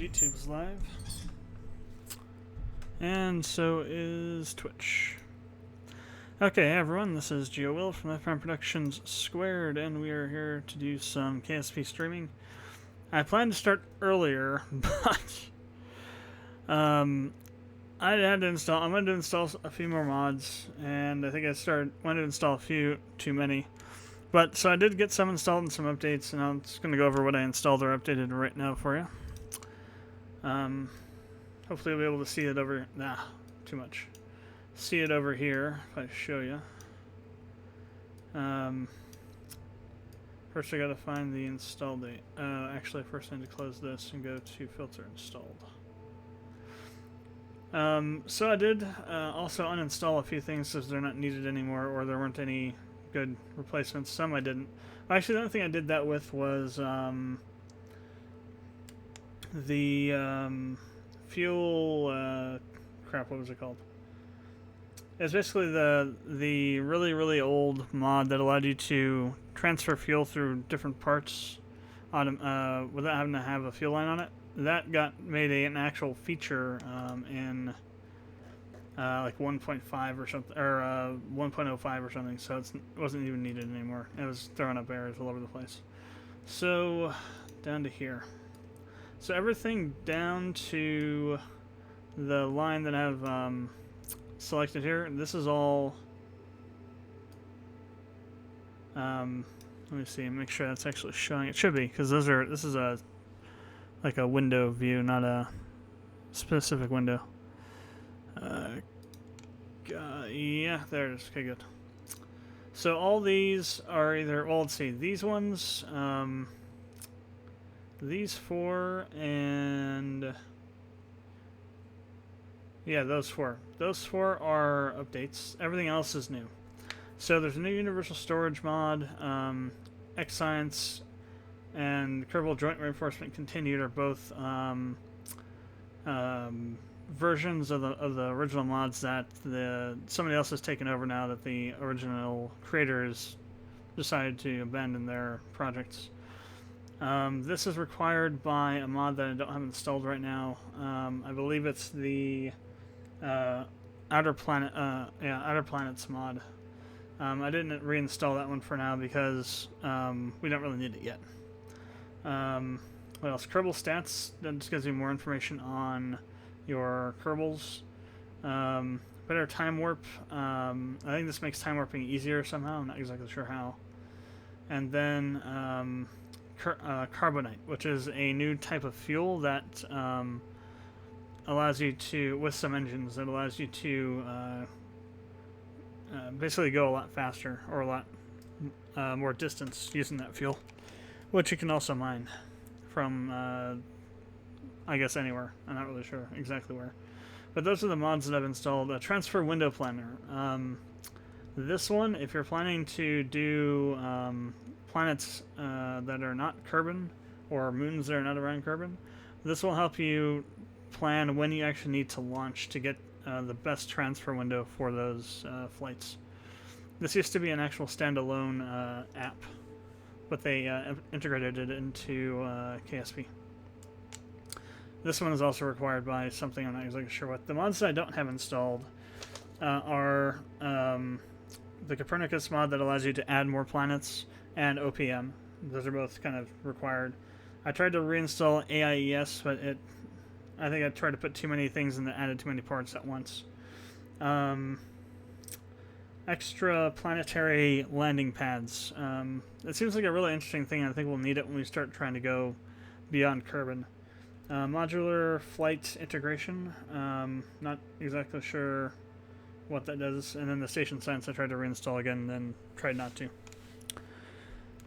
YouTube's live. And so is Twitch. Okay, hey everyone, this is GeoWill from Productions², and we are here to do some KSP streaming. I planned to start earlier, but I had to install. I wanted to install a few more mods, and I think wanted to install a few too many. But so I did get some installed and some updates, and I'm just going to go over what I installed or updated right now for you. Hopefully, you'll be able to see it over. Nah, too much. See it over here if I show you. First, I got to find the install date. Actually, first I need to close this and go to filter installed. So I did also uninstall a few things because they're not needed anymore, or there weren't any good replacements. Some I didn't. Actually, the only thing I did that with was the fuel. Crap, what was it called? It's basically the really old mod that allowed you to transfer fuel through different parts without having to have a fuel line on it. That got made an actual feature in like 1.5 or something, or 1.05 or something. So it wasn't even needed anymore. It was throwing up errors all over the place. So down to here. So everything down to the line that I have selected here. This is all. Let me see. Make sure that's actually showing. It should be, because this is like a window view, not a specific window. Yeah, there it is. Okay, good. So all these are either, well, let's see, these ones, these four, and yeah, those four. Those four are updates. Everything else is new. So there's a new universal storage mod, X-Science, and Kerbal Joint Reinforcement Continued are both versions of the original mods that somebody else has taken over now that the original creators decided to abandon their projects. This is required by a mod that I don't have installed right now. I believe it's the Outer Planets mod. I didn't reinstall that one for now because we don't really need it yet. What else? Kerbal stats. That just gives you more information on your Kerbals. Better time warp. I think this makes time warping easier somehow. I'm not exactly sure how. And then carbonite, which is a new type of fuel that allows you to, with some engines, that allows you to basically go a lot faster or a lot more distance using that fuel, which you can also mine from, I guess, anywhere. I'm not really sure exactly where. But those are the mods that I've installed. A transfer window planner. This one, if you're planning to do planets that are not Kerbin, or moons that are not around Kerbin, this will help you plan when you actually need to launch to get the best transfer window for those flights. This used to be an actual standalone app, but they integrated it into KSP. This one is also required by something I'm not exactly sure what. The mods that I don't have installed are the Copernicus mod that allows you to add more planets, and OPM. Those are both kind of required. I tried to reinstall AIES, but I think I tried to put too many things and added too many parts at once. Extra planetary landing pads. It seems like a really interesting thing. I think we'll need it when we start trying to go beyond Kerbin. Modular flight integration. Not exactly sure what that does. And then the station science I tried to reinstall again and then tried not to.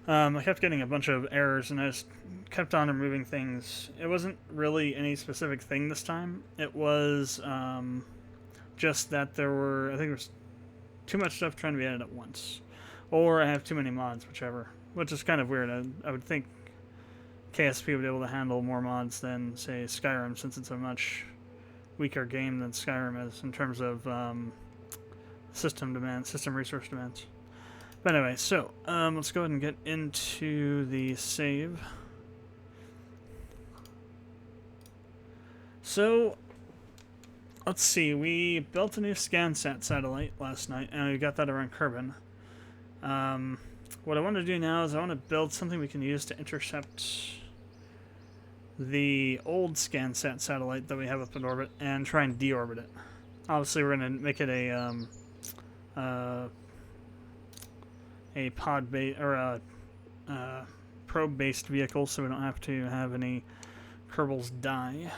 I kept getting a bunch of errors and I just kept on removing things. It wasn't really any specific thing this time. It was just that I think there was too much stuff trying to be added at once. Or I have too many mods, which is kind of weird. I would think KSP would be able to handle more mods than, say, Skyrim, since it's a much weaker game than Skyrim is in terms of system resource demands. But anyway, so let's go ahead and get into the save. So, let's see. We built a new ScanSat satellite last night, and we got that around Kerbal. What I want to do now is I want to build something we can use to intercept the old ScanSat satellite that we have up in orbit and try and deorbit it. Obviously, we're going to make it a pod base or a probe-based vehicle, so we don't have to have any Kerbals die.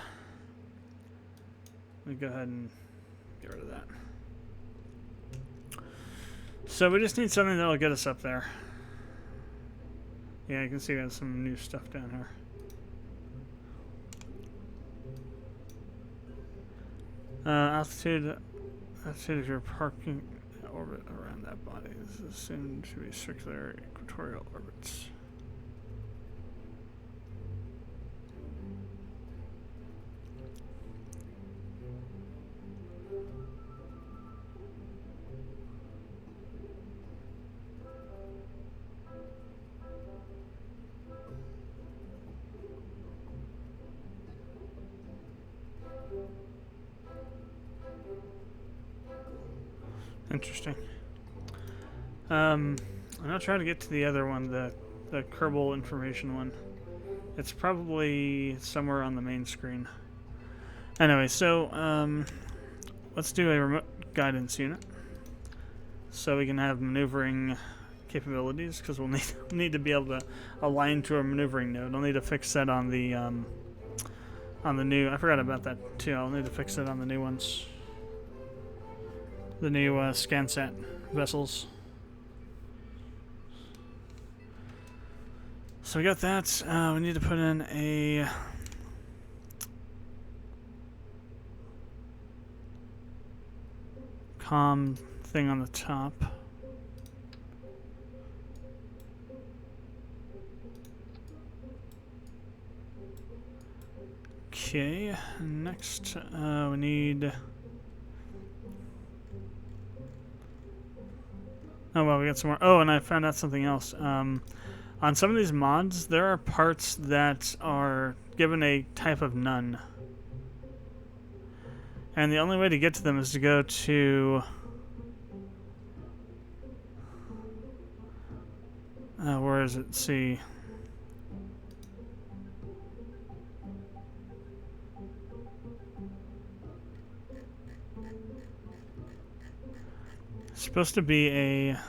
Let me go ahead and get rid of that. So we just need something that'll get us up there. Yeah, you can see we have some new stuff down here. Altitude of your parking orbit around that body is assumed to be circular equatorial orbits. Interesting. I'm not trying to get to the other one, the Kerbal information one. It's probably somewhere on the main screen. Anyway, so let's do a remote guidance unit, so we can have maneuvering capabilities, because we'll need to be able to align to a maneuvering node. I'll need to fix that on the new. I forgot about that too. I'll need to fix that on the new ones. The new ScanSat vessels. So we got that. We need to put in a comm thing on the top. Okay, next we need... Oh, well, we got some more. Oh, and I found out something else. On some of these mods, there are parts that are given a type of none. And the only way to get to them is to go to... where is it? Let's see. It's supposed to be a...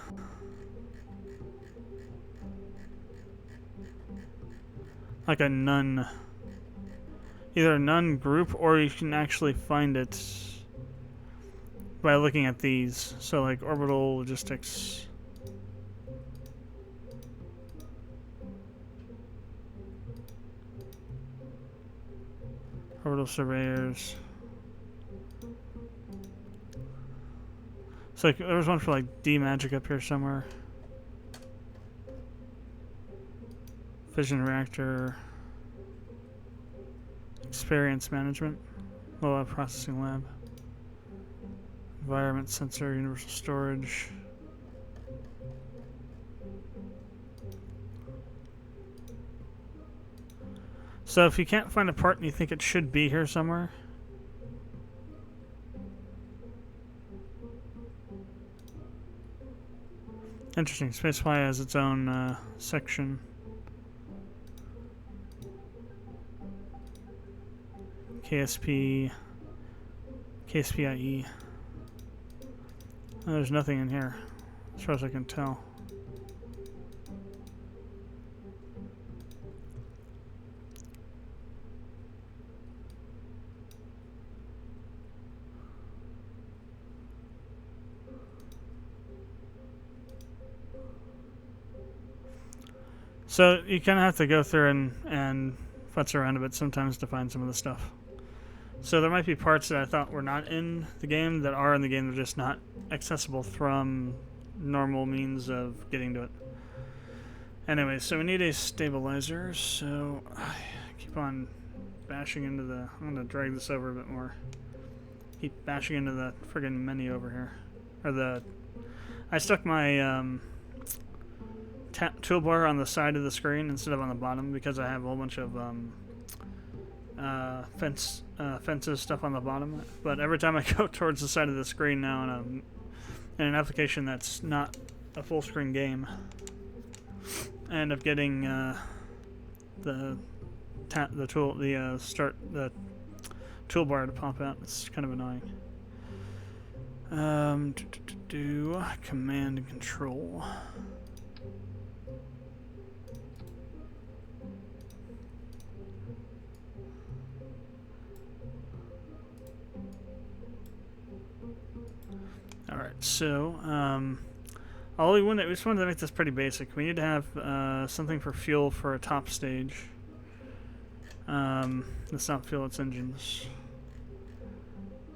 like a none. Either a none group, or you can actually find it by looking at these. So like orbital logistics. Orbital surveyors. So like, there was one for like D-Magic up here somewhere. Fission reactor. Experience management. Low processing lab. Environment sensor, universal storage. So if you can't find a part and you think it should be here somewhere, interesting. Spacefly has its own section. KSP, KSPIE. Oh, there's nothing in here, as far as I can tell. So you kind of have to go through and futz around a bit sometimes to find some of the stuff. So there might be parts that I thought were not in the game that are in the game, they're just not accessible from normal means of getting to it. Anyway, so we need a stabilizer, so I keep on bashing into the... I'm going to drag this over a bit more. Keep bashing into the friggin' menu over here. Or the... I stuck my toolbar on the side of the screen instead of on the bottom because I have a whole bunch of fences stuff on the bottom. But every time I go towards the side of the screen now in an application that's not a full screen game, I end up getting the toolbar to pop out. It's kind of annoying. Command and control. All right, so we just wanted to make this pretty basic. We need to have something for fuel for a top stage. It's not fuel, it's engines.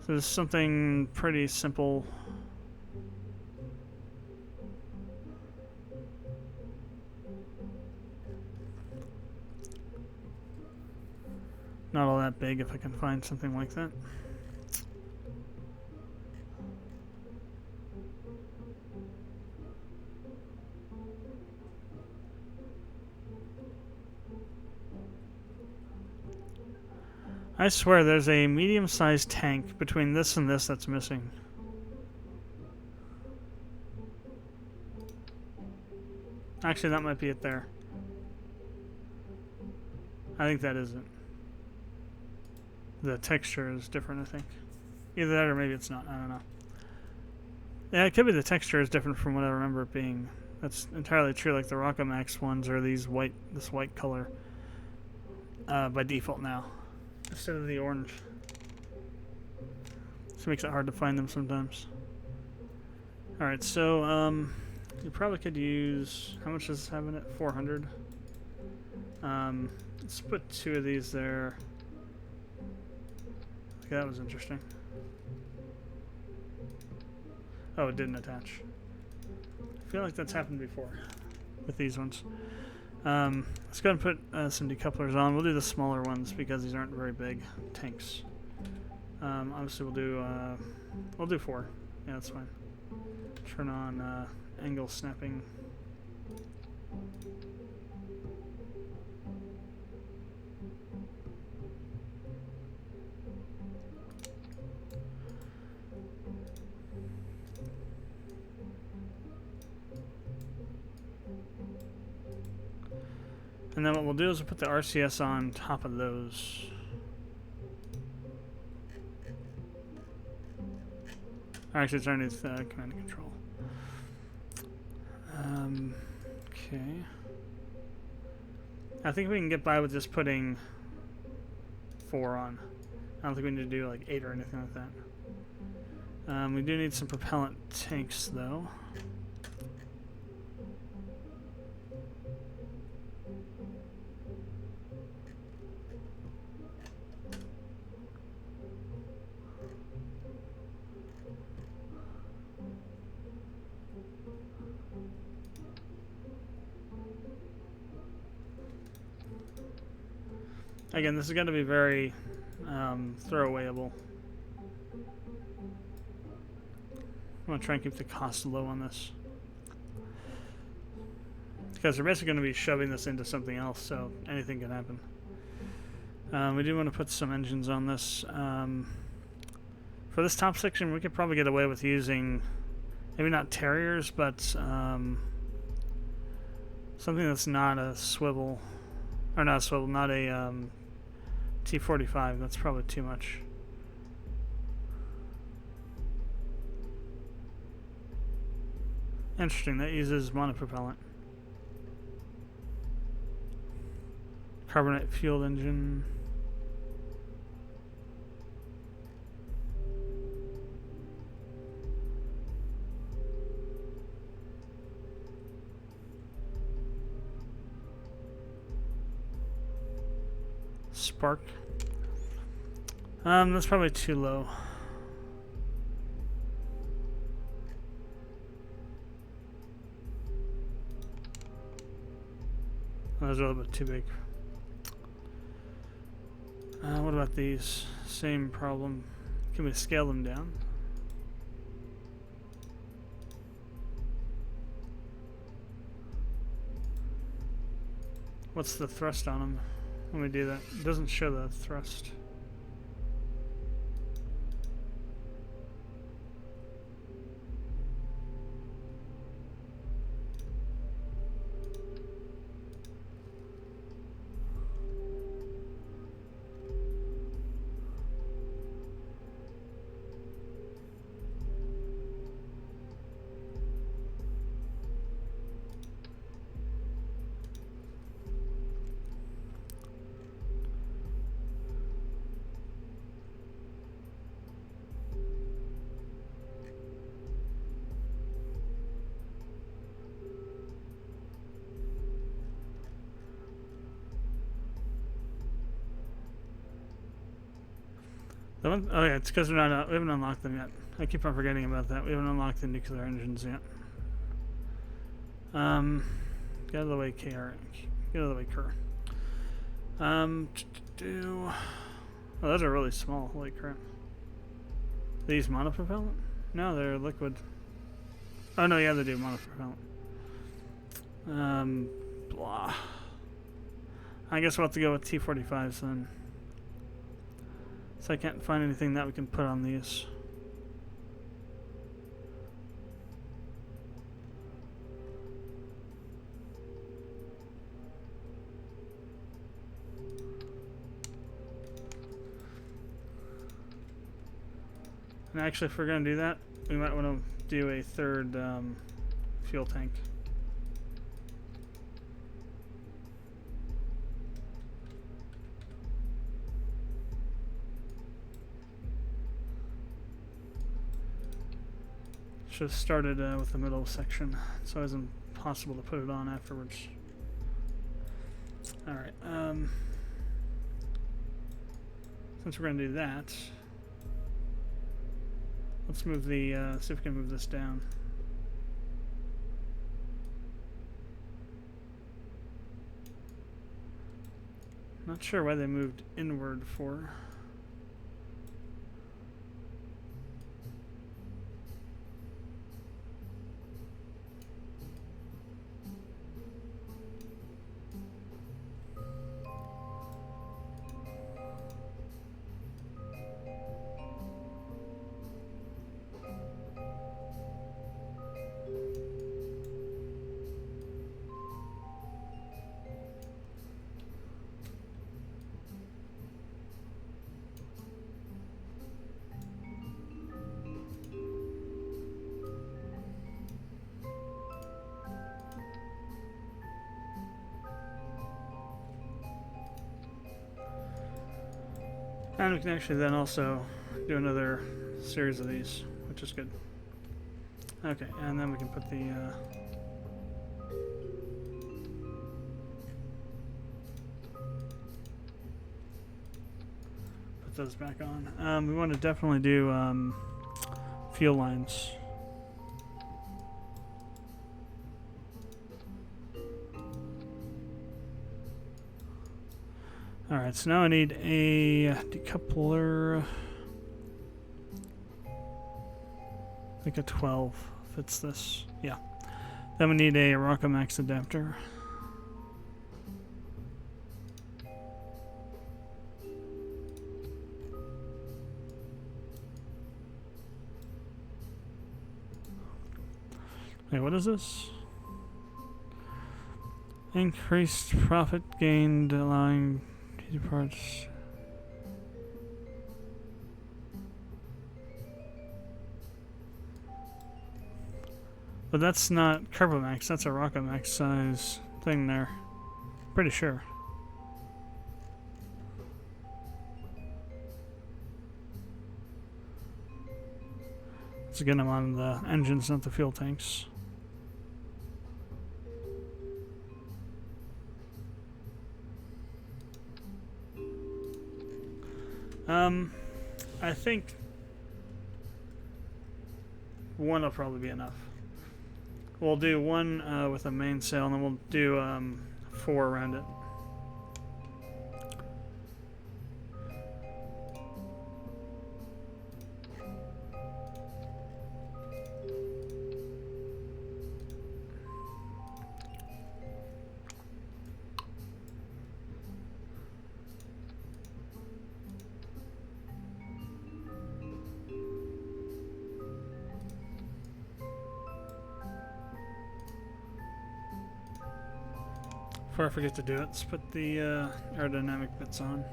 So there's something pretty simple. Not all that big if I can find something like that. I swear there's a medium-sized tank between this and this that's missing. Actually, that might be it there. I think that is it. The texture is different, I think. Either that or maybe it's not. I don't know. Yeah, it could be the texture is different from what I remember it being. That's entirely true. Like the Rockamax ones are this white color by default now, instead of the orange. This makes it hard to find them sometimes. Alright, so you probably could use, how much does this have in it? 400. Let's put 2 of these there. Okay, that was interesting. Oh, it didn't attach. I feel like that's happened before with these ones. Let's go ahead and put some decouplers on. We'll do the smaller ones because these aren't very big tanks. Obviously, we'll do 4. Yeah, that's fine. Turn on angle snapping. And then what we'll do is we'll put the RCS on top of those. Actually, it's underneath command and control. Okay. I think we can get by with just putting 4 on. I don't think we need to do like 8 or anything like that. We do need some propellant tanks, though. Again, this is going to be very throwawayable. I'm going to try and keep the cost low on this, because we're basically going to be shoving this into something else, so anything can happen. We do want to put some engines on this. For this top section, we could probably get away with using, maybe not Terriers, but something that's not a swivel, or not a swivel, not a T45. That's probably too much. Interesting, that uses monopropellant. Carbonate fueled engine. Spark. That's probably too low. Those are a little bit too big. What about these? Same problem. Can we scale them down? What's the thrust on them? when we do that. It doesn't show the thrust. Oh yeah, it's because we haven't unlocked them yet. I keep on forgetting about that. We haven't unlocked the nuclear engines yet. Get out of the way, KR. Get out of the way, Kerr. Oh, those are really small. Holy crap. These monopropellant? No, they're liquid. Oh no, yeah, they do monopropellant. Blah. I guess we'll have to go with T-45s then. So I can't find anything that we can put on these. And actually, if we're going to do that, we might want to do a third fuel tank. Should have started with the middle section, so it wasn't possible to put it on afterwards. Alright, since we're going to do that, let's move the, see if we can move this down. Not sure why they moved inward for. And we can actually then also do another series of these, which is good. Okay, and then we can put the put those back on. We want to definitely do fuel lines. Alright, so now I need a decoupler. Like a 12 fits this. Yeah. Then we need a Rockamax adapter. Wait, what is this? Increased profit gained, allowing parts. But that's not Kerbal, that's a Rockamax size thing there. Pretty sure. Let's get them on the engines, not the fuel tanks. I think one will probably be enough. We'll do one with a mainsail, and then we'll do 4 around it. Before I forget to do it, let's put the aerodynamic bits on.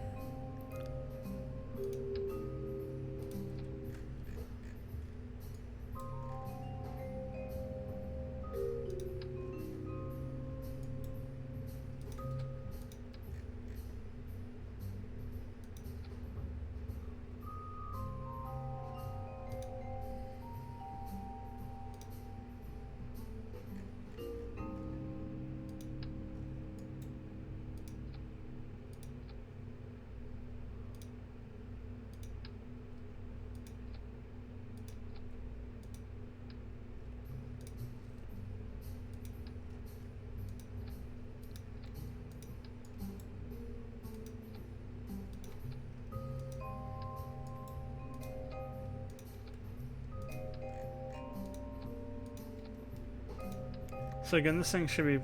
So again, this thing should be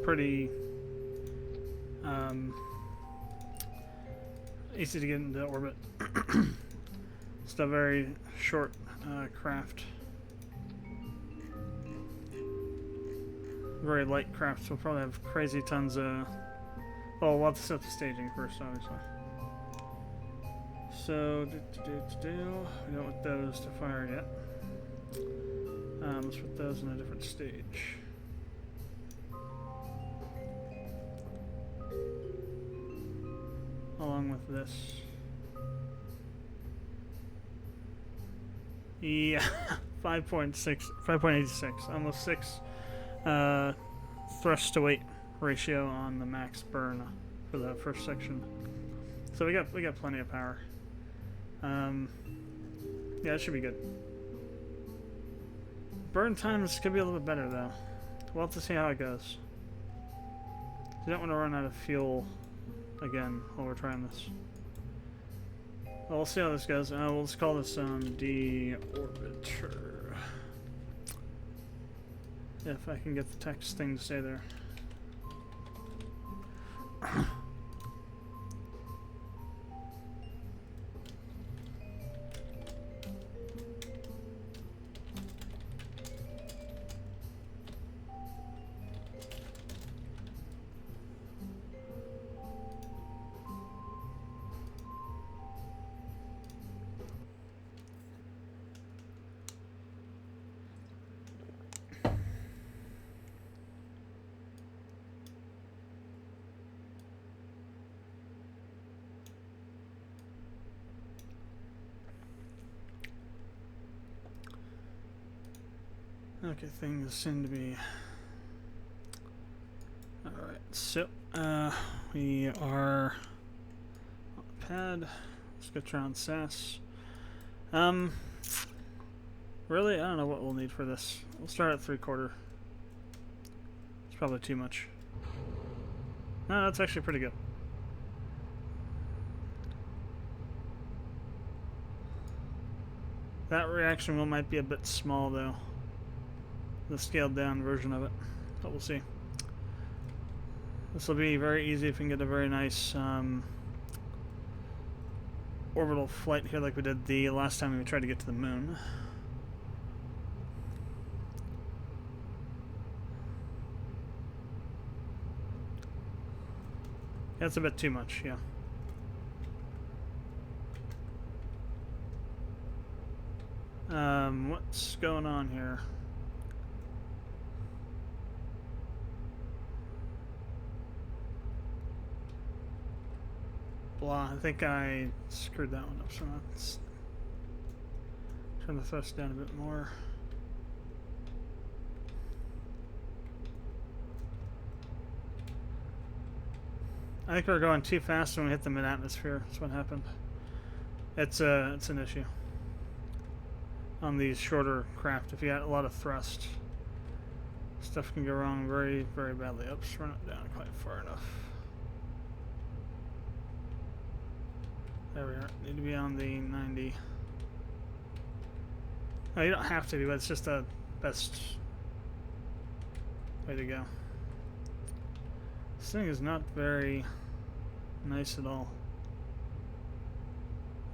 pretty easy to get into orbit. It's a very short craft. Very light craft, so we'll probably have crazy tons of... Oh, we'll have to set the staging first, obviously. So, we don't want those to fire yet. Let's put those in a different stage. Along with this. Yeah, 5.86, almost 6 thrust to weight ratio on the max burn for the first section. So we got plenty of power. Yeah, it should be good. Burn times could be a little bit better though. We'll have to see how it goes. You don't want to run out of fuel again while we're trying this. Well, we'll see how this goes. We'll just call this deorbiter. If I can get the text thing to stay there. Okay, things seem to be alright. So, we are on the pad. Let's go try on SAS. Really, I don't know what we'll need for this. We'll start at 3/4. It's probably too much. No, that's actually pretty good. That reaction wheel might be a bit small though. The scaled down version of it, but we'll see. This will be very easy if we can get a very nice orbital flight here like we did the last time we tried to get to the moon. That's a bit too much, yeah. What's going on here? Blah, I think I screwed that one up, so let's turn the thrust down a bit more. I think we're going too fast when we hit the mid-atmosphere. That's what happened. It's an issue on these shorter craft. If you got a lot of thrust, stuff can go wrong very, very badly. Oops, run it down quite far enough. There we are. Need to be on the 90. No, you don't have to be, but it's just the best way to go. This thing is not very nice at all.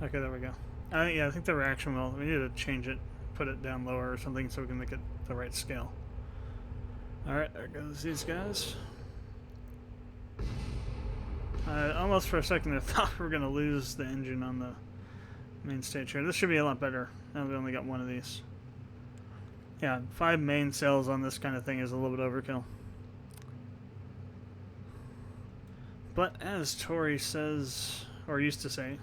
Okay, there we go. Yeah, I think the reaction wheel, we need to change it, put it down lower or something so we can make it the right scale. Alright, there goes these guys. Almost for a second I thought we were going to lose the engine on the main stage here. This should be a lot better. Now we only got one of these. Yeah, 5 main cells on this kind of thing is a little bit overkill. But as Tori says, or used to say,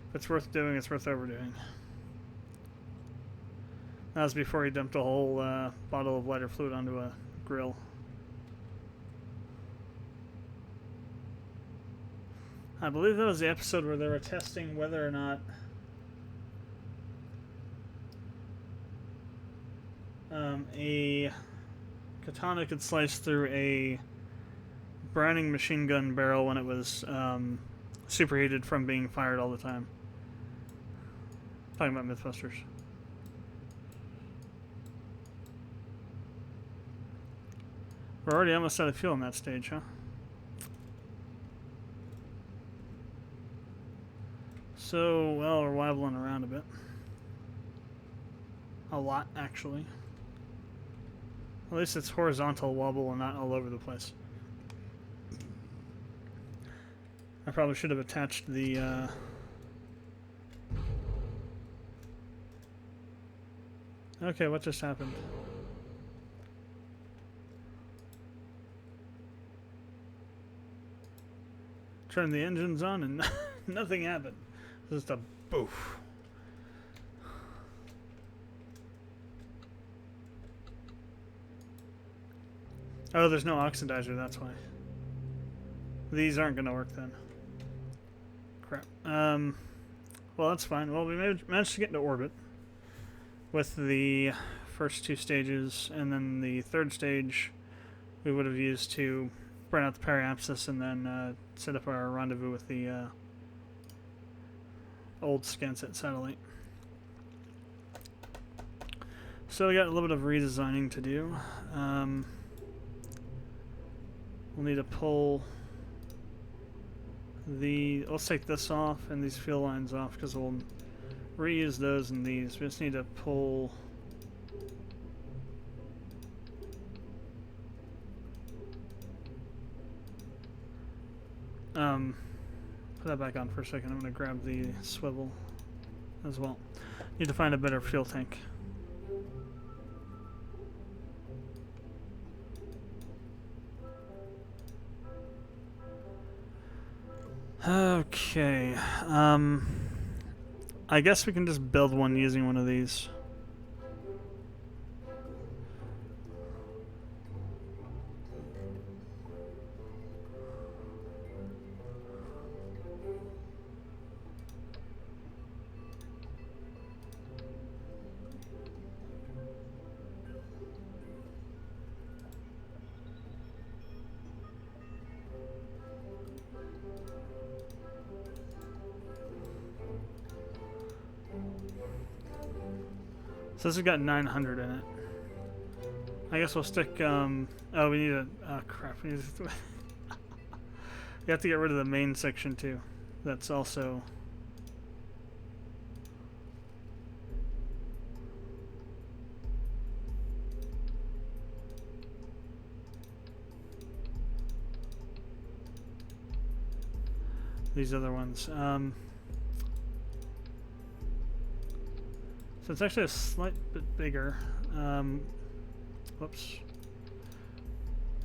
if it's worth doing, it's worth overdoing. That was before he dumped a whole bottle of lighter fluid onto a grill. I believe that was the episode where they were testing whether or not a katana could slice through a Browning machine gun barrel when it was superheated from being fired all the time. Talking about Mythbusters. We're already almost out of fuel on that stage, huh? So, well, we're wobbling around a bit. A lot, actually. At least it's horizontal wobble and not all over the place. I probably should have attached the Okay, what just happened? Turned the engines on and nothing happened. Just a boof. Oh, there's no oxidizer, that's why. These aren't going to work then. Crap. Well, that's fine. Well, we managed to get into orbit with the first 2 stages, and then the 3rd stage we would have used to burn out the periapsis and then set up our rendezvous with the old Scansat satellite. So we got a little bit of redesigning to do. We'll need to pull let's take this off and these fuel lines off because we'll reuse those and these. We just need to pull put that back on for a second. I'm going to grab the swivel as well. Need to find a better fuel tank. Okay, I guess we can just build one using one of these. So this has got 900 in it. I guess we'll stick, oh, we need a, oh crap, we need to, you have to get rid of the main section too. That's also, these other ones. So it's actually a slight bit bigger. Whoops.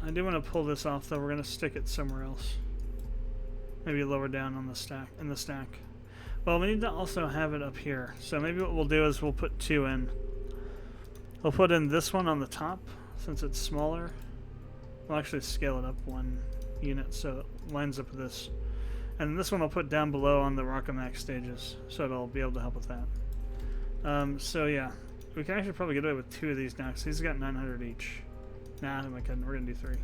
I do want to pull this off though. We're going to stick it somewhere else. Maybe lower down on the stack, in the stack. Well, we need to also have it up here. So maybe what we'll do is we'll put 2 in. We'll put in this one on the top since it's smaller. We'll actually scale it up 1 unit so it lines up with this. And this one I'll put down below on the Rockamax stages so it'll be able to help with that. So yeah, we can actually probably get away with 2 of these now because these got 900 each. Nah, am I kidding? We're gonna do 3.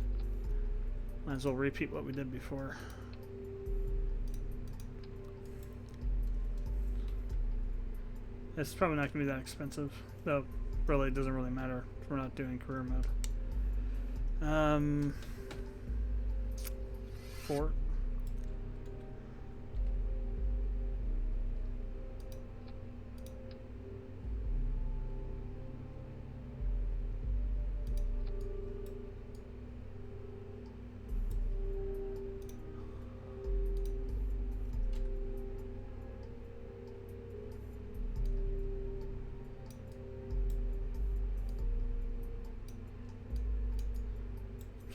Might as well repeat what we did before. It's probably not gonna be that expensive, though. Really, it doesn't really matter if we're not doing career mode. 4.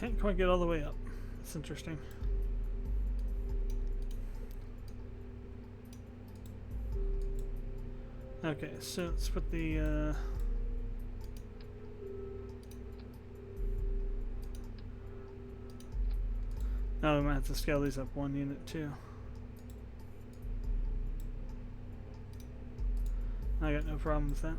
Can't quite get all the way up. That's interesting. Okay, so let's put the now we might have to scale these up 1 unit too. I got no problem with that.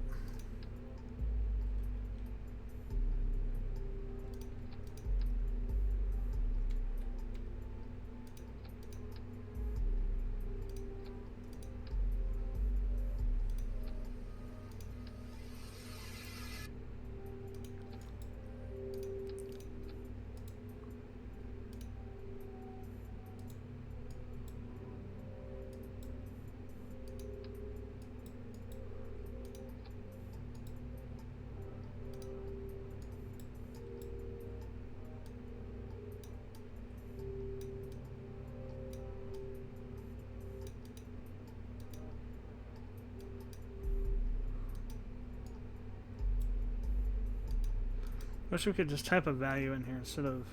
Wish we could just type a value in here instead of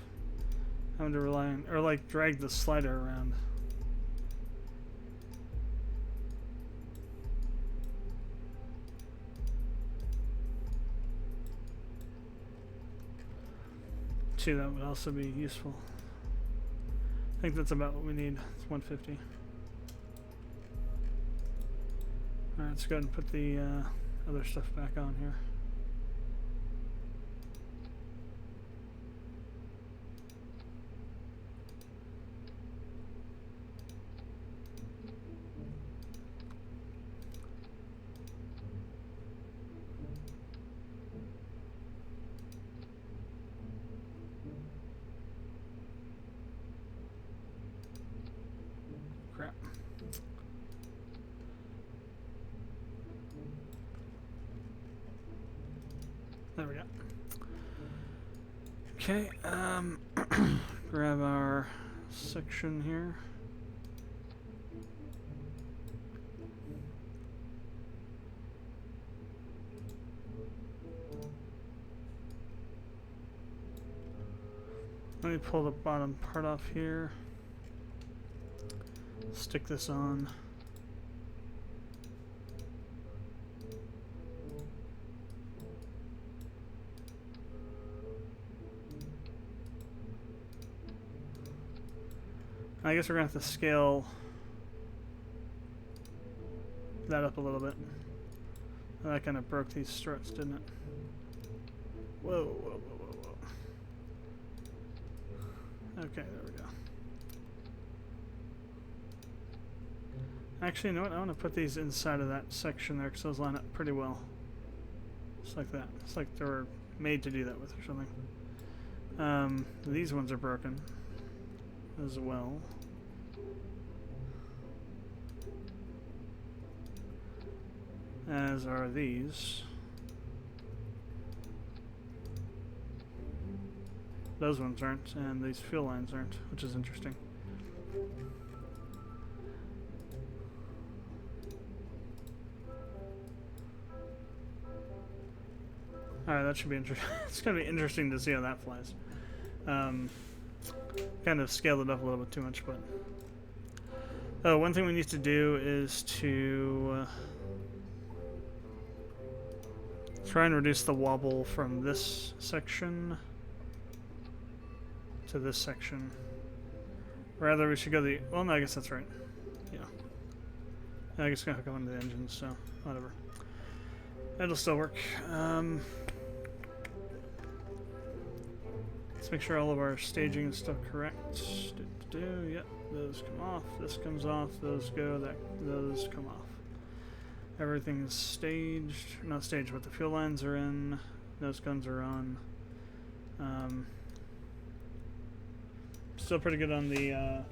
having to rely on, or like drag the slider around. Too, that would also be useful. I think that's about what we need. It's 150. Alright, let's go ahead and put the other stuff back on here. Crap. There we go. Okay, grab our section here. Let me pull the bottom part off here. Stick this on. I guess we're gonna have to scale that up a little bit. That kind of broke these struts, didn't it? Whoa, whoa, whoa, whoa, whoa. Okay, there we go. Actually, you know what? I want to put these inside of that section there because those line up pretty well. Just like that. It's like they were made to do that with or something. These ones are broken as well. As are these. Those ones aren't, and these fuel lines aren't, which is interesting. Alright, that should be interesting. It's going to be interesting to see how that flies. Kind of scaled it up a little bit too much, but... Oh, one thing we need to do is to... try and reduce the wobble from this section to this section. Rather, we should go the... Well, no, I guess that's right. Yeah. I guess it's going to hook up into the engine, so whatever. It'll still work. Let's make sure all of our staging is still correct. Yep, those come off. This comes off. Those go. Those come off. Everything's staged. Not staged, but the fuel lines are in. Those guns are on. Still pretty good on the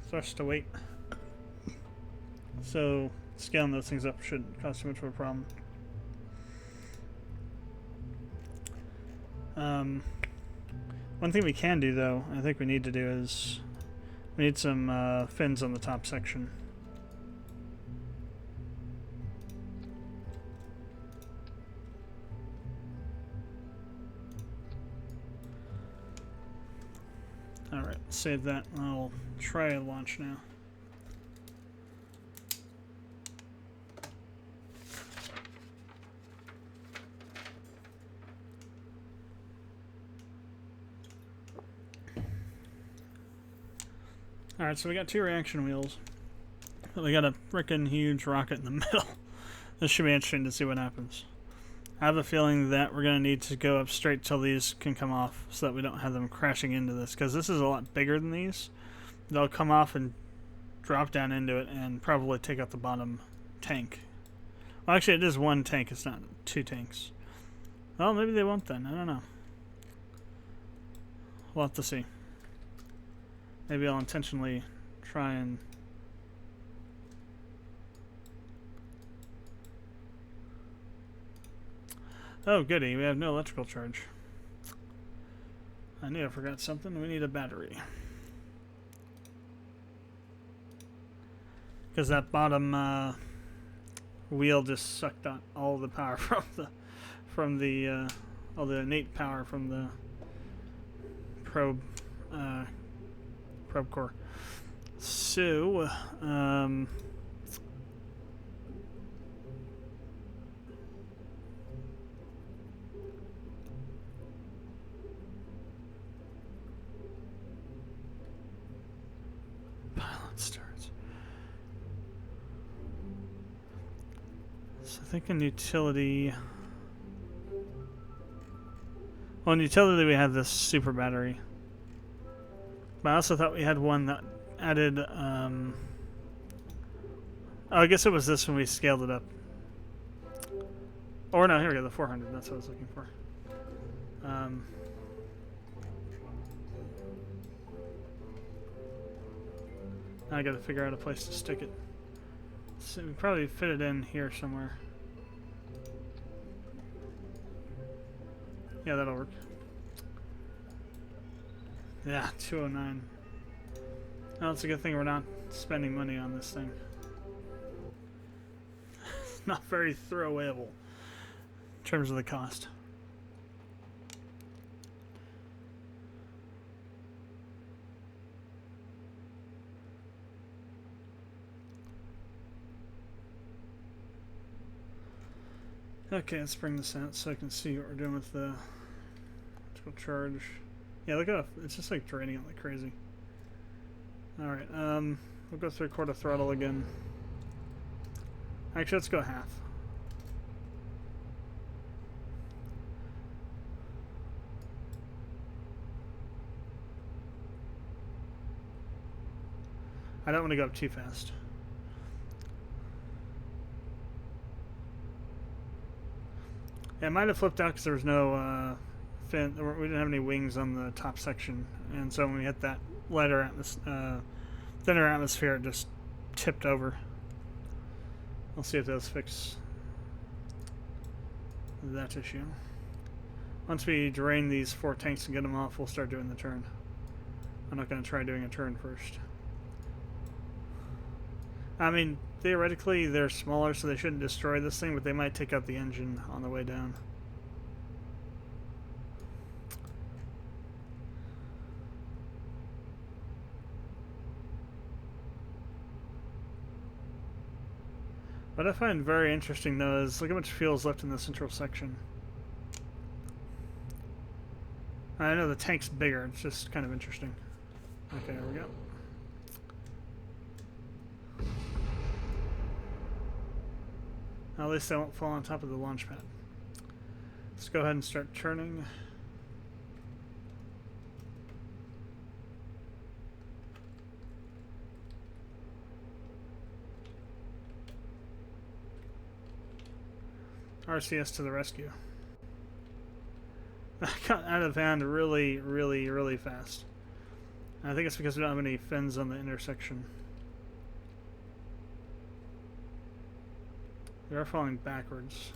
thrust to weight. So scaling those things up shouldn't cause too much of a problem. One thing we can do, though, I think we need to do is we need some fins on the top section. Alright, save that. I'll try a launch now. Alright, so we got 2 reaction wheels. But we got a frickin' huge rocket in the middle. This should be interesting to see what happens. I have a feeling that we're going to need to go up straight till these can come off so that we don't have them crashing into this. Because this is a lot bigger than these. They'll come off and drop down into it and probably take out the bottom tank. Well, actually, it is 1 tank. It's not 2 tanks. Well, maybe they won't then. I don't know. We'll have to see. Maybe I'll intentionally try and... Oh, goody. We have no electrical charge. I knew I forgot something. We need a battery. Because that bottom wheel just sucked out all the power from the all the innate power from the probe core. So pilot starts. So I think in utility. Well, in utility we have this super battery. But I also thought we had one that added, oh, I guess it was this when we scaled it up. Or no, here we go, the 400, that's what I was looking for. Now I gotta figure out a place to stick it. So we probably fit it in here somewhere. Yeah, that'll work. Yeah, 209. Well, it's a good thing we're not spending money on this thing. Not very throwawayable in terms of the cost. Okay, let's bring this out so I can see what we're doing with the electrical charge. Yeah, look at it. It's just like draining it like crazy. Alright, we'll go 3/4 throttle again. Actually, let's go half. I don't want to go up too fast. Yeah, it might have flipped out because there was no fin. We didn't have any wings on the top section, and so when we hit that thinner atmosphere, it just tipped over. We'll see if those fix that issue. Once we drain these 4 tanks and get them off, we'll start doing the turn. I'm not going to try doing a turn first. I mean, theoretically, they're smaller, so they shouldn't destroy this thing, but they might take out the engine on the way down. What I find very interesting, though, is look how much fuel is left in the central section. I know the tank's bigger, it's just kind of interesting. Okay, there we go. At least they won't fall on top of the launch pad. Let's go ahead and start turning. RCS to the rescue. That got out of hand really, really, really fast. And I think it's because we don't have any fins on the intersection. We are falling backwards.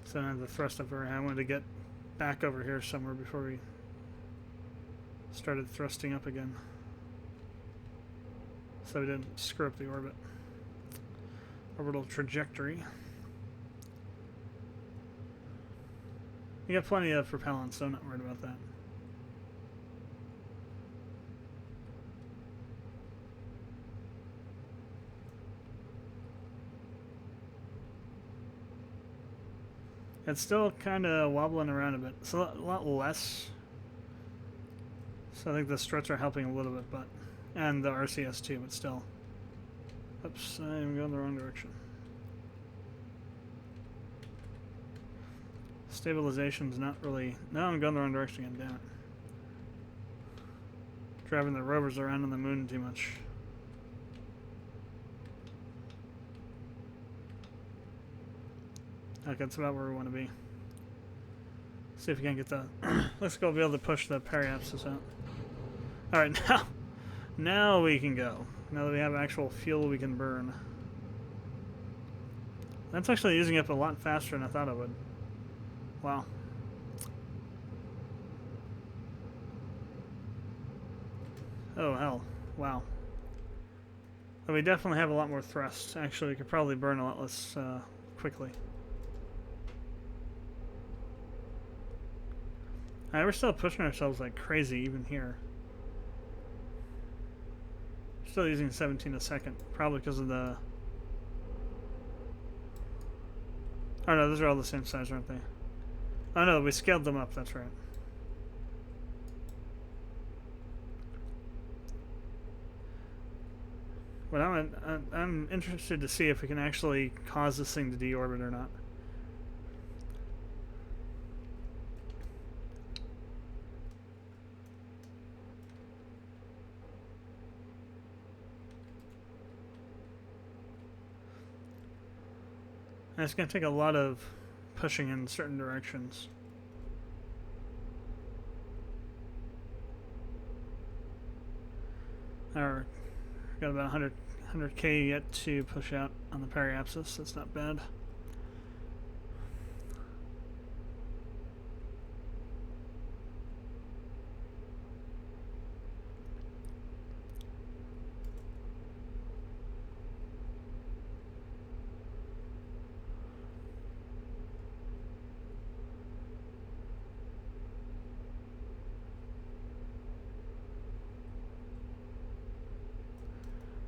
So I don't have the thrust up very high. I wanted to get back over here somewhere before we started thrusting up again, so we didn't screw up the orbit. Orbital trajectory. We got plenty of propellant, so I'm not worried about that. It's still kind of wobbling around a bit. It's a lot less. So I think the struts are helping a little bit, but and the RCS too, but still. Oops, I'm going the wrong direction. Stabilization's not really. No, I'm going the wrong direction again. Damn it! Driving the rovers around on the moon too much. Okay, that's about where we want to be. See if we can get the. Let's go be able to push the periapsis out. All right, now we can go. Now that we have actual fuel we can burn. That's actually using up a lot faster than I thought it would. Wow. Oh hell! Wow. But we definitely have a lot more thrust. Actually, we could probably burn a lot less quickly. We're still pushing ourselves like crazy even here. Still using 17 a second, probably because of the... Oh no, those are all the same size, aren't they? Oh no, we scaled them up, that's right. But I'm interested to see if we can actually cause this thing to deorbit or not. And it's going to take a lot of pushing in certain directions. We've got about 100K yet to push out on the periapsis. That's not bad.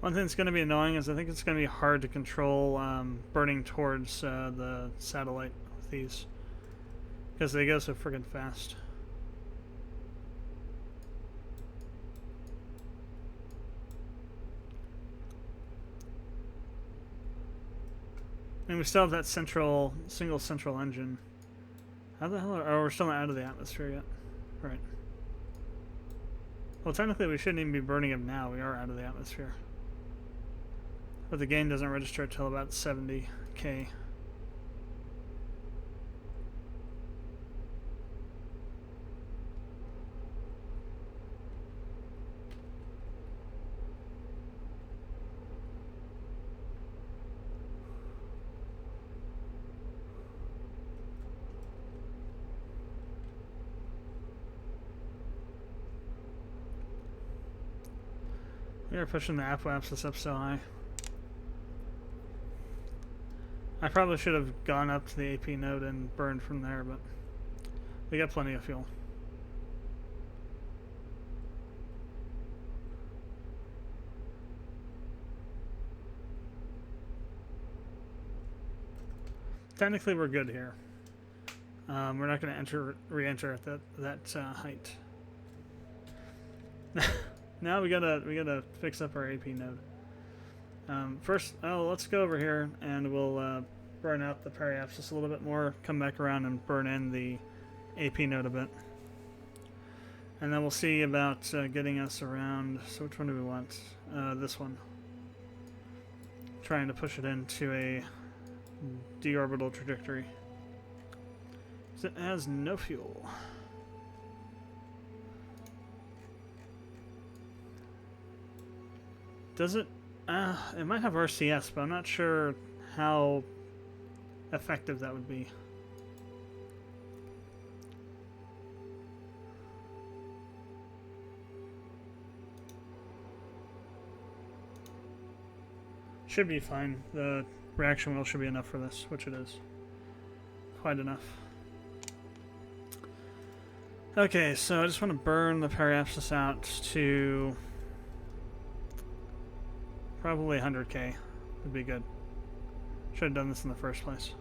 One thing that's going to be annoying is I think it's going to be hard to control burning towards the satellite with these, because they go so friggin' fast. And we still have that single central engine. How the hell are we're still not out of the atmosphere yet? Right. Well, technically we shouldn't even be burning them now. We are out of the atmosphere. But the gain doesn't register until about 70K. We are pushing the apoapsis up so high. I probably should have gone up to the AP node and burned from there, but we got plenty of fuel. Technically, we're good here. We're not going to re-enter at that height. Now we gotta fix up our AP node. First, let's go over here and we'll burn out the periapsis a little bit more, come back around and burn in the AP node a bit. And then we'll see about getting us around. So which one do we want? This one. Trying to push it into a deorbital trajectory. It has no fuel. Does it? It might have RCS, but I'm not sure how effective that would be. Should be fine. The reaction wheel should be enough for this, which it is. Quite enough. Okay, so I just want to burn the periapsis out to probably 100k. Would be good. Should have done this in the first place.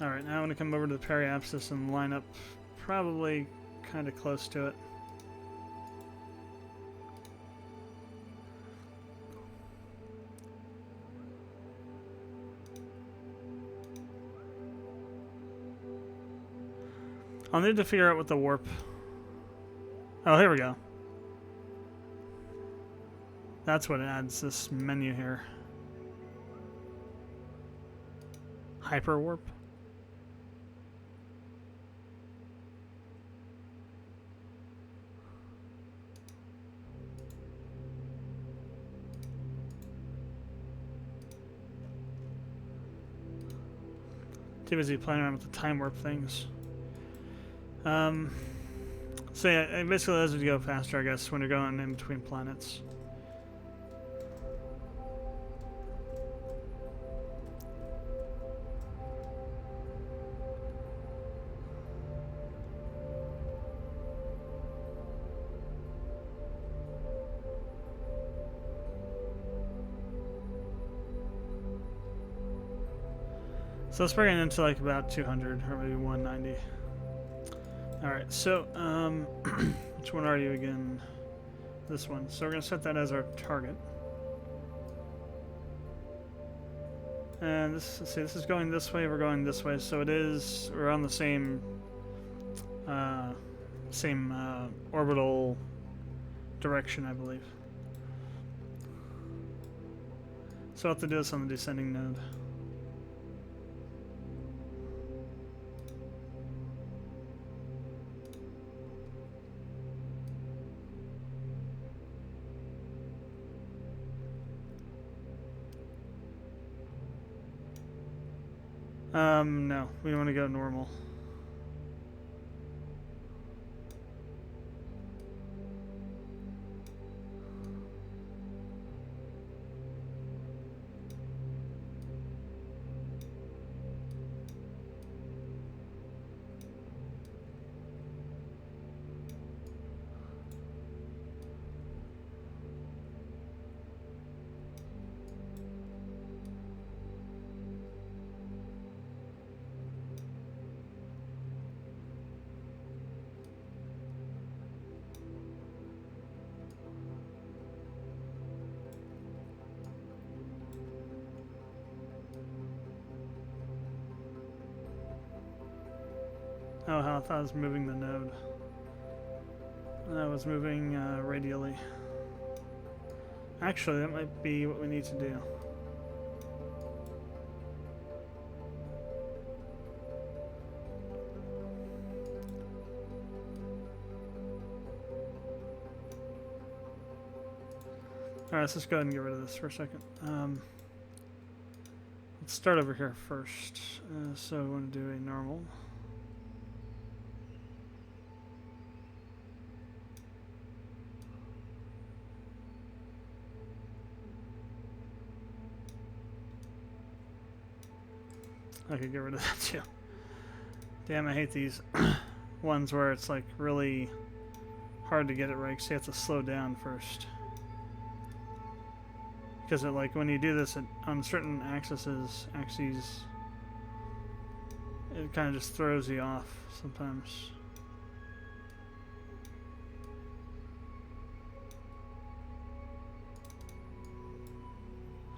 Alright, now I'm going to come over to the periapsis and line up probably kind of close to it. I'll need to figure out what the warp... Oh, here we go. That's what adds this menu here. Hyper warp. Too busy playing around with the time warp things. So yeah, it basically allows you to go faster, I guess, when you're going in between planets. So let's bring it into like about 200 or maybe 190. Alright, so which one are you again? This one. So we're going to set that as our target. And this, let's see, this is going this way, we're going this way, so it is, we're on the same orbital direction, I believe. So I'll have to do this on the descending node. No, we want to go normal. Oh, I thought I was moving the node. I was moving radially. Actually, that might be what we need to do. Alright, let's just go ahead and get rid of this for a second. Let's start over here first. So we want to do a normal. I could get rid of that too. Damn, I hate these ones where it's like really hard to get it right because you have to slow down first. Because it, like, when you do this on certain axes, it kind of just throws you off sometimes.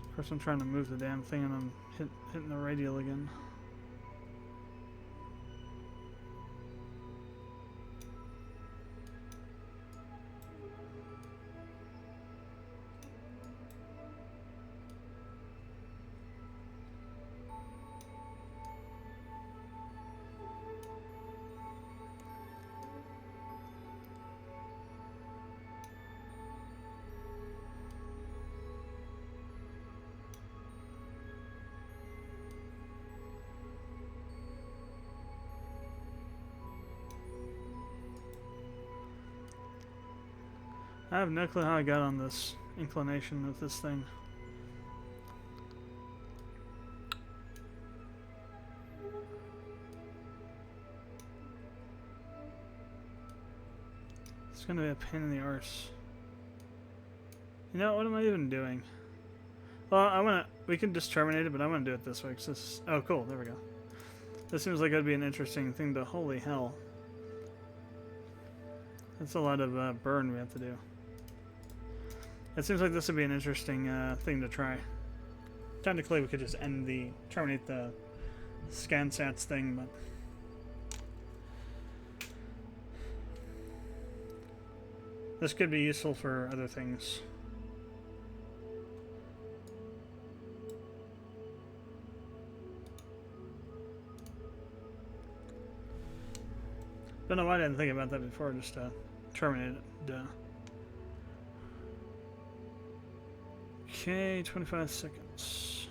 Of course, I'm trying to move the damn thing and I'm hitting the radial again. I have no clue how I got on this inclination with this thing. gonna be a pain in the arse. You know, what am I even doing? Well, we can just terminate it, but I'm gonna do it this way. 'Cause this, oh, cool, there we go. This seems like it'd be an interesting thing to, holy hell. That's a lot of burn we have to do. It seems like this would be an interesting thing to try. Technically, we could just terminate the ScanSats thing, but this could be useful for other things. Don't know why I didn't think about that before, just terminate it. Duh. Okay, 25 seconds.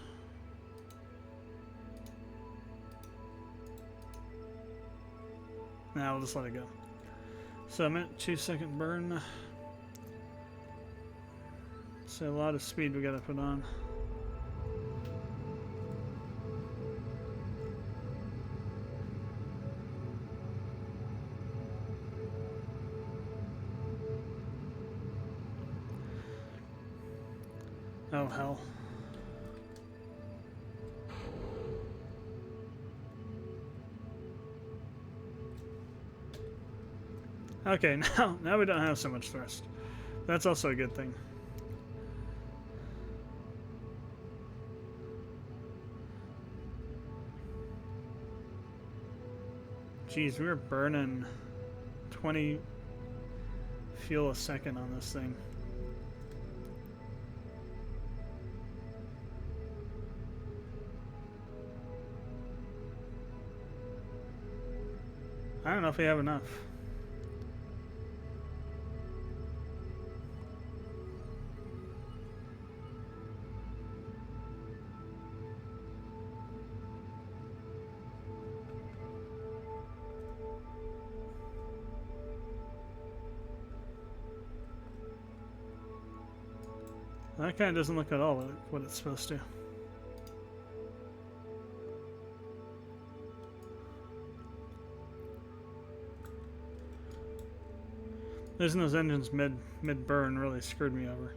Now we'll just let it go. So a minute, 2-second burn. So a lot of speed we gotta put on. Oh hell. Okay, now we don't have so much thrust. That's also a good thing. Jeez, we were burning 20 fuel a second on this thing. I don't know if we have enough. That kind of doesn't look at all like what it's supposed to. Losing those engines mid burn really screwed me over.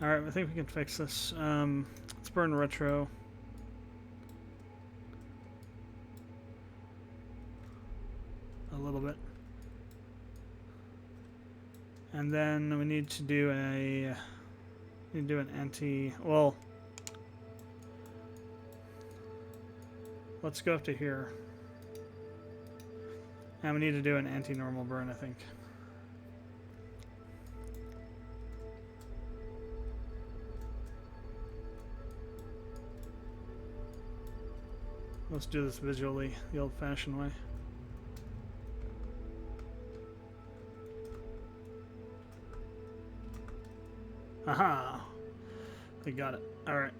Alright, I think we can fix this. Let's burn retro. A little bit. And then we need to do an well, let's go up to here. And we need to do an anti-normal burn, I think. Let's do this visually, the old-fashioned way. Aha! We got it. Alright.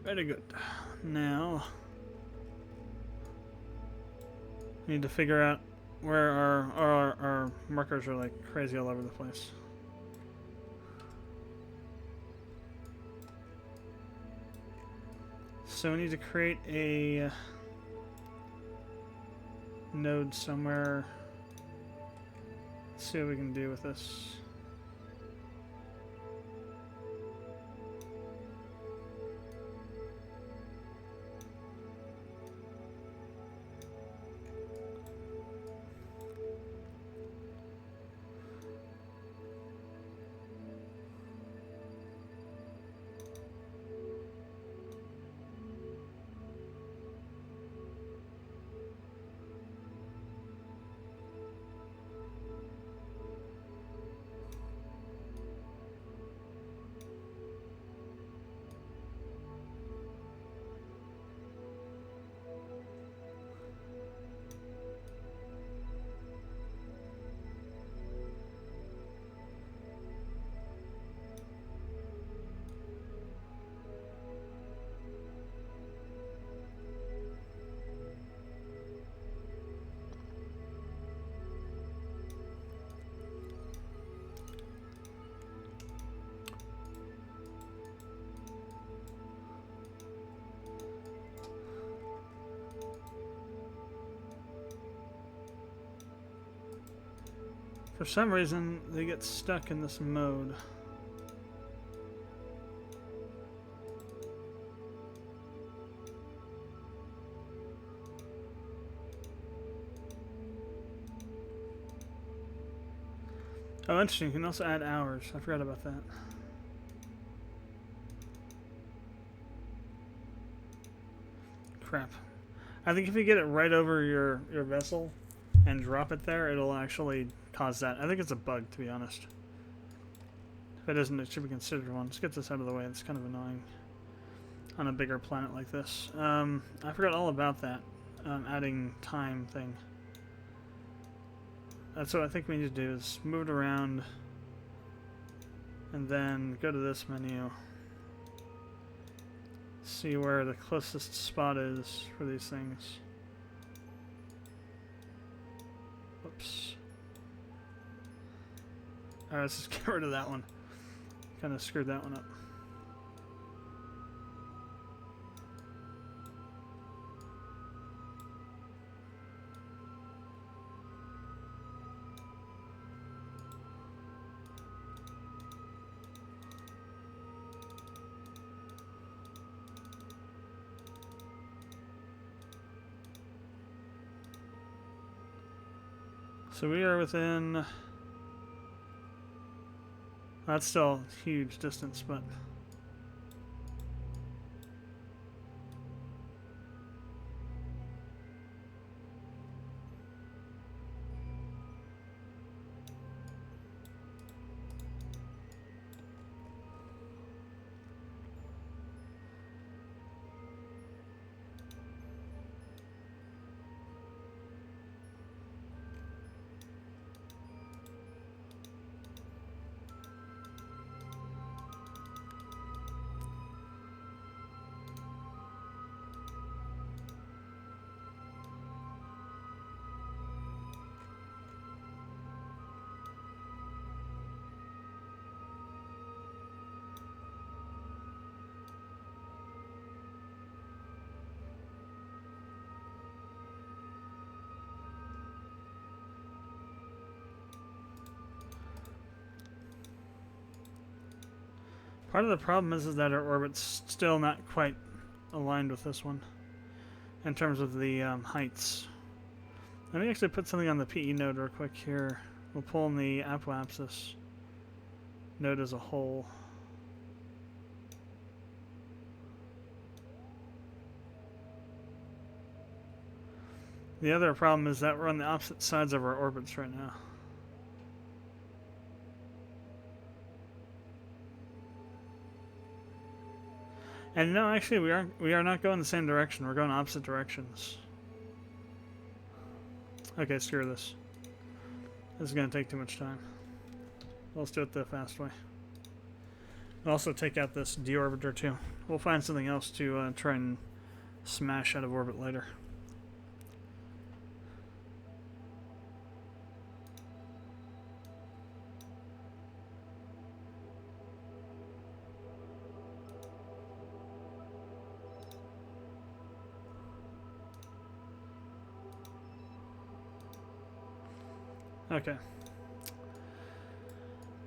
Very good. Now, we need to figure out where our markers are like crazy all over the place. So we need to create a node somewhere. Let's see what we can do with this. For some reason, they get stuck in this mode. Oh, interesting. You can also add hours. I forgot about that. Crap. I think if you get it right over your vessel and drop it there, it'll actually cause that. I think it's a bug, to be honest. If it isn't, it should be considered one. Let's get this out of the way. It's kind of annoying on a bigger planet like this. I forgot all about that adding time thing. That's what I think we need to do, is move it around and then go to this menu. See where the closest spot is for these things. Whoops. Alright, let's just get rid of that one. Kind of screwed that one up. So we are within... That's still a huge distance, but... Part of the problem is that our orbit's still not quite aligned with this one in terms of the heights. Let me actually put something on the PE node real quick here. We'll pull in the apoapsis node as a whole. The other problem is that we're on the opposite sides of our orbits right now. And no, actually, we are not going the same direction. We're going opposite directions. Okay, screw this. This is going to take too much time. Let's do it the fast way. We'll also take out this deorbiter too. We'll find something else to try and smash out of orbit later. Okay.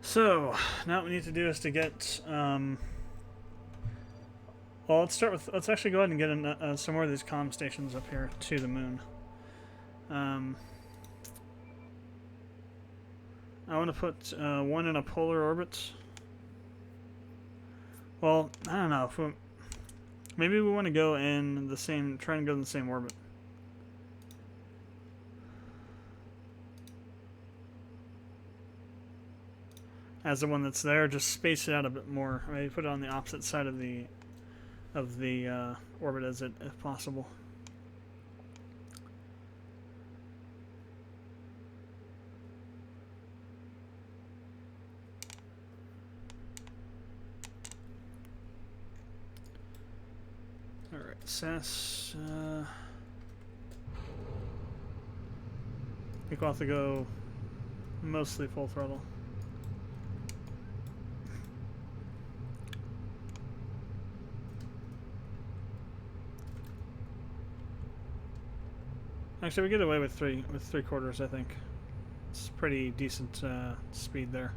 So now what we need to do is to get. Well, let's start with. Let's actually go ahead and get some more of these comm stations up here to the moon. I want to put one in a polar orbit. Well, I don't know. If maybe we want to go in the same. Try and go in the same orbit. As the one that's there, just space it out a bit more. Maybe put it on the opposite side of the orbit as it, if possible. All right, SAS. I think we'll have to go mostly full throttle. Actually, we get away with three quarters. I think it's pretty decent speed there.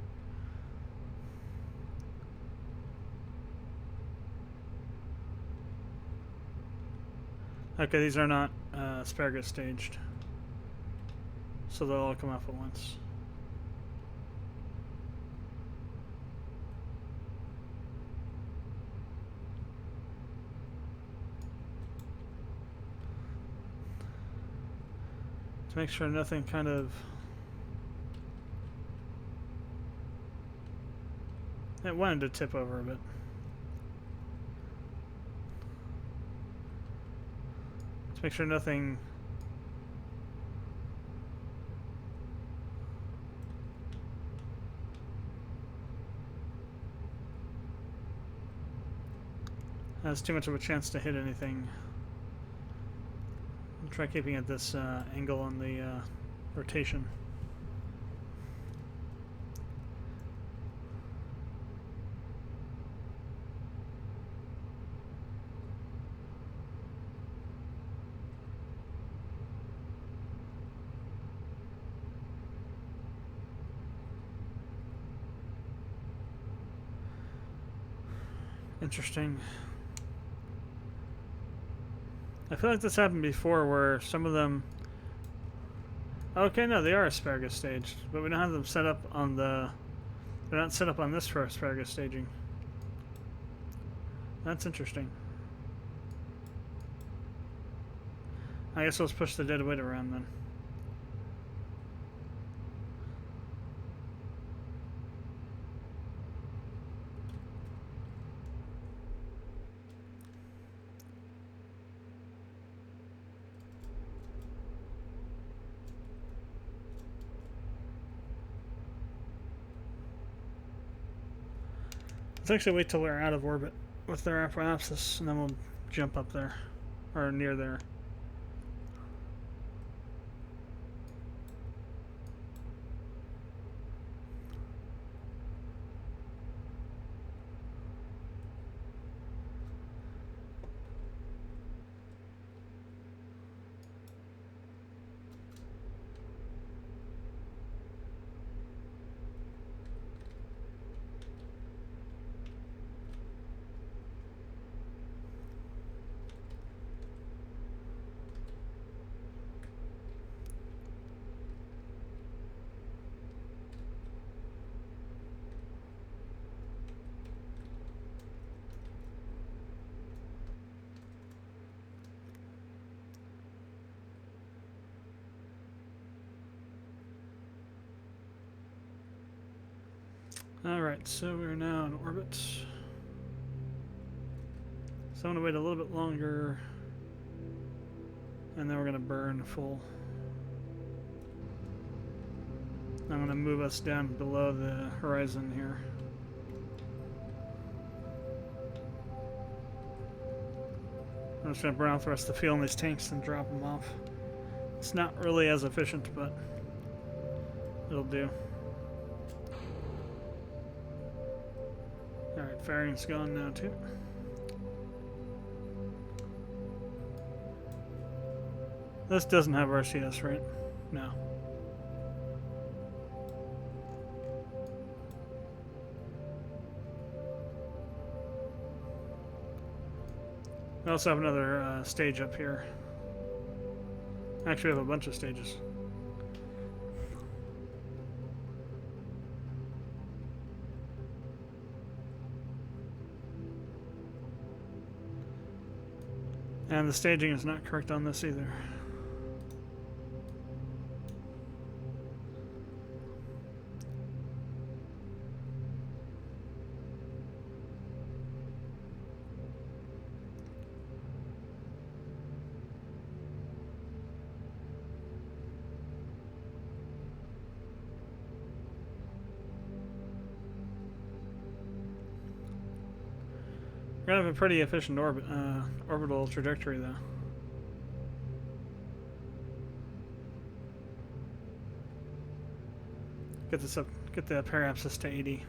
Okay, these are not asparagus staged, so they'll all come off at once. To make sure nothing kind of... It wanted to tip over a bit. To make sure nothing... has too much of a chance to hit anything. I'll try keeping at this angle on the rotation. Interesting. I feel like this happened before where some of them... Okay, no, they are asparagus staged, but we don't have them set up on the... They're not set up on this for asparagus staging. That's interesting. I guess let's push the dead weight around then. Let's actually wait till we're out of orbit with their apoapsis, and then we'll jump up there, or near there. Alright, so we're now in orbit. So I'm going to wait a little bit longer, and then we're going to burn full. I'm going to move us down below the horizon here. I'm just going to burn off the rest of the fuel in these tanks and drop them off. It's not really as efficient, but it'll do. Alright, fairing's gone now too. This doesn't have RCS, right? No. We also have another stage up here. Actually, we have a bunch of stages. And the staging is not correct on this either. We're gonna have a pretty efficient orbital trajectory, though. Get this up. Get the periapsis to 80.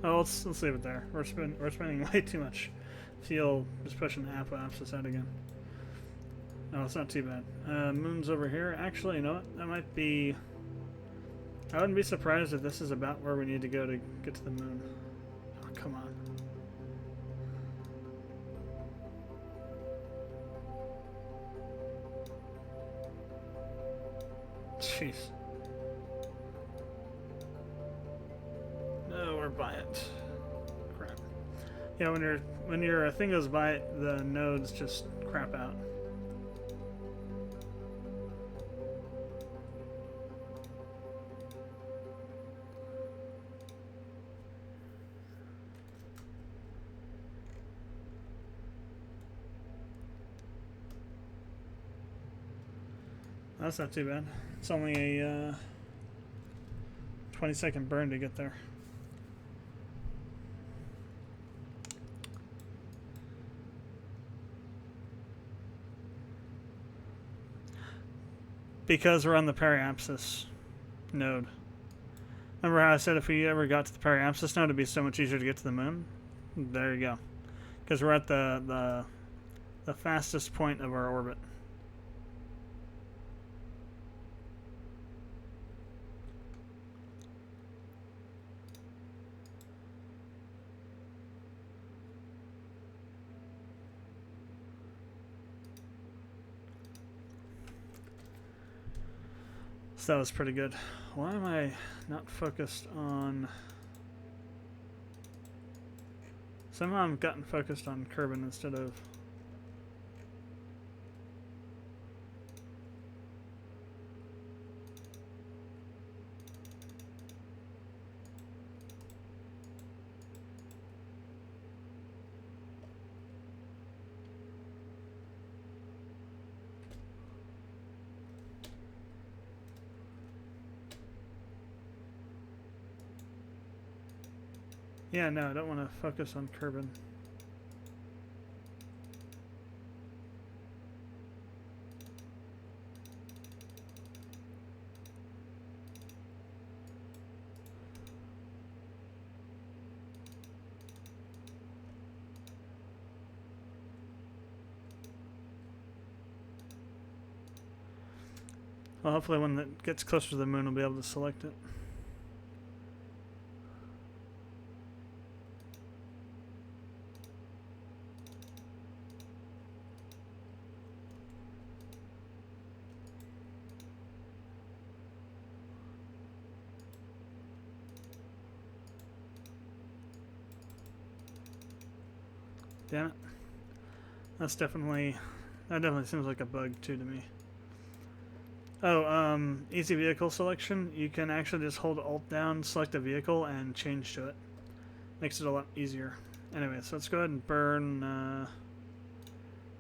Oh, let's leave it there. We're spending way too much fuel just pushing the apoapsis out again. Oh, it's not too bad. Moon's over here. Actually, you know what? That might be... I wouldn't be surprised if this is about where we need to go to get to the moon. Oh, come on. Jeez. No, we're by it. Crap. Yeah, when your thing goes by it, the nodes just crap out. That's not too bad. It's only a 20-second burn to get there. Because we're on the periapsis node. Remember how I said if we ever got to the periapsis node, it'd be so much easier to get to the moon? There you go. Because we're at the fastest point of our orbit. So that was pretty good. Why am I not focused on... Somehow I've gotten focused on Kerbal instead of... Yeah, no, I don't want to focus on Kerbal. Well, hopefully when it gets closer to the moon, we'll be able to select it. Damn it. That definitely seems like a bug too to me. Oh, easy vehicle selection. You can actually just hold Alt down, select a vehicle, and change to it. Makes it a lot easier. Anyway, so let's go ahead and burn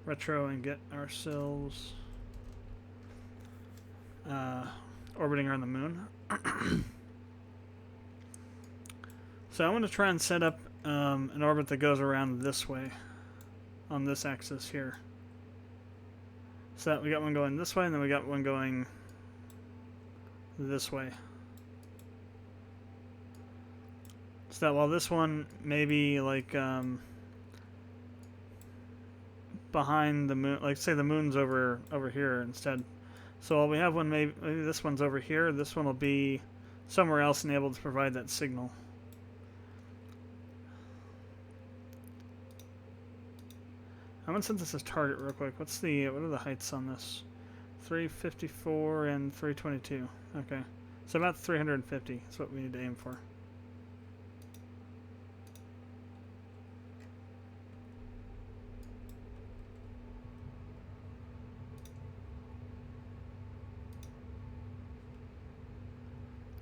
retro and get ourselves orbiting around the moon. So I want to try and set up an orbit that goes around this way on this axis here. So that we got one going this way, and then we got one going this way. So that while this one maybe like behind the moon, like say the moon's over here instead. So while we have one, maybe this one's over here, this one will be somewhere else and able to provide that signal. I'm gonna set this as target real quick. What are the heights on this? 354 and 322. Okay, so about 350 is what we need to aim for.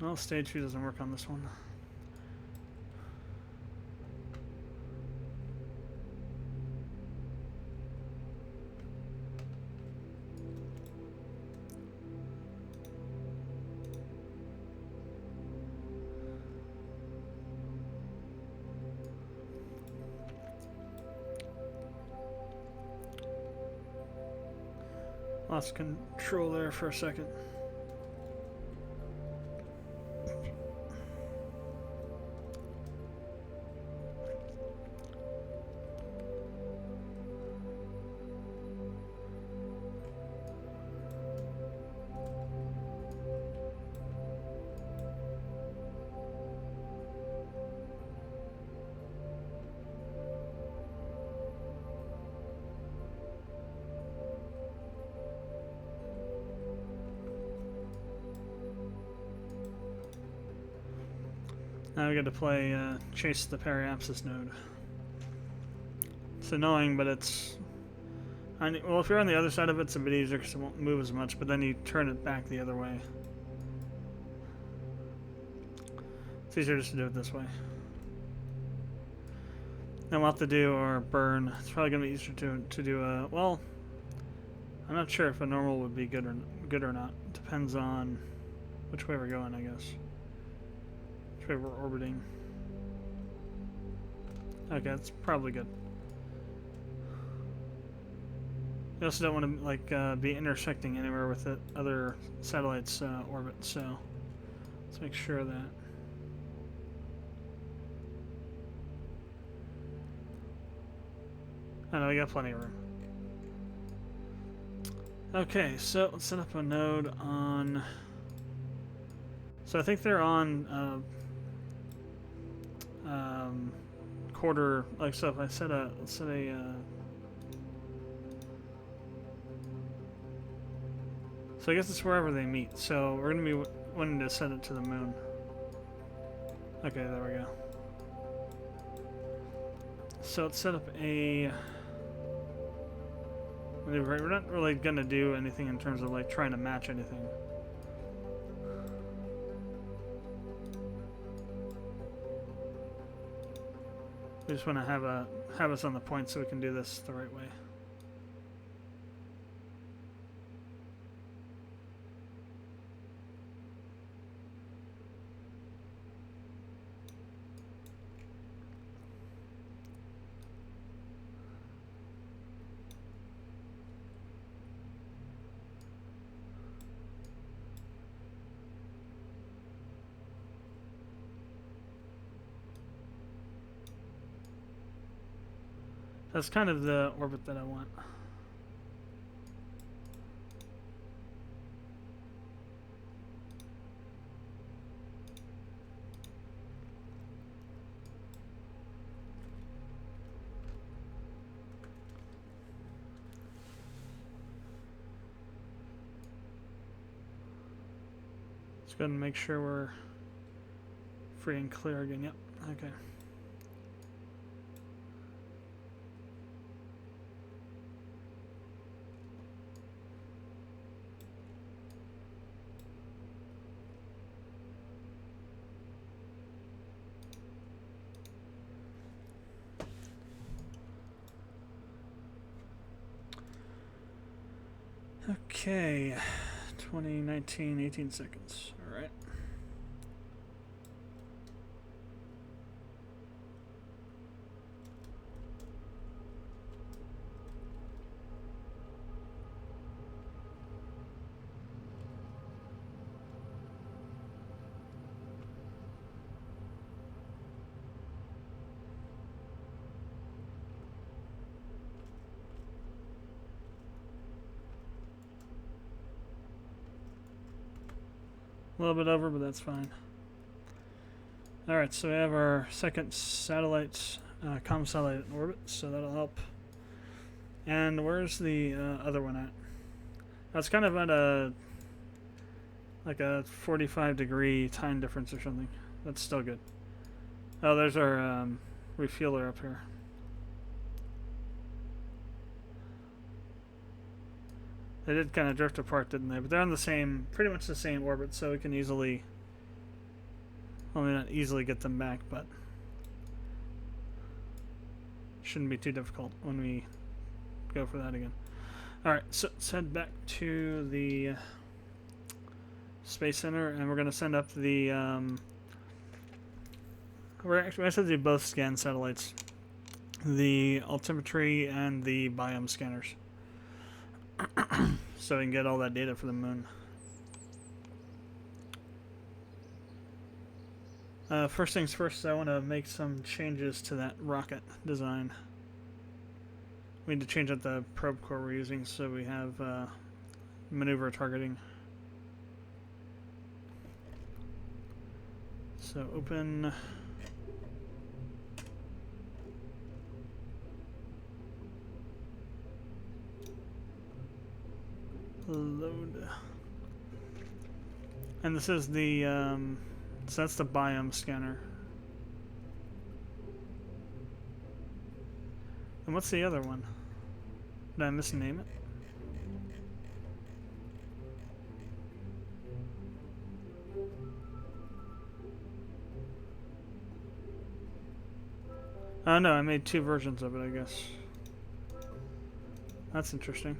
Well, stage 2 doesn't work on this one. Lost control there for a second. Now we got to play chase the periapsis node. It's annoying, but it's... well, if you're on the other side of it, it's a bit easier because it won't move as much, but then you turn it back the other way. It's easier just to do it this way. Then we'll have to do our burn. It's probably going to be easier to do a... well, I'm not sure if a normal would be good or not. It depends on which way we're going, I guess. Which way we're orbiting. Okay, that's probably good. You also don't want to like be intersecting anywhere with the other satellites' orbit, so let's make sure of that. I know we got plenty of room. Okay, so let's set up a node on. So I think they're on quarter. Like so, if I set a let's set a. So I guess it's wherever they meet. So we're gonna be wanting to set it to the moon. Okay, there we go. So let's set up a. We're not really gonna do anything in terms of like trying to match anything. We just want to have us on the point so we can do this the right way. That's kind of the orbit that I want. Let's go ahead and make sure we're free and clear again. Yep. Okay. Okay, 2019, 18 seconds. All right. A little bit over, but that's fine. Alright, so we have our second satellite, comm satellite in orbit, so that'll help. And where's the other one at? That's kind of at a like a 45-degree time difference or something. That's still good. Oh, there's our refueler up here. They did kind of drift apart, didn't they? But they're on the same, pretty much the same orbit, so we can easily, well, not easily get them back, but shouldn't be too difficult when we go for that again. Alright, so let's head back to the Space Center, and we're going to send up the, we're actually going to do both scan satellites, the altimetry and the biome scanners. So we can get all that data for the moon. First things first, I want to make some changes to that rocket design. We need to change out the probe core we're using so we have maneuver targeting. So open... load. And this is the so that's the biome scanner. And what's the other one? Did I misname it? Oh no, I made 2 versions of it, I guess. That's interesting.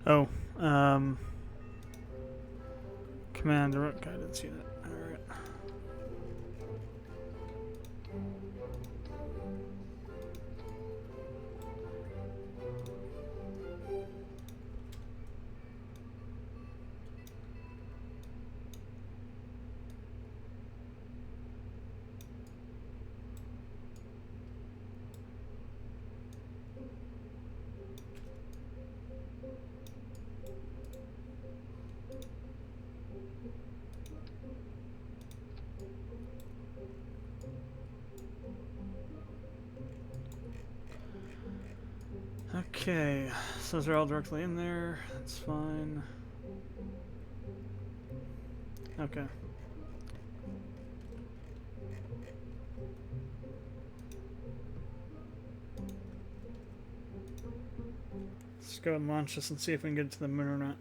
Oh, command root guidance unit. Alright. Okay, so those are all directly in there. That's fine. Okay. Let's go and launch this and see if we can get it to the moon or not.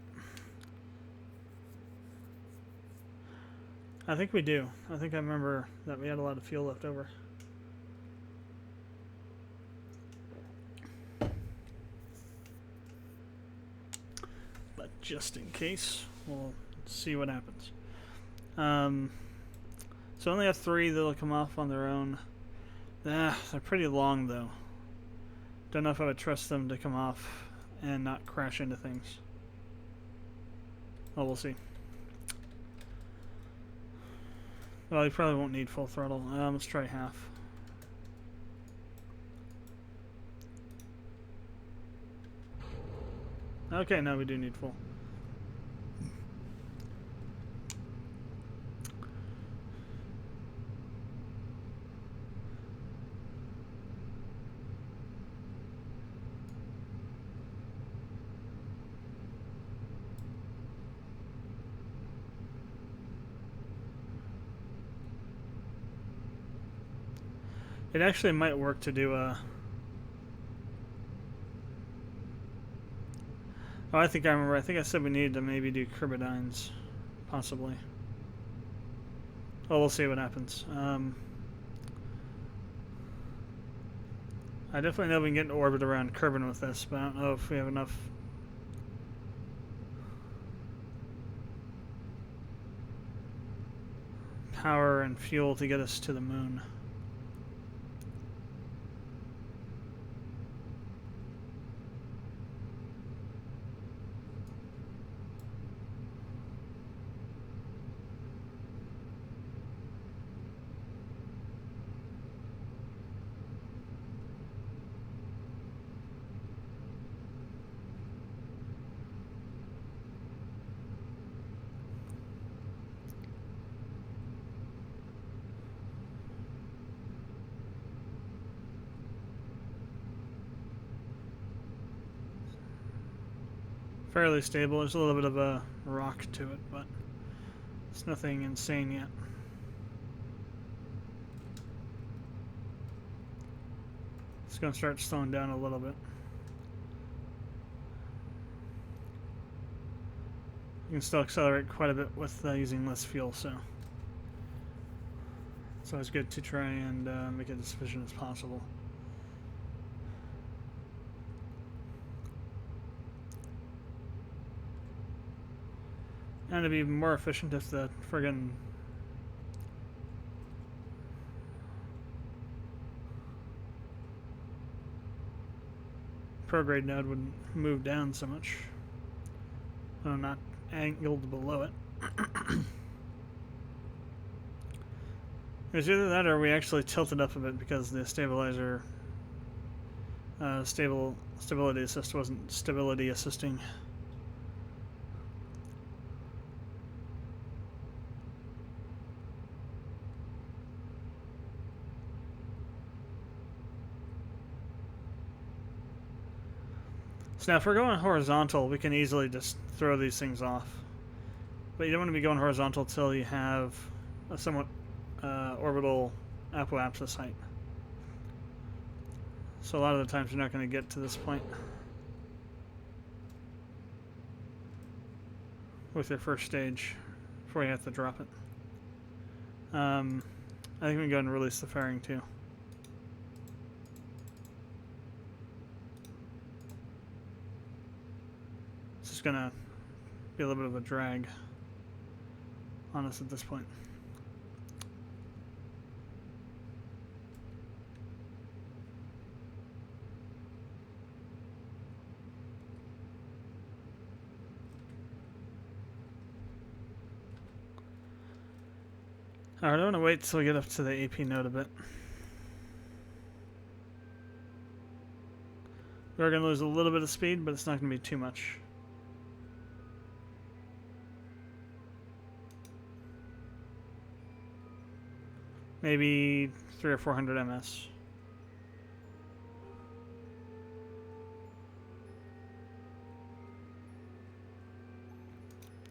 I think we do. I think I remember that we had a lot of fuel left over. But just in case, we'll see what happens. So I only have 3 that'll come off on their own. They're pretty long though. Don't know if I would trust them to come off and not crash into things. Oh, we'll see. Well, you probably won't need full throttle. Let's try half. Okay, now we do need full. It actually might work to do a... Oh, I think I remember. I think I said we needed to maybe do Kerbadines. Possibly. Oh, we'll see what happens. I definitely know we can get into orbit around Kerbin with this, but I don't know if we have enough... power and fuel to get us to the moon. Fairly stable. There's a little bit of a rock to it, but it's nothing insane yet. It's going to start slowing down a little bit. You can still accelerate quite a bit with using less fuel, so it's always good to try and make it as efficient as possible. And it'd be more efficient if the friggin' prograde node would move down so much. No, not angled below it. It's either that or we actually tilted up a bit because the stabilizer stability assist wasn't stability assisting. So now if we're going horizontal, we can easily just throw these things off. But you don't want to be going horizontal till you have a somewhat orbital apoapsis height. So a lot of the times you're not going to get to this point with your first stage before you have to drop it. I think we can go ahead and release the fairing too. It's just going to be a little bit of a drag on us at this point. Alright, I want to wait till we get up to the AP node a bit. We're going to lose a little bit of speed, but it's not going to be too much. Maybe 300 or 400 ms.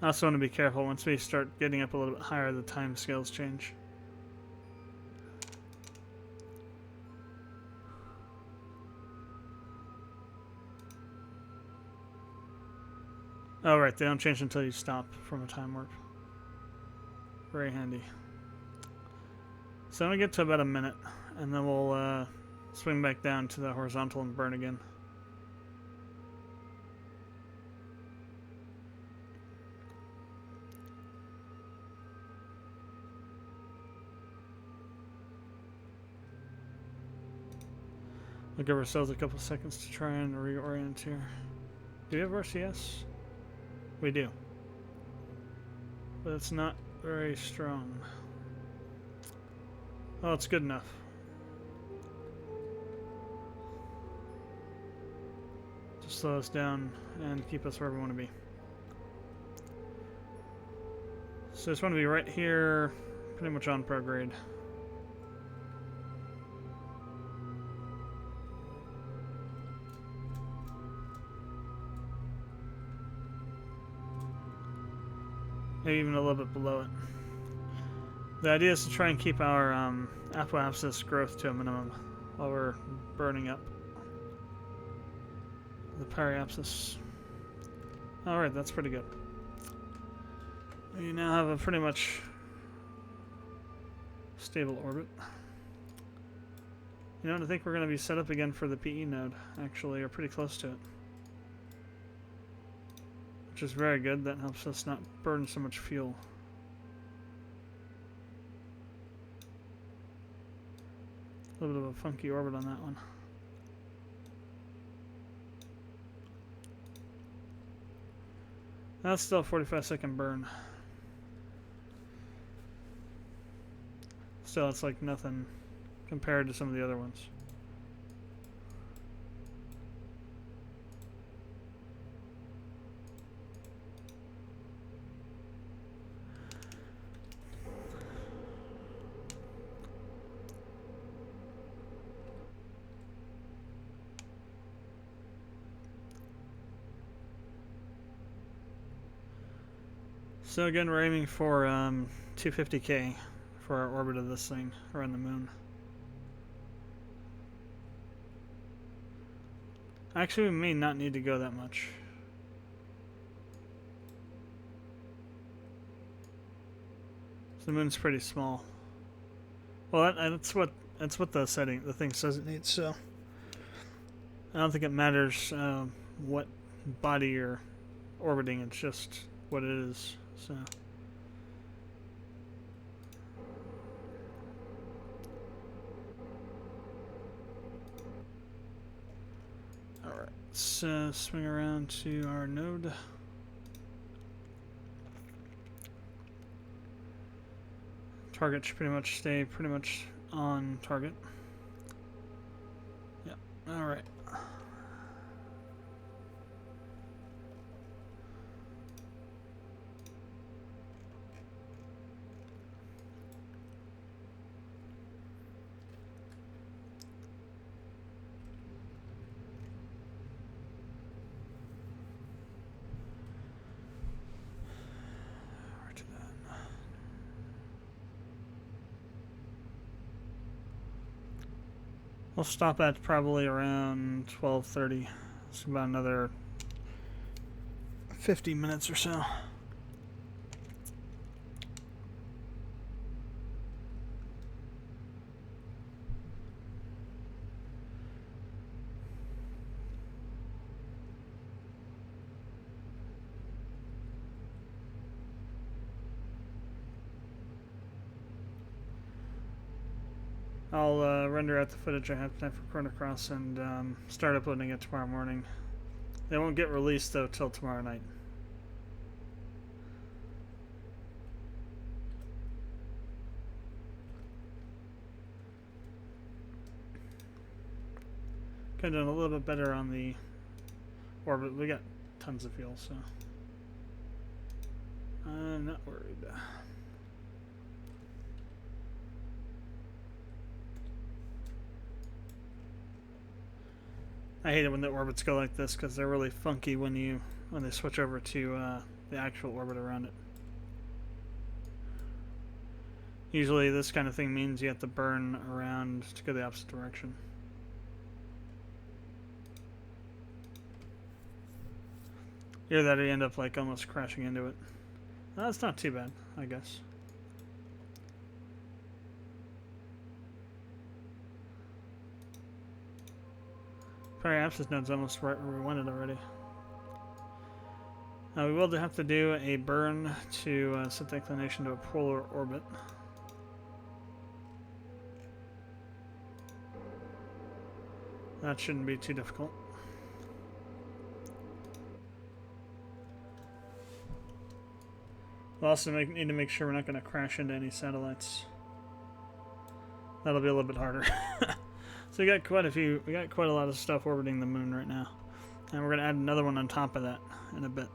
I also want to be careful. Once we start getting up a little bit higher, the time scales change. Oh, right. They don't change until you stop from a time warp. Very handy. So I'm going to get to about a minute, and then we'll swing back down to the horizontal and burn again. We'll give ourselves a couple seconds to try and reorient here. Do we have RCS? We do. But it's not very strong. Oh, it's good enough. Just slow us down and keep us where we want to be. So I just want to be right here, pretty much on prograde. Maybe even a little bit below it. The idea is to try and keep our apoapsis growth to a minimum while we're burning up the periapsis. Alright, that's pretty good. We now have a pretty much stable orbit. You know what, I think we're going to be set up again for the PE node, actually, or pretty close to it. Which is very good. That helps us not burn so much fuel. A little bit of a funky orbit on that one. That's still a 45-second burn. Still, it's like nothing compared to some of the other ones. So again, we're aiming for 250K for our orbit of this thing around the moon. Actually, we may not need to go that much. So the moon's pretty small. Well, that's what the thing says it needs. So I don't think it matters what body you're orbiting. It's just what it is. So. Alright, let's swing around to our node. Target should pretty much stay on target. Yep, alright. We'll stop at probably around 12:30. It's about another 50 minutes or so. I'll render out the footage I have time for Chrono Cross and start uploading it tomorrow morning. They won't get released though till tomorrow night. Could have done a little bit better on the orbit. We got tons of fuel, so I'm not worried. I hate it when the orbits go like this because they're really funky when they switch over to the actual orbit around it. Usually this kind of thing means you have to burn around to go the opposite direction. Either that or you end up like almost crashing into it. That's not too bad, I guess. Periapsis node's almost right where we wanted already. We will have to do a burn to set the inclination to a polar orbit. That shouldn't be too difficult. We'll also need to make sure we're not going to crash into any satellites. That'll be a little bit harder. So we got quite a lot of stuff orbiting the moon right now. And we're going to add another one on top of that in a bit.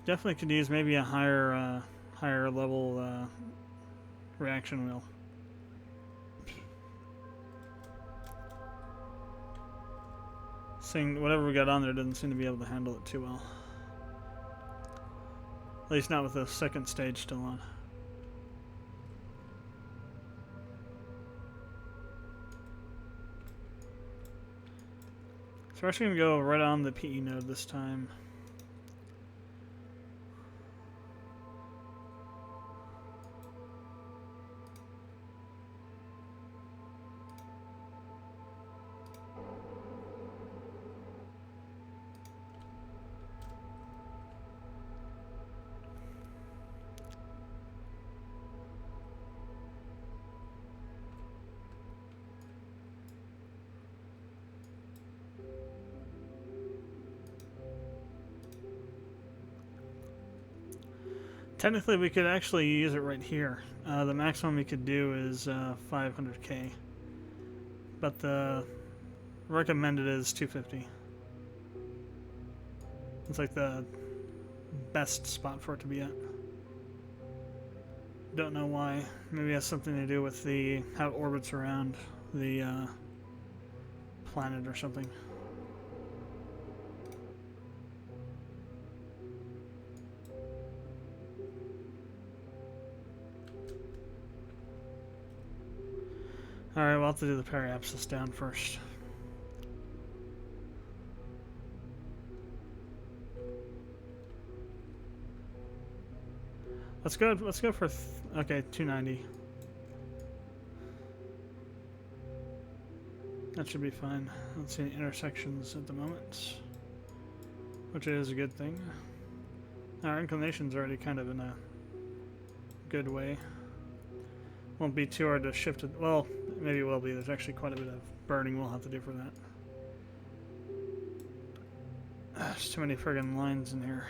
Definitely could use maybe a higher level reaction wheel. Whatever we got on there doesn't seem to be able to handle it too well. At least not with the second stage still on. So we're actually going to go right on the PE node this time. Technically, we could actually use it right here. The maximum we could do is 500k, but the recommended is 250. It's like the best spot for it to be at. Don't know why. Maybe it has something to do with how it orbits around the planet or something. Alright, we'll have to do the periapsis down first. Let's go for okay, 290. That should be fine. I don't see any intersections at the moment, which is a good thing. Our inclination's already kind of in a good way. Won't be too hard to shift it. Well, maybe it will be. There's actually quite a bit of burning we'll have to do for that. There's too many friggin' lines in here.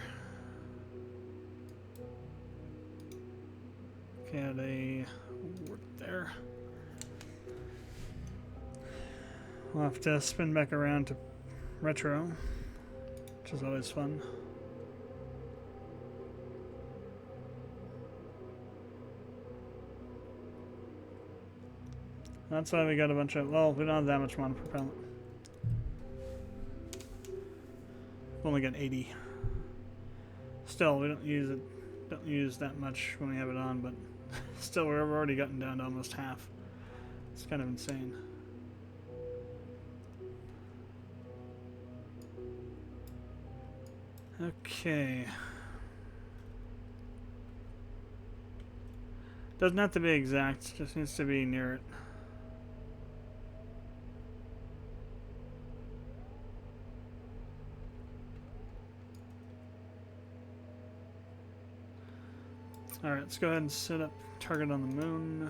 Okay, add a work there. We'll have to spin back around to retro, which is always fun. That's why we got a bunch of, well, we don't have that much monopropellant. We only got 80. Still, we don't use it don't use that much when we have it on, but still, we've already gotten down to almost half. It's kind of insane. Okay. Doesn't have to be exact, just needs to be near it. Alright, let's go ahead and set up target on the moon.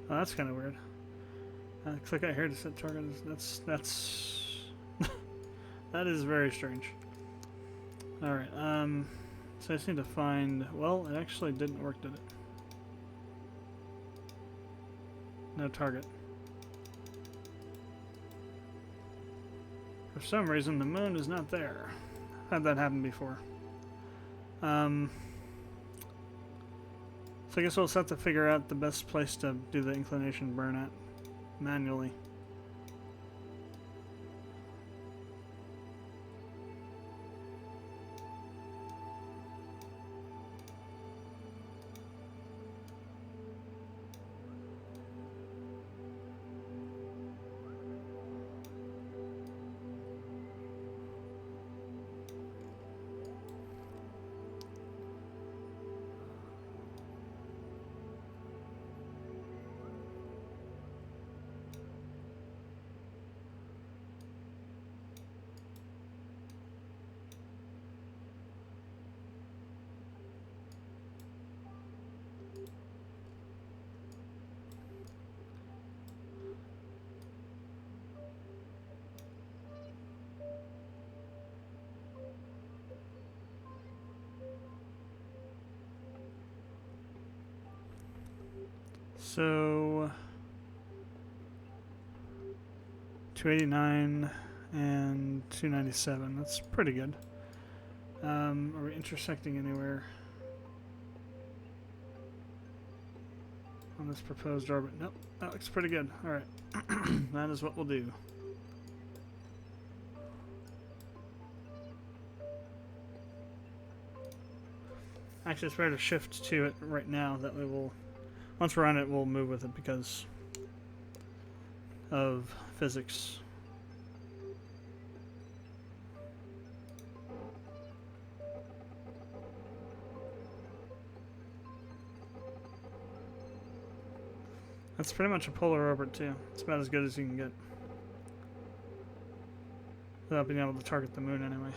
Oh, that's kind of weird. Click out here to set target. That's that is very strange. All right. So I just need to find. Well, it actually didn't work, did it? No target. For some reason, the moon is not there. I've had that happen before. So I guess we'll just have to figure out the best place to do the inclination burn at manually. So 289 and 297. That's pretty good. Are we intersecting anywhere on this proposed orbit? Nope. That looks pretty good. All right. That is what we'll do. Actually, it's better to shift to it right now. That way we'll... Once we're on it, we'll move with it because of physics. That's pretty much a polar orbit too. It's about as good as you can get without being able to target the moon anyway.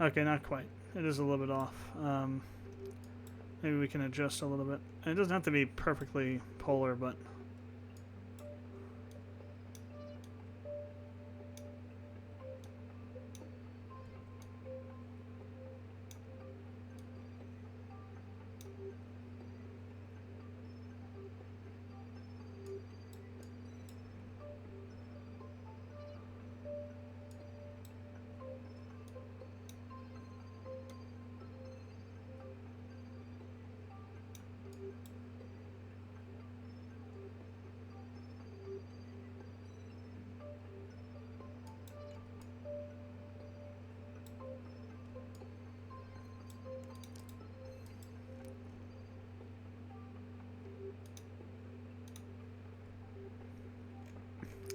Okay, not quite. It is a little bit off. Maybe we can adjust a little bit. And it doesn't have to be perfectly polar, but...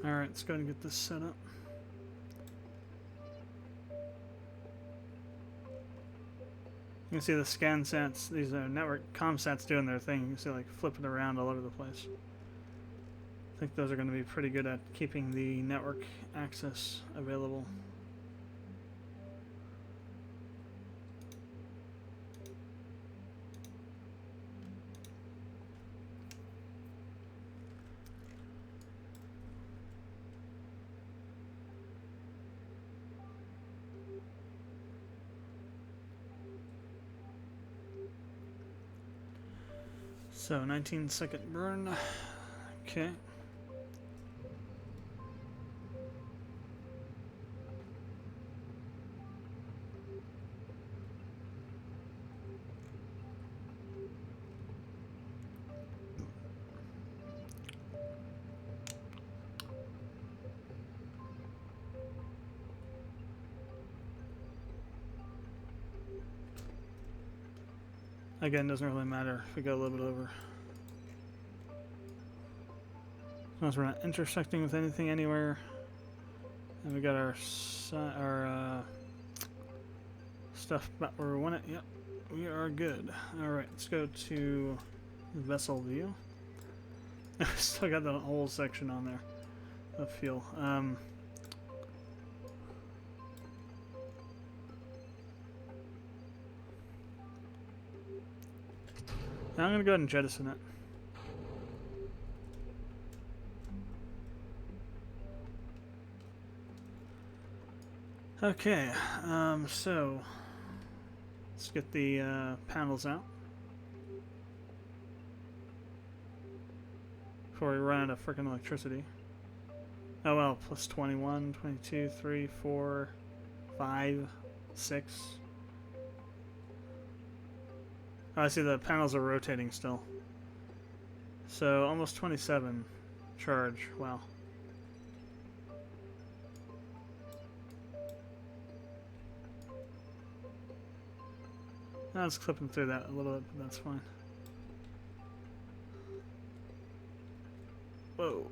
Alright, let's go ahead and get this set up. You can see the scan sats, these network comsats doing their thing. You can see like flipping around all over the place. I think those are going to be pretty good at keeping the network access available. So 19-second burn. Okay. Again, doesn't really matter if we go a little bit over. As long as we're not intersecting with anything anywhere. And we got our stuff about where we want it. Yep, we are good. Alright, let's go to vessel view. Still got that whole section on there of fuel. Now I'm going to go ahead and jettison it. Okay, so let's get the panels out before we run out of freaking electricity. Oh well, plus 21, 22, 3, 4, 5, 6. Oh, I see the panels are rotating still. So almost 27 charge. Wow. I was clipping through that a little bit, but that's fine. Whoa.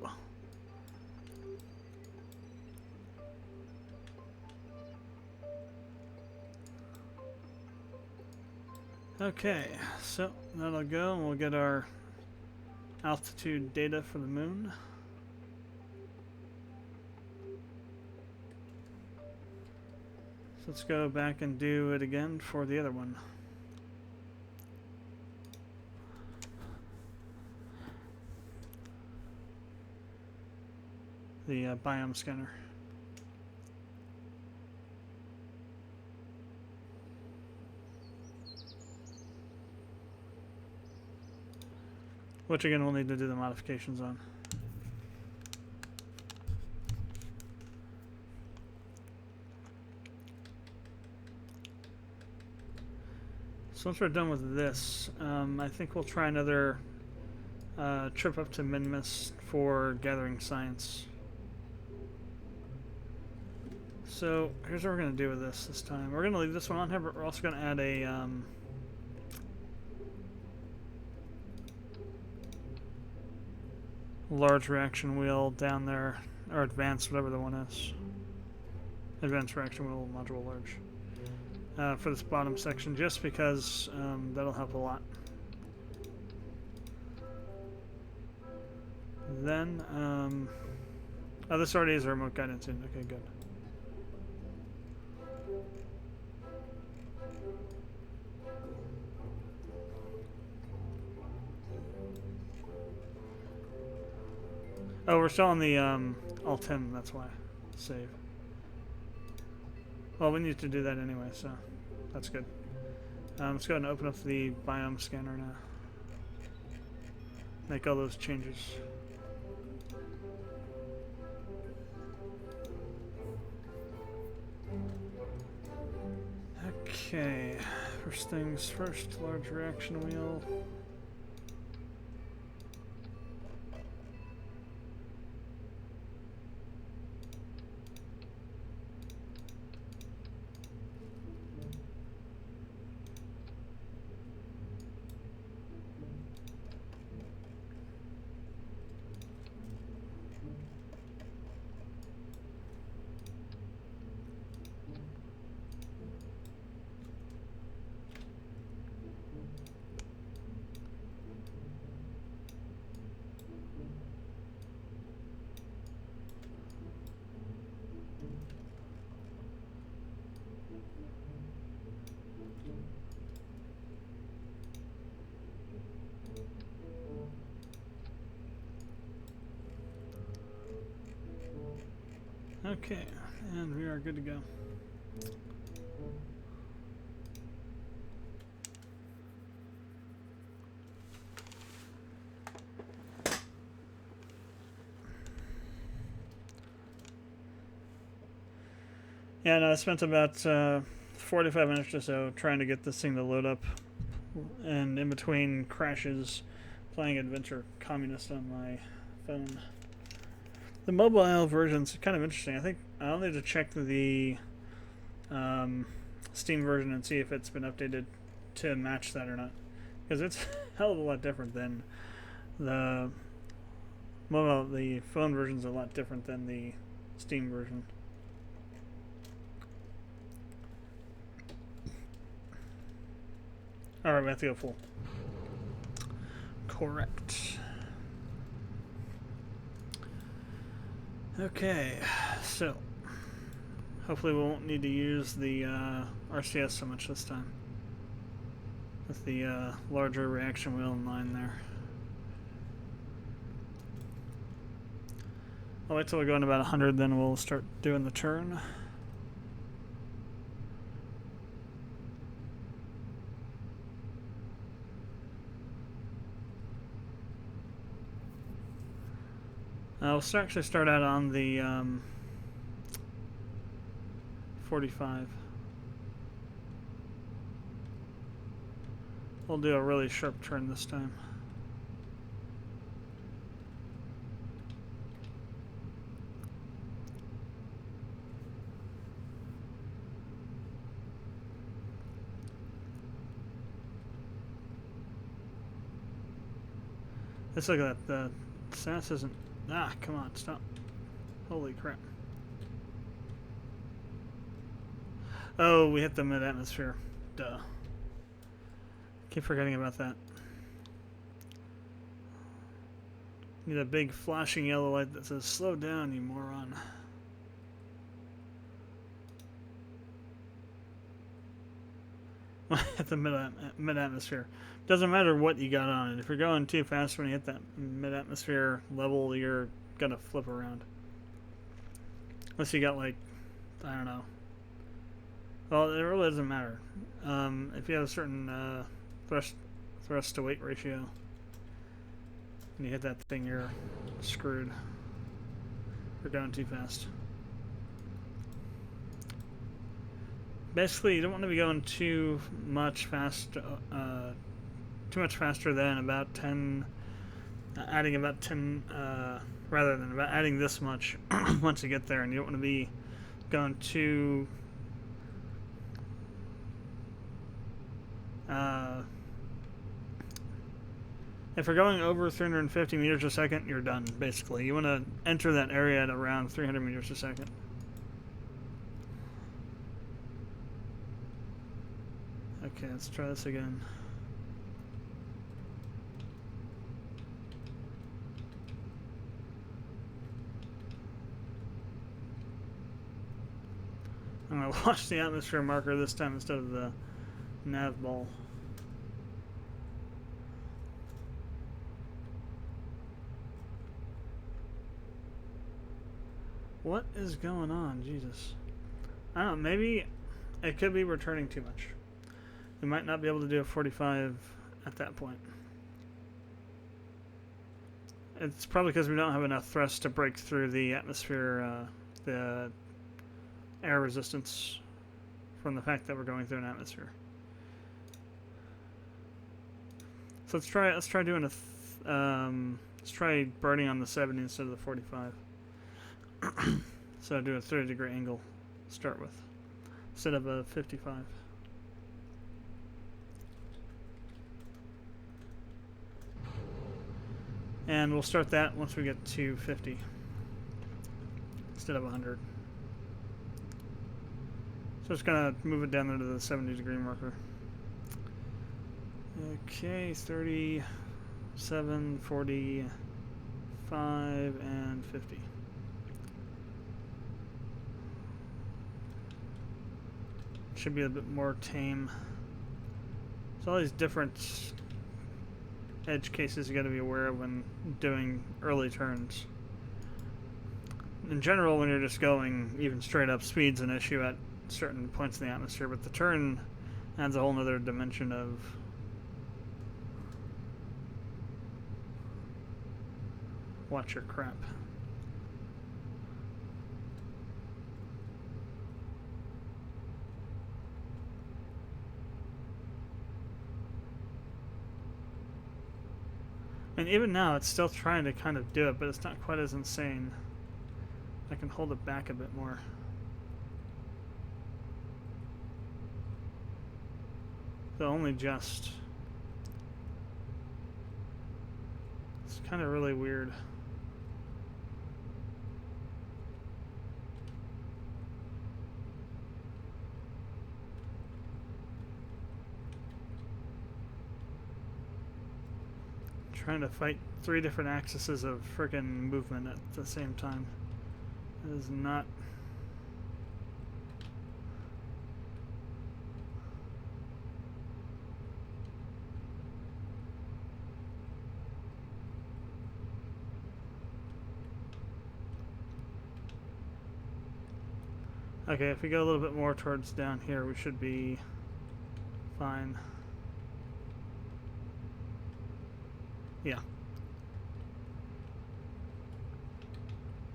Okay, so that'll go, and we'll get our altitude data for the moon. So let's go back and do it again for the other one. The biome scanner. Which again we'll need to do the modifications on. So once we're done with this, I think we'll try another trip up to Minmus for gathering science. So here's what we're going to do with this time. We're going to leave this one on here, but we're also going to add a large reaction wheel down there, or advanced, whatever the one is. Advanced reaction wheel module large. For this bottom section, just because that'll help a lot. Then, oh, this already is a remote guidance in. Okay, good. Oh, we're still on the Alt-10, that's why. Save. Well, we need to do that anyway, so that's good. Let's go ahead and open up the biome scanner now. Make all those changes. Okay, first things first, large reaction wheel. Okay, and we are good to go. Yeah, no, I spent about 45 minutes or so trying to get this thing to load up, and in between crashes, playing Adventure Communist on my phone. The mobile version's kind of interesting. I think I'll need to check the Steam version and see if it's been updated to match that or not, because it's a hell of a lot different than the mobile. The phone version's a lot different than the Steam version. Alright, we have to go full. Correct. Okay, so hopefully we won't need to use the RCS so much this time with the larger reaction wheel in line there. I'll wait till we're going about 100, then we'll start doing the turn. We'll actually start out on the 45. We'll do a really sharp turn this time. Let's look at that. The SAS isn't... Ah, come on, stop. Holy crap. Oh, we hit the mid-atmosphere. Duh. Keep forgetting about that. Need a big flashing yellow light that says, slow down, you moron. At the mid-atmosphere. Doesn't matter what you got on it. If you're going too fast when you hit that mid-atmosphere level, you're gonna flip around. Unless you got, like, I don't know. Well, it really doesn't matter. If you have a certain thrust to weight ratio, and you hit that thing, you're screwed. You're going too fast. Basically, you don't want to be going too much faster than about 10. Adding about 10, rather than about adding this much once you get there, and you don't want to be going too. If you're going over 350 meters a second, you're done, basically. You want to enter that area at around 300 meters a second. Okay, let's try this again. I'm going to watch the atmosphere marker this time instead of the nav ball. What is going on? Jesus. I don't know, maybe it could be returning too much. We might not be able to do a 45 at that point. It's probably because we don't have enough thrust to break through the atmosphere, the air resistance from the fact that we're going through an atmosphere. So let's try doing let's try burning on the 70 instead of the 45. So do a 30-degree angle to start with instead of a 55. And we'll start that once we get to 50 instead of 100. So just gonna move it down there to the 70-degree marker. Okay, 37, 45, and 50. Should be a bit more tame. There's all these different edge cases you got to be aware of when doing early turns. In general, when you're just going even straight up, speed's an issue at certain points in the atmosphere, but the turn adds a whole nother dimension of watch your crap. And even now, it's still trying to kind of do it, but it's not quite as insane. I can hold it back a bit more. Though only just. It's kind of really weird. Trying to fight 3 different axes of frickin' movement at the same time. It is not. Okay, if we go a little bit more towards down here, we should be fine. Yeah.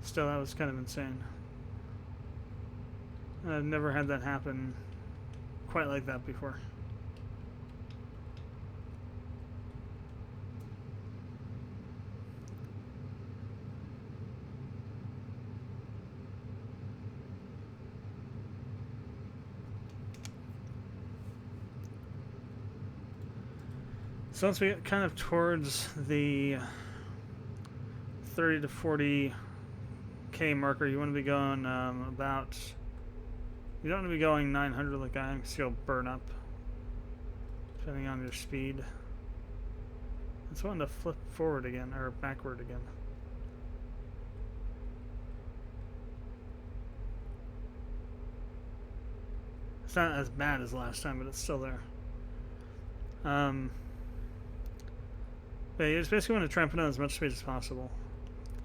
Still, that was kind of insane. I've never had that happen quite like that before. So once we get kind of towards the 30 to 40K marker, you want to be going about. You don't want to be going 900 like I am, because you'll burn up, depending on your speed. It's wanting to flip forward again, or backward again. It's not as bad as last time, but it's still there. But you just basically want to try and put on as much speed as possible.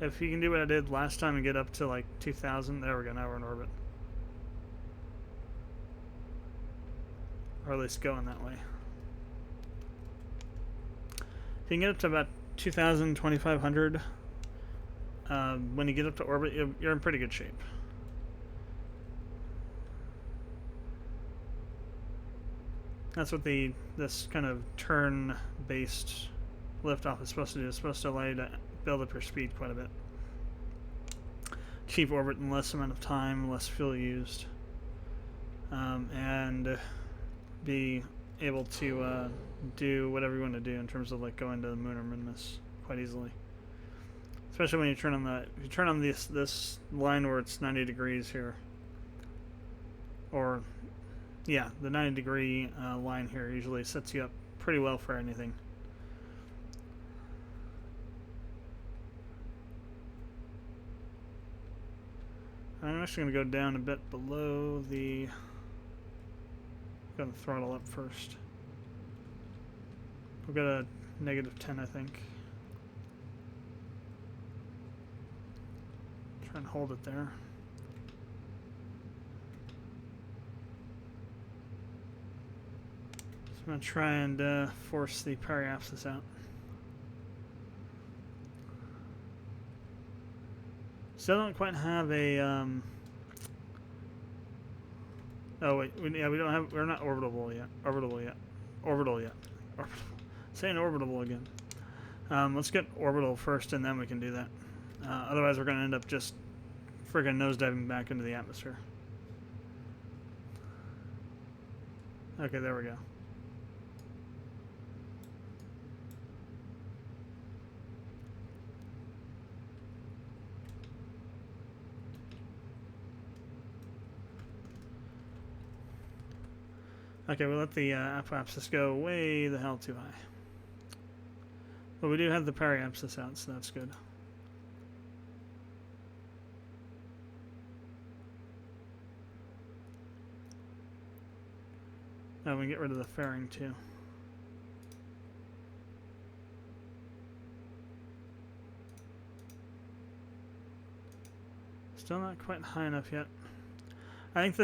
If you can do what I did last time and get up to like 2,000, there we go, now we're in orbit. Or at least going that way. If you can get up to about 2,000, 2,500, when you get up to orbit, you're in pretty good shape. That's what this kind of turn-based liftoff is supposed to do. It's supposed to allow you to build up your speed quite a bit. Keep orbit in less amount of time, less fuel used, and be able to do whatever you want to do in terms of like going to the moon or Minmus quite easily. Especially when you turn on this line where it's 90 degrees here, or yeah, the 90 degree line here usually sets you up pretty well for anything. I'm actually going to go down a bit below the. Going to throttle up first. We've got a -10, I think. Try and hold it there. So I'm going to try and force the periapsis out. Still don't quite have a. Oh wait, we don't have. We're not orbitable yet. Orbital yet. Orbital. Saying orbitable again. Let's get orbital first, and then we can do that. Otherwise, we're going to end up just friggin' nosediving back into the atmosphere. Okay, there we go. Okay, we'll let the apoapsis go way the hell too high. But we do have the periapsis out, so that's good. Now we can get rid of the fairing too. Still not quite high enough yet. I think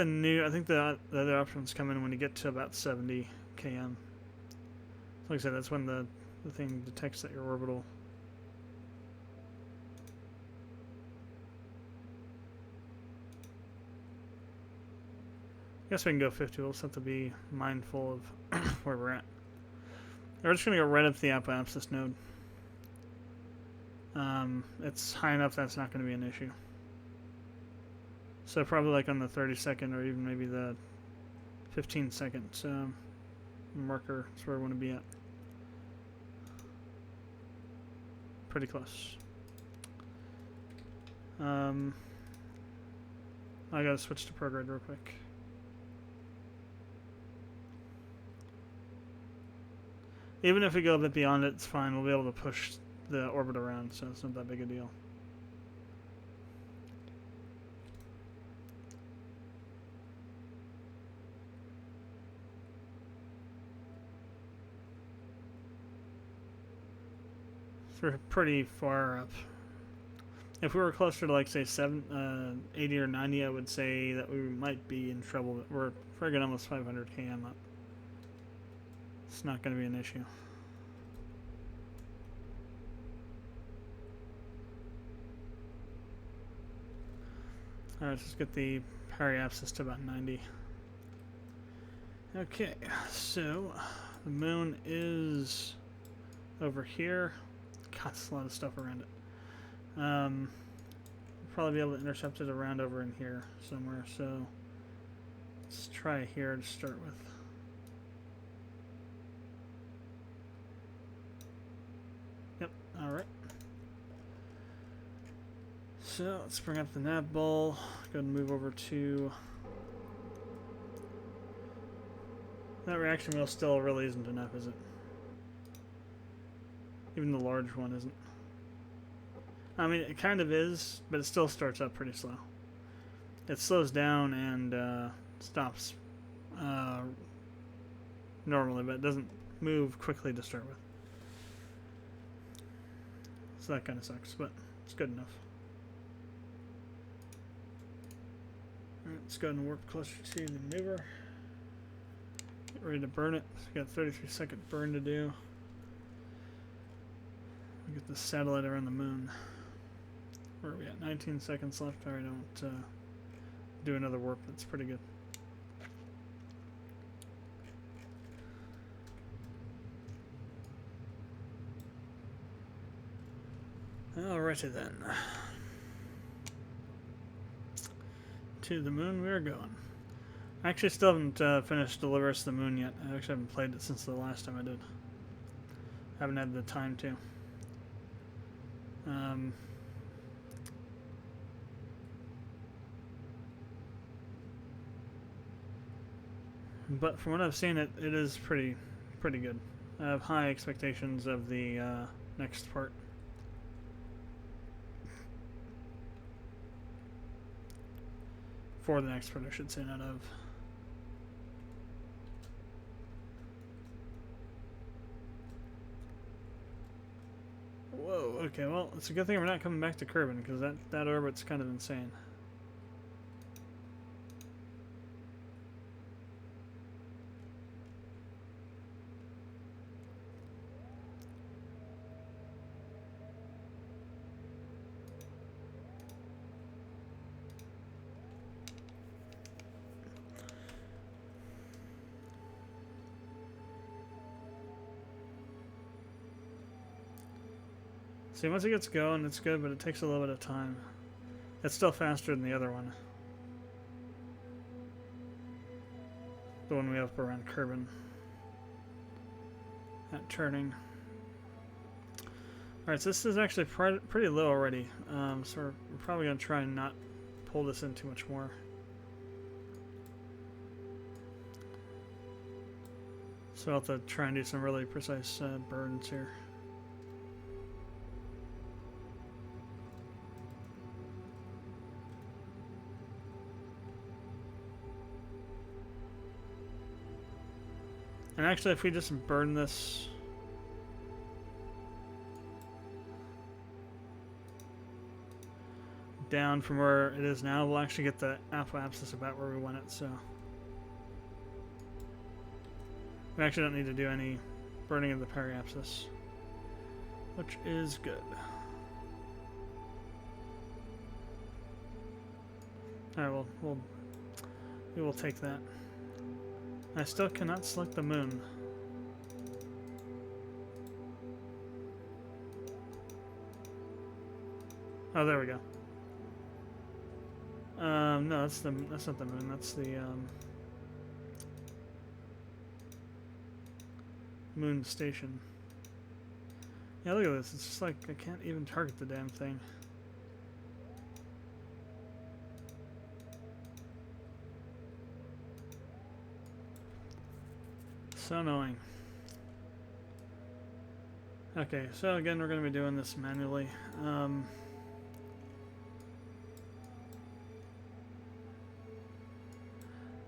the other options come in when you get to about 70 km. Like I said, that's when the thing detects that you're orbital. I guess we can go 50. We'll just have to be mindful of where we're at. We're just going to go right up to the apoapsis node. it's high enough that's not going to be an issue. So probably like on the 30-second or even maybe the 15-second marker is where I want to be at. Pretty close. I gotta switch to ProGrid real quick. Even if we go a bit beyond it, it's fine. We'll be able to push the orbit around, so it's not that big a deal. So we're pretty far up. If we were closer to, like, say, 80 or 90, I would say that we might be in trouble. But we're friggin' almost 500 km up. It's not going to be an issue. Alright, let's get the periapsis to about 90. Okay, so the moon is over here. God, there's a lot of stuff around it. We'll probably be able to intercept it around over in here somewhere, so let's try here to start with. Yep, alright. So let's bring up the nav ball. Go and move over to. That reaction wheel still really isn't enough, is it? Even the large one isn't. I mean, it kind of is, but it still starts up pretty slow. It slows down and stops normally, but it doesn't move quickly to start with. So that kind of sucks, but it's good enough. Alright, let's go ahead and warp closer to the maneuver. Get ready to burn it. We got a 33-second burn to do. We'll get the satellite around the moon. Where are we at? 19 seconds left. Alright, I won't do another warp. That's pretty good. Alrighty then. To the moon we are going. I actually still haven't finished Deliverance to the Moon yet. I actually haven't played it since the last time I did. Haven't had the time to. But from what I've seen, it is pretty good. I have high expectations of the next part. For the next part, I should say, not of. Whoa, okay, well, it's a good thing we're not coming back to Kerbal, because that orbit's kind of insane. See, once it gets going, it's good, but it takes a little bit of time. It's still faster than the other one. The one we have up around Kerbal. At turning. Alright, so this is actually pretty low already. So we're probably going to try and not pull this in too much more. So I'll have to try and do some really precise burns here. And actually, if we just burn this down from where it is now, we'll actually get the apoapsis about where we want it, so we actually don't need to do any burning of the periapsis, which is good. Alright, we will take that. I still cannot select the moon. Oh, there we go. No, that's not the moon. That's the moon station. Yeah, look at this. It's just like I can't even target the damn thing. So annoying. Okay, so again, we're going to be doing this manually.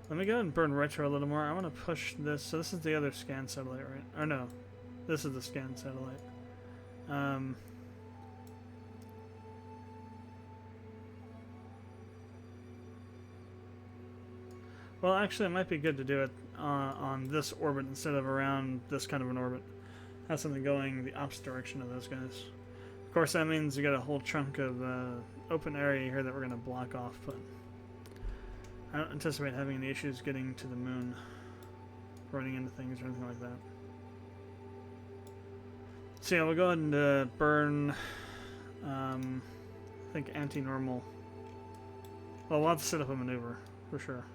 Let me go ahead and burn retro a little more. I want to push this. So this is the other scan satellite, right? Or no, this is the scan satellite. Well, actually, it might be good to do it on this orbit instead of around this kind of an orbit. Have something going the opposite direction of those guys. Of course, that means you got a whole chunk of open area here that we're going to block off, but I don't anticipate having any issues getting to the moon, running into things or anything like that. So yeah, we'll go ahead and burn, I think, anti-normal. Well, we'll have to set up a maneuver, for sure.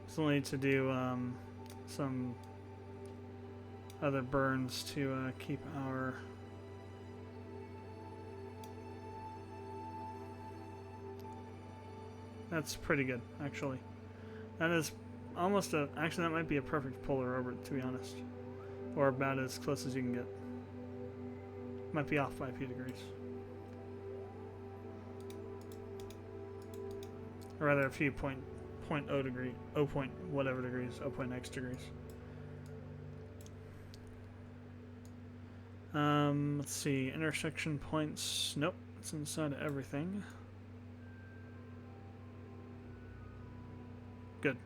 Still need to do some other burns to keep our That's pretty good, actually. That is almost a... Actually, that might be a perfect polar orbit, to be honest. Or about as close as you can get. Might be off by a few degrees. Or rather, a few point 0 degree, 0 point whatever degrees, 0 point x degrees. Let's see, intersection points. Nope, it's inside of everything. Good.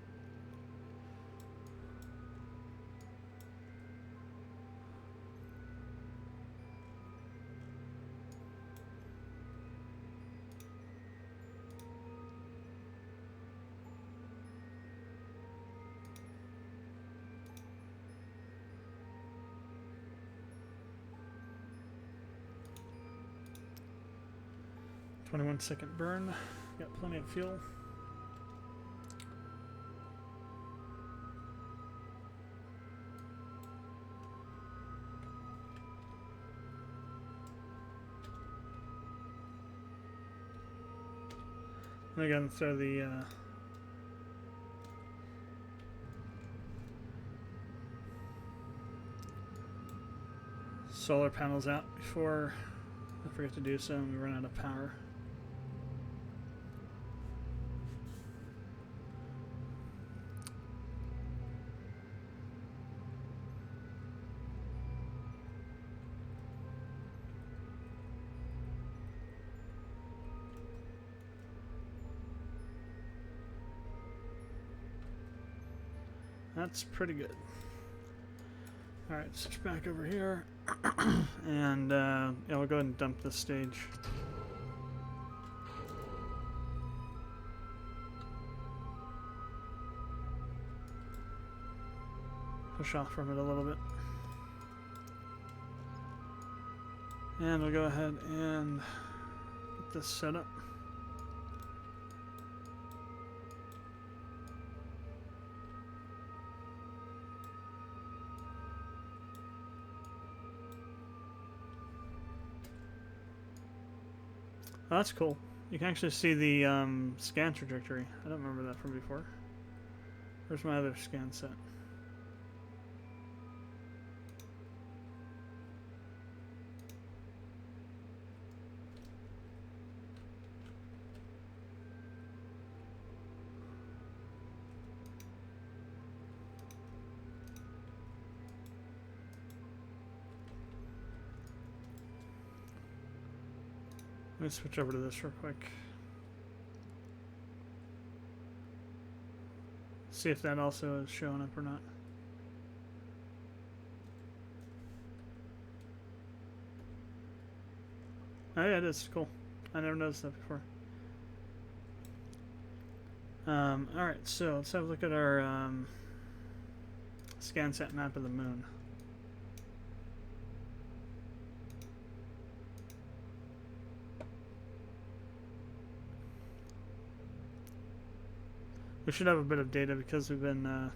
Second burn. Got plenty of fuel. And again, throw the solar panels out before I forget to do so and we run out of power. That's pretty good. Alright, switch back over here. And yeah, we'll go ahead and dump this stage. Push off from it a little bit. And we'll go ahead and get this set up. Oh, that's cool. You can actually see the scan trajectory. I don't remember that from before. Where's my other scan set? Let me switch over to this real quick. See if that also is showing up or not. Oh yeah, it is. Cool. I never noticed that before. Alright, so let's have a look at our ScanSat map of the moon. We should have a bit of data because we've been,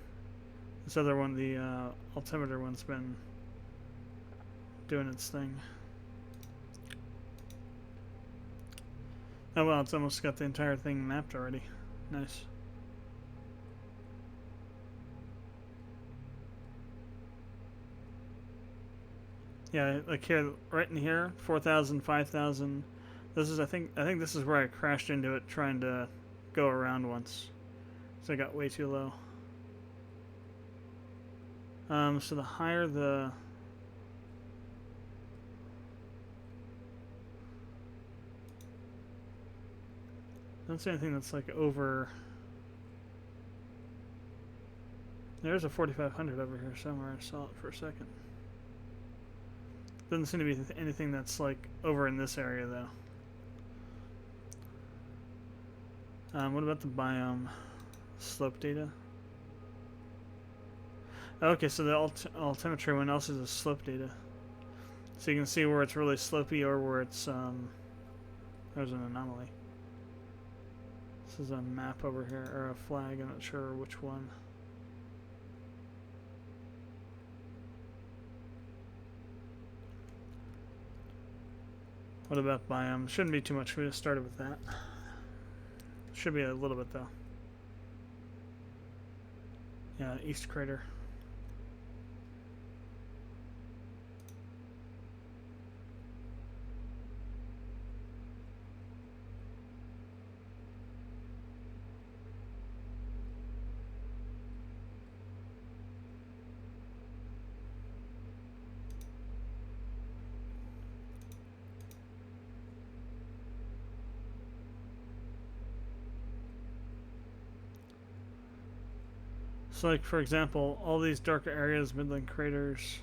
this other one, the altimeter one's been doing its thing. Oh well, it's almost got the entire thing mapped already. Nice. Yeah, like here, right in here, 4,000, 5,000. This is, I think this is where I crashed into it trying to go around once. So I got way too low. So the higher the... I don't see anything that's like over... There's a 4,500 over here somewhere. I saw it for a second. Doesn't seem to be anything that's like over in this area though. What about the biome slope data? Okay, so the altimetry one also is slope data. So you can see where it's really slopey or where it's there's an anomaly. This is a map over here, or a flag, I'm not sure which one. What about biome? Shouldn't be too much. We just started with that. Should be a little bit though. Yeah, East Crater. So, like for example, all these darker areas, Midland craters,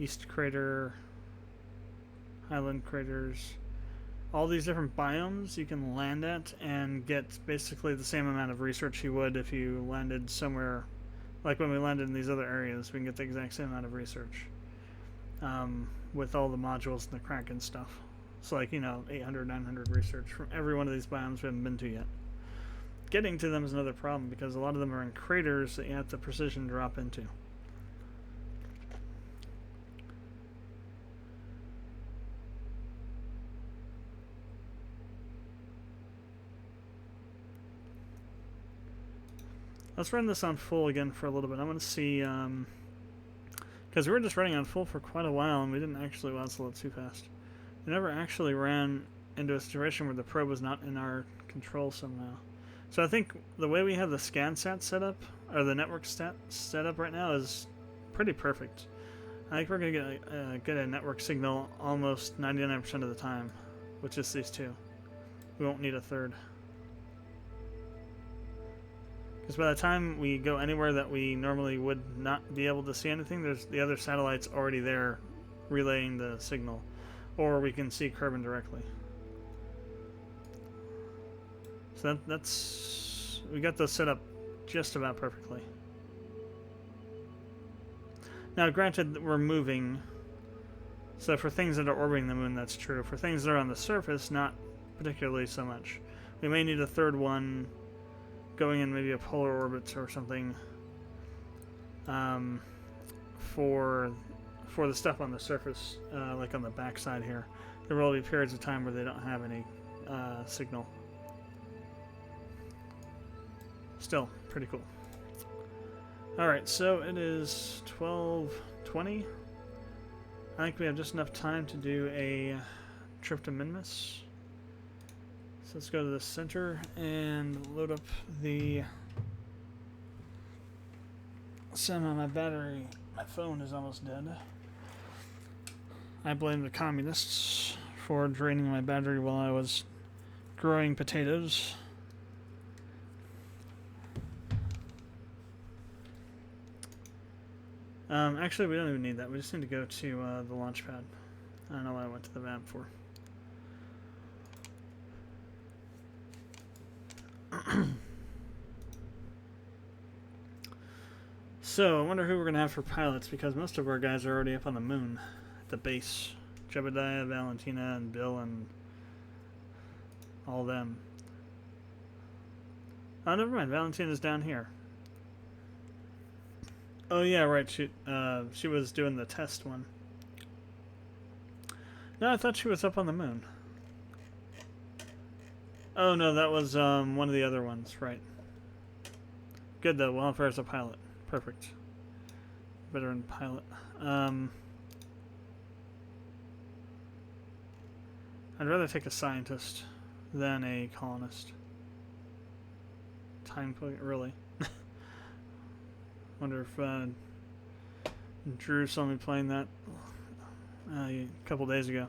East Crater, Highland craters, all these different biomes you can land at and get basically the same amount of research you would if you landed somewhere, like when we landed in these other areas, we can get the exact same amount of research with all the modules and the Kraken stuff. So like, you know, 800, 900 research from every one of these biomes we haven't been to yet. Getting to them is another problem because a lot of them are in craters that you have to precision drop into. Let's run this on full again for a little bit. I want to see, because we were just running on full for quite a while and we didn't actually, well, that's a little too fast. We never actually ran into a situation where the probe was not in our control somehow. So I think the way we have the ScanSat set up, or the network set up right now, is pretty perfect. I think we're going to get a network signal almost 99% of the time, with just these two. We won't need a third. Because by the time we go anywhere that we normally would not be able to see anything, there's the other satellites already there relaying the signal. Or we can see Kerbal directly. So that's... we got those set up just about perfectly. Now, granted, we're moving. So for things that are orbiting the moon, that's true. For things that are on the surface, not particularly so much. We may need a third one going in maybe a polar orbit or something for the stuff on the surface, like on the backside here. There will be periods of time where they don't have any signal. Still, pretty cool. Alright, so it is 12:20. I think we have just enough time to do a trip to Minmus. So let's go to the center and load up the... Somehow my battery, my phone is almost dead. I blame the communists for draining my battery while I was growing potatoes. Actually, we don't even need that. We just need to go to the launch pad. I don't know what I went to the map for. So, I wonder who we're going to have for pilots, because most of our guys are already up on the moon at the base. Jebediah, Valentina, and Bill, and all them. Oh, never mind. Valentine is down here. Oh yeah, right. She was doing the test one. No, I thought she was up on the moon. Oh no, that was one of the other ones, right? Good though. Welfare as a pilot. Perfect. Veteran pilot. I'd rather take a scientist than a colonist. Time play, really. Wonder if Drew saw me playing that a couple days ago.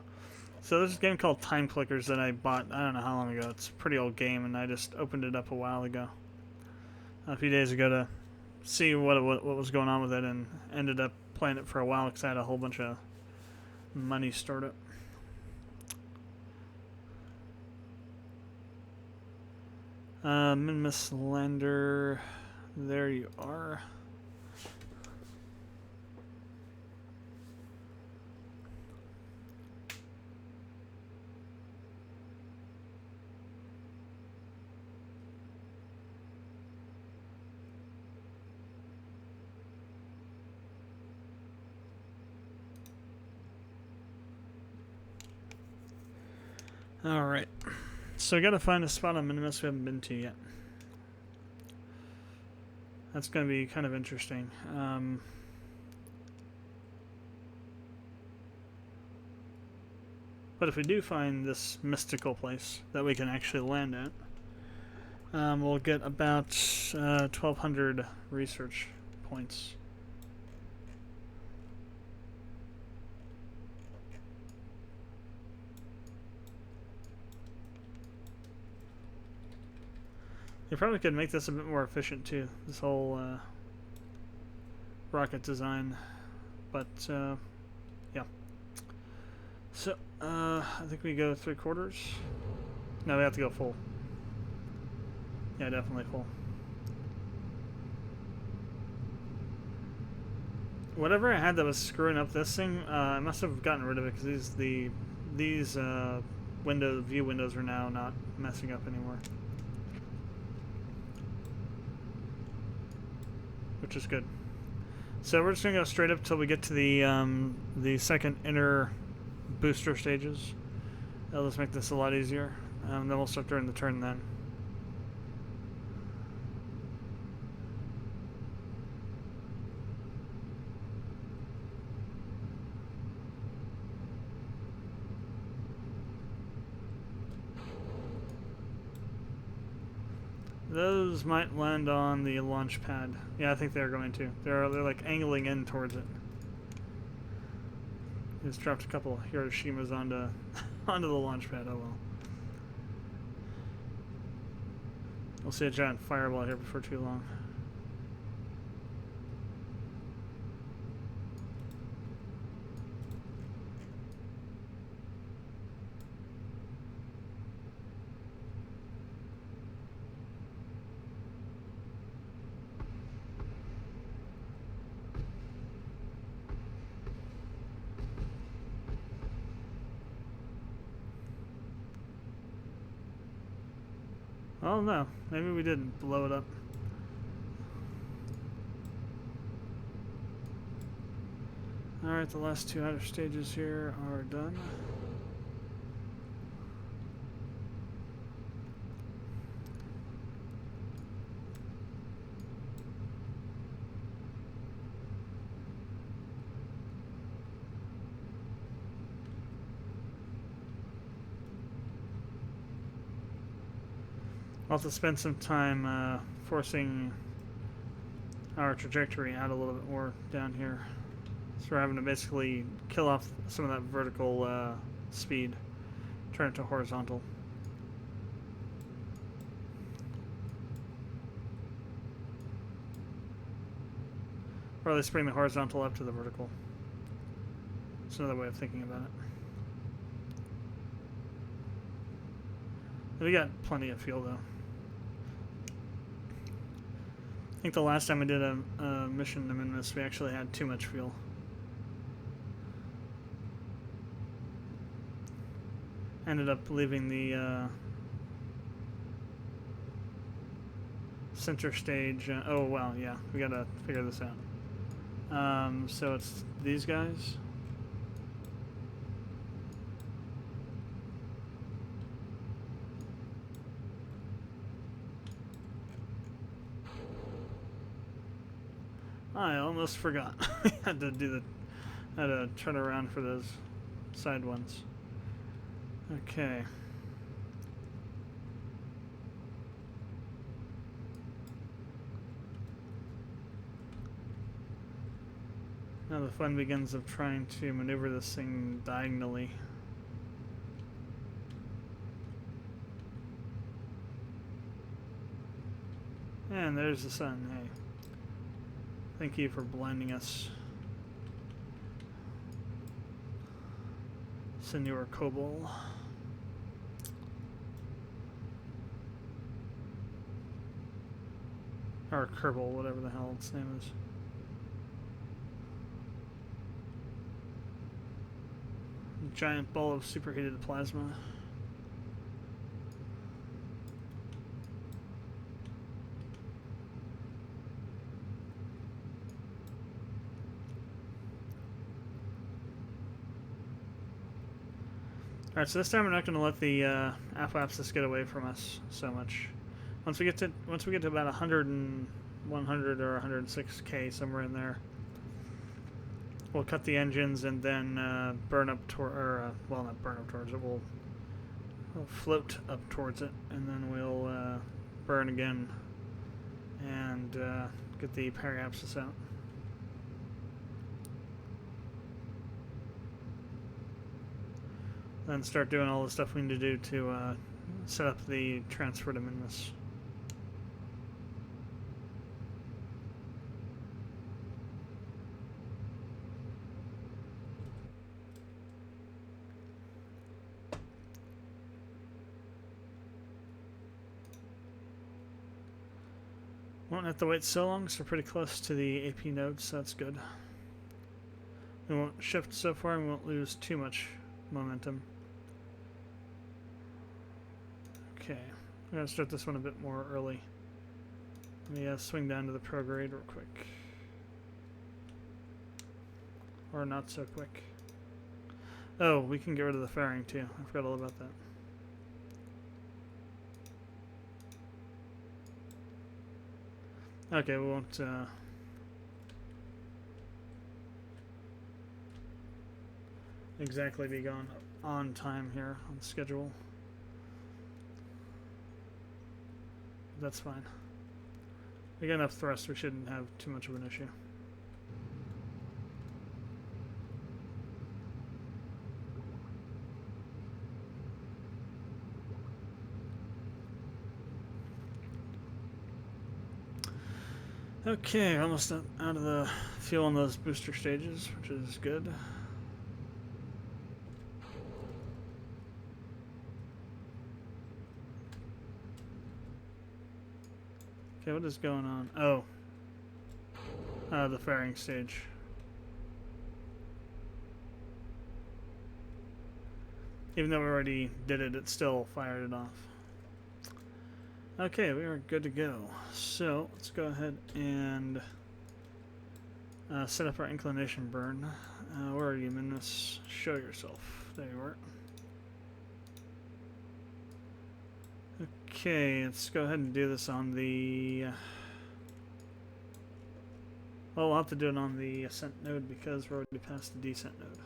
So there's a game called Time Clickers that I bought, I don't know how long ago. It's a pretty old game, and I just opened it up a while ago. A few days ago to see what was going on with it, and ended up playing it for a while because I had a whole bunch of money stored up. Miss Lander, there you are. Alright, so I gotta find a spot on Minimus we haven't been to yet. That's gonna be kind of interesting. But if we do find this mystical place that we can actually land at, we'll get about 1,200 research points. You probably could make this a bit more efficient too, this whole rocket design, but yeah. So I think we go 3/4. No, we have to go full. Yeah, definitely full. Whatever I had that was screwing up this thing, I must have gotten rid of it because these view windows are now not messing up anymore. Which is good. So we're just gonna go straight up till we get to the second inner booster stages. That'll just make this a lot easier. Then we'll start during the turn then. Those might land on the launch pad. Yeah, I think they're going to. They're like angling in towards it. Just dropped a couple Hiroshimas onto onto the launch pad. Oh well. We'll see a giant fireball here before too long. Oh no, maybe we didn't blow it up. Alright, the last two outer stages here are done. I'll have to spend some time forcing our trajectory out a little bit more down here. So we're having to basically kill off some of that vertical speed, turn it to horizontal. Or at least bring the horizontal up to the vertical. That's another way of thinking about it. We got plenty of fuel though. I think the last time we did a mission to Minimus, we actually had too much fuel. Ended up leaving the center stage. Oh, wow, yeah. We gotta figure this out. So it's these guys. I almost forgot. I had to do had to turn around for those side ones. Okay. Now the fun begins of trying to maneuver this thing diagonally. And there's the sun. Hey. Thank you for blinding us, Senor Kerbal. Or Kerbal, whatever the hell its name is. Giant ball of superheated plasma. Alright, so this time we're not going to let the apoapsis get away from us so much. Once we get to about 100 or 106k, somewhere in there, we'll cut the engines and then burn up toward, or well, not burn up towards it. We'll float up towards it, and then we'll burn again and get the periapsis out. Then start doing all the stuff we need to do to set up the transfer to minimus. Won't have to wait so long, so we're pretty close to the AP node, so that's good. We won't shift so far and we won't lose too much momentum. Okay, I'm going to start this one a bit more early. Let me swing down to the prograde real quick. Or not so quick. Oh, we can get rid of the fairing too. I forgot all about that. Okay, we won't exactly be gone on time here on schedule. That's fine. We got enough thrust, we shouldn't have too much of an issue. Okay, almost out of the fuel on those booster stages, which is good. Okay, what is going on? Oh. The fairing stage. Even though we already did it, it still fired it off. Okay, we are good to go. So, let's go ahead and set up our inclination burn. Where are you, Minus? Show yourself. There you are. Okay, let's go ahead and do this on the... well, we'll have to do it on the ascent node because we're already past the descent node.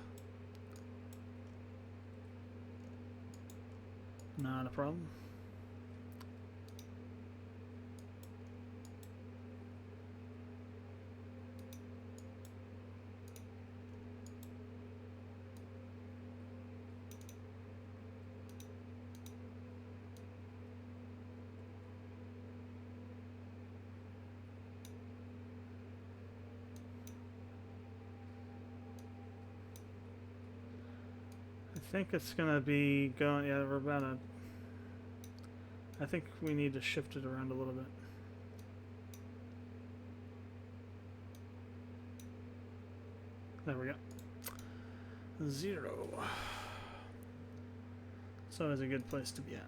Not a problem. I think it's gonna be going, yeah, we're about a, I think we need to shift it around a little bit. There we go. 0. It's always a good place to be at.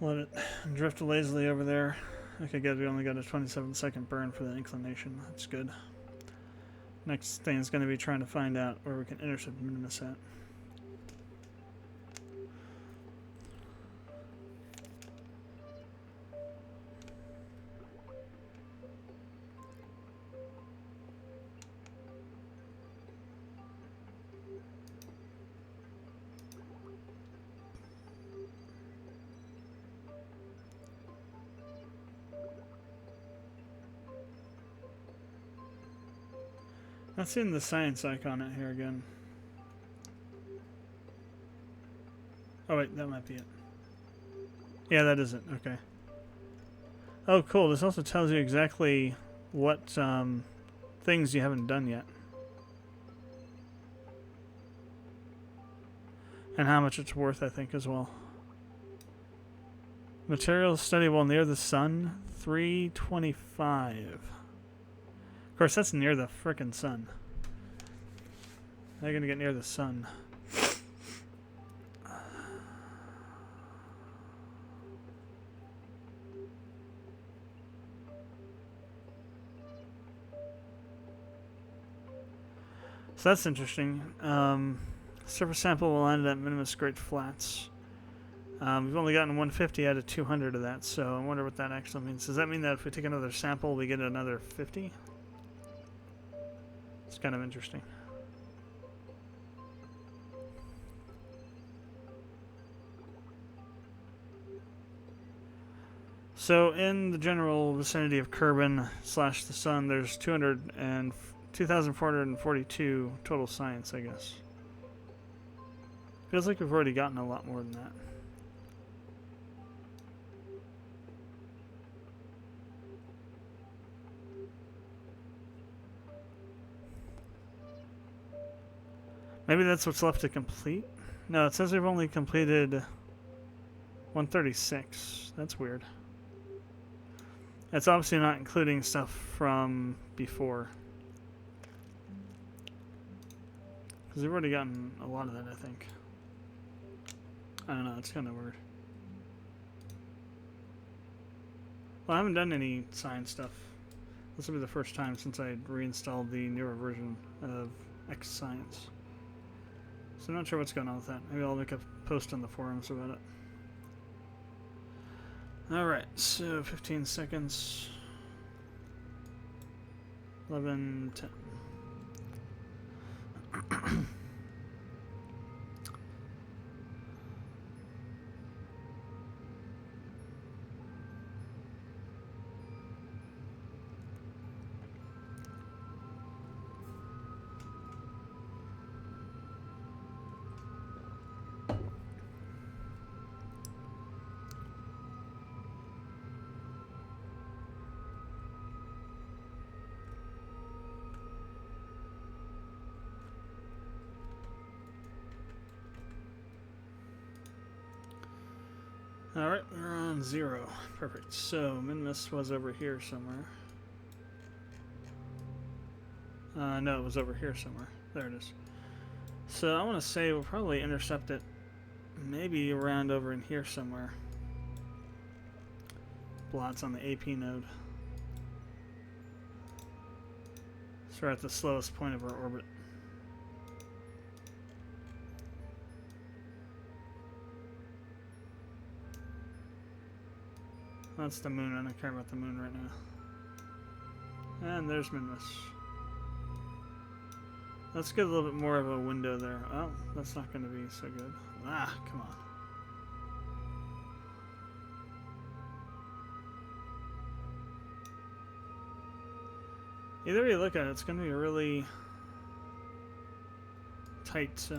Let it drift lazily over there. Okay, good. We only got a 27-second burn for the inclination. That's good. Next thing is going to be trying to find out where we can intercept Minimus at. Not seeing the science icon out here again. Oh wait, that might be it. Yeah, that is it. Okay. Oh, cool. This also tells you exactly what things you haven't done yet. And how much it's worth, I think, as well. Materials study while near the sun, 325. Of course, that's near the frickin' sun. They're gonna get near the sun. So that's interesting. Surface sample will land at Minimus Great Flats. We've only gotten 150 out of 200 of that, so I wonder what that actually means. Does that mean that if we take another sample, we get another 50? It's kind of interesting. So in the general vicinity of Kerbal / the sun, there's 2,442 total science, I guess. Feels like we've already gotten a lot more than that. Maybe that's what's left to complete? No, it says we've only completed 136. That's weird. That's obviously not including stuff from before. Because we've already gotten a lot of that, I think. I don't know, it's kind of weird. Well, I haven't done any science stuff. This will be the first time since I reinstalled the newer version of X Science. So I'm not sure what's going on with that. Maybe I'll make a post on the forums about it. Alright, so 15 seconds. 11, 10. Alright, we're on 0. Perfect. So, Minimus was over here somewhere. No, it was over here somewhere. There it is. So, I want to say we'll probably intercept it maybe around over in here somewhere. Blots on the AP node. So we're at the slowest point of our orbit. That's the moon. I don't care about the moon right now. And there's Minimus. Let's get a little bit more of a window there. Oh, that's not going to be so good. Ah, come on. Either way you look at it, it's going to be a really tight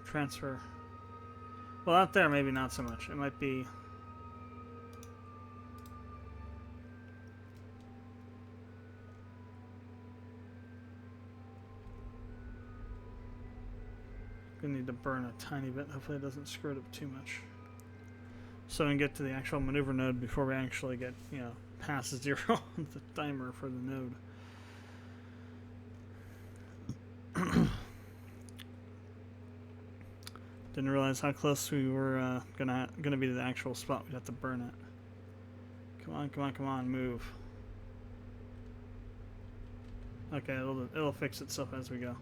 transfer. Well, out there, maybe not so much. It might be... Gonna need to burn a tiny bit. Hopefully it doesn't screw it up too much. So we can get to the actual maneuver node before we actually get, you know, past 0 on the timer for the node. Didn't realize how close we were gonna be to the actual spot we'd have to burn it. Come on, come on, come on, move. Okay, it'll fix itself as we go.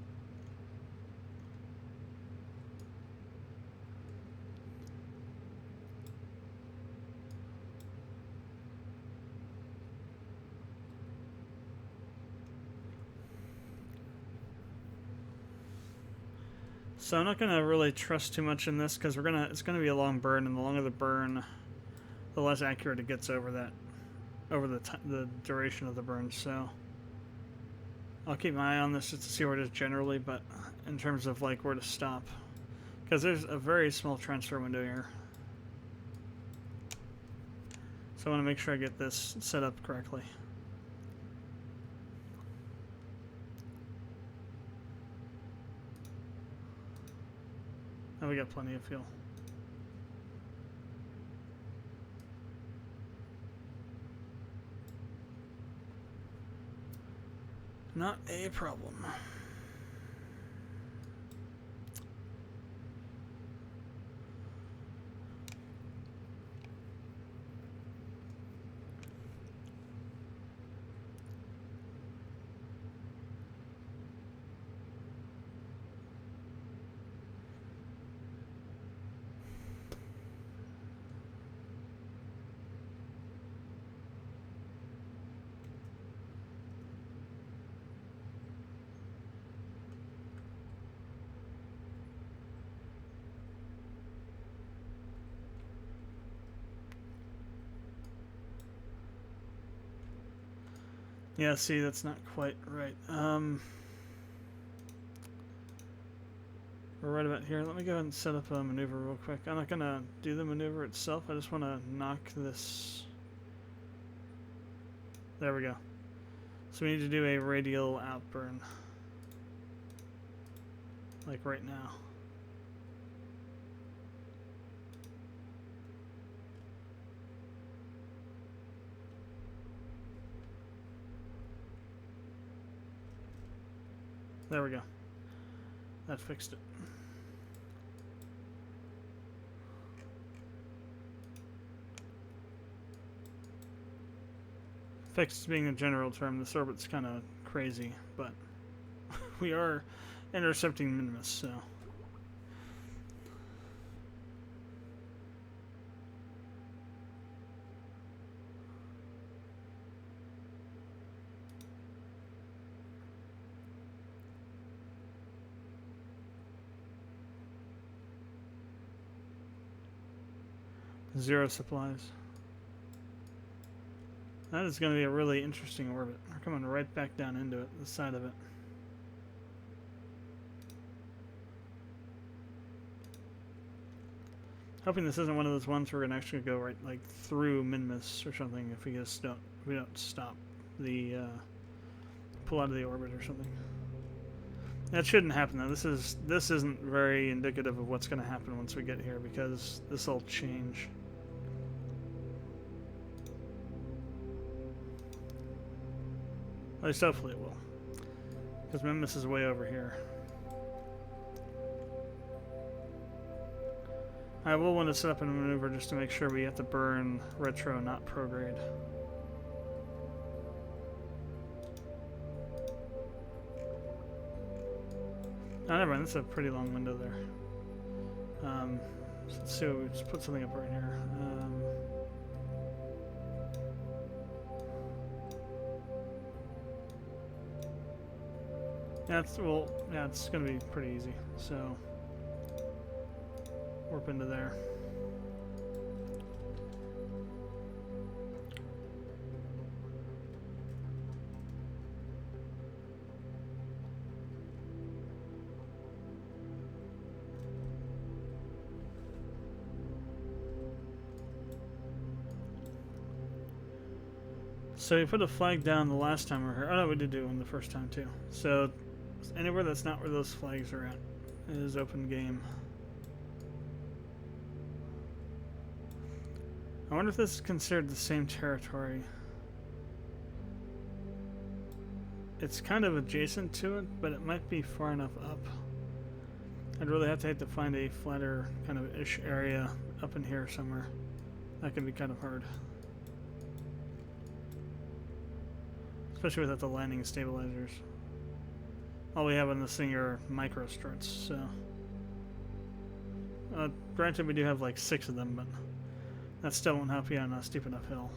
So I'm not gonna really trust too much in this because it's gonna be a long burn, and the longer the burn, the less accurate it gets over the duration of the burn. So I'll keep my eye on this just to see where it is generally, but in terms of like where to stop, because there's a very small transfer window here. So I want to make sure I get this set up correctly. And we got plenty of fuel. Not a problem. Yeah, see, that's not quite right. We're right about here. Let me go ahead and set up a maneuver real quick. I'm not going to do the maneuver itself. I just want to knock this. There we go. So we need to do a radial outburn. Like right now. There we go. That fixed it. Fixed being a general term, this orbit's kind of crazy, but we are intercepting Minimus, so. Zero supplies. That is going to be a really interesting orbit. We're coming right back down into it, the side of it. Hoping this isn't one of those ones we're going to actually go right like through Minmus or something if we just don't stop the pull out of the orbit or something. That shouldn't happen though. This isn't very indicative of what's going to happen once we get here because this will change. At least hopefully it will. Because Memphis is way over here. I will want to set up a maneuver just to make sure we have to burn retro, not prograde. Oh, never mind. That's a pretty long window there. Let's see. We just put something up right here. Yeah, it's gonna be pretty easy. So warp into there. So we put a flag down the last time we were here. Oh no, we did do one the first time too. So anywhere that's not where those flags are at is open game. I wonder if this is considered the same territory. It's kind of adjacent to it, but it might be far enough up. I'd really have to hate to find a flatter kind of ish area up in here somewhere. That could be kind of hard. Especially without the landing stabilizers. All we have on this thing are micro struts, so... granted we do have like 6 of them, but that still won't help you on a steep enough hill.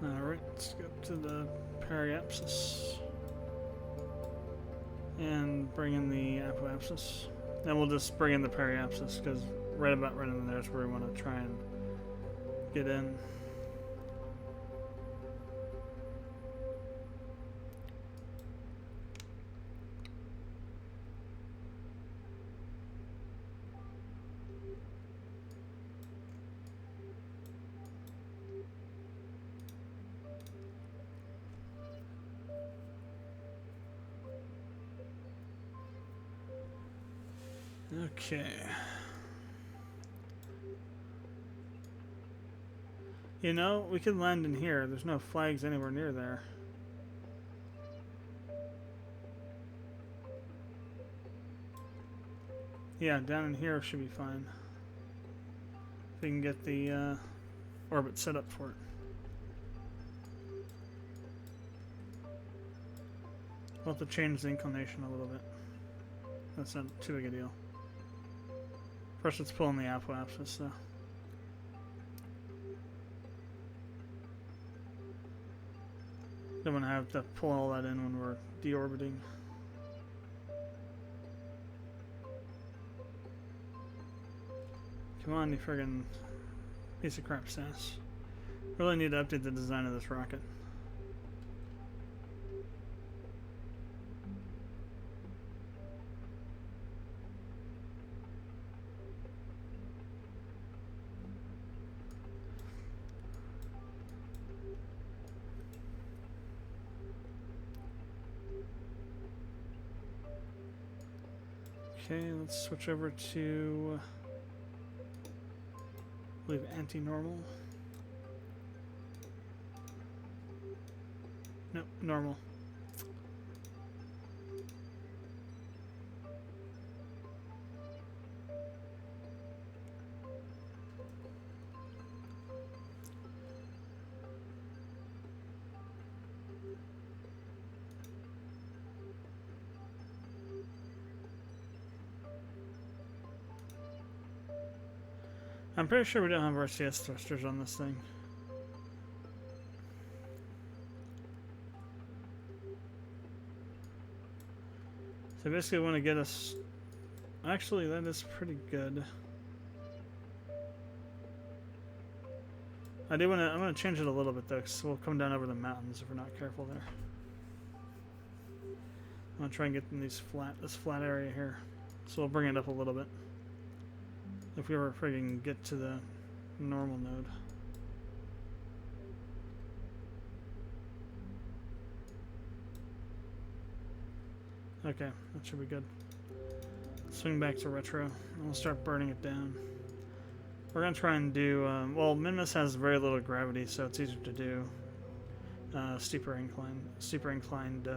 Alright, let's go to the periapsis. And bring in the apoapsis. Then we'll just bring in the periapsis, because right in there is where we want to try and get in. Okay. You know, we could land in here. There's no flags anywhere near there. Yeah, down in here should be fine. If we can get the orbit set up for it. We'll have to change the inclination a little bit. That's not too big a deal. First, let's pull in the apoapsis, though. Don't want to have to pull all that in when we're deorbiting. Come on, you friggin' piece of crap sass. Really need to update the design of this rocket. Okay, let's switch over to, I believe, anti-normal. Nope, normal. I'm pretty sure we don't have RCS thrusters on this thing. So basically we want to get us... Actually, that is pretty good. I'm going to change it a little bit though, because we'll come down over the mountains if we're not careful there. I'm going to try and get in this flat area here. So we'll bring it up a little bit. If we ever friggin' get to the normal node. Okay, that should be good. Swing back to retro, and we'll start burning it down. We're gonna try and do, well, Minmus has very little gravity, so it's easier to do steeper inclined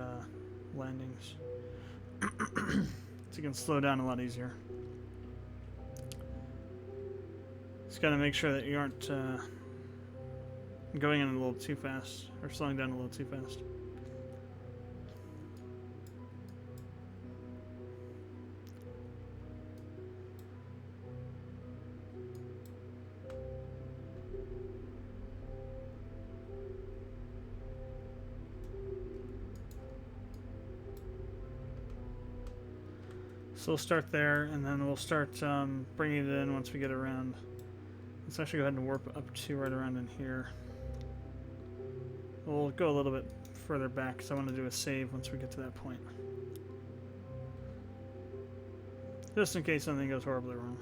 landings. So you can slow down a lot easier. Just gotta make sure that you aren't going in a little too fast, or slowing down a little too fast. So we'll start there, and then we'll start bringing it in once we get around. Let's actually go ahead and warp up to right around in here. We'll go a little bit further back because I want to do a save once we get to that point. Just in case something goes horribly wrong.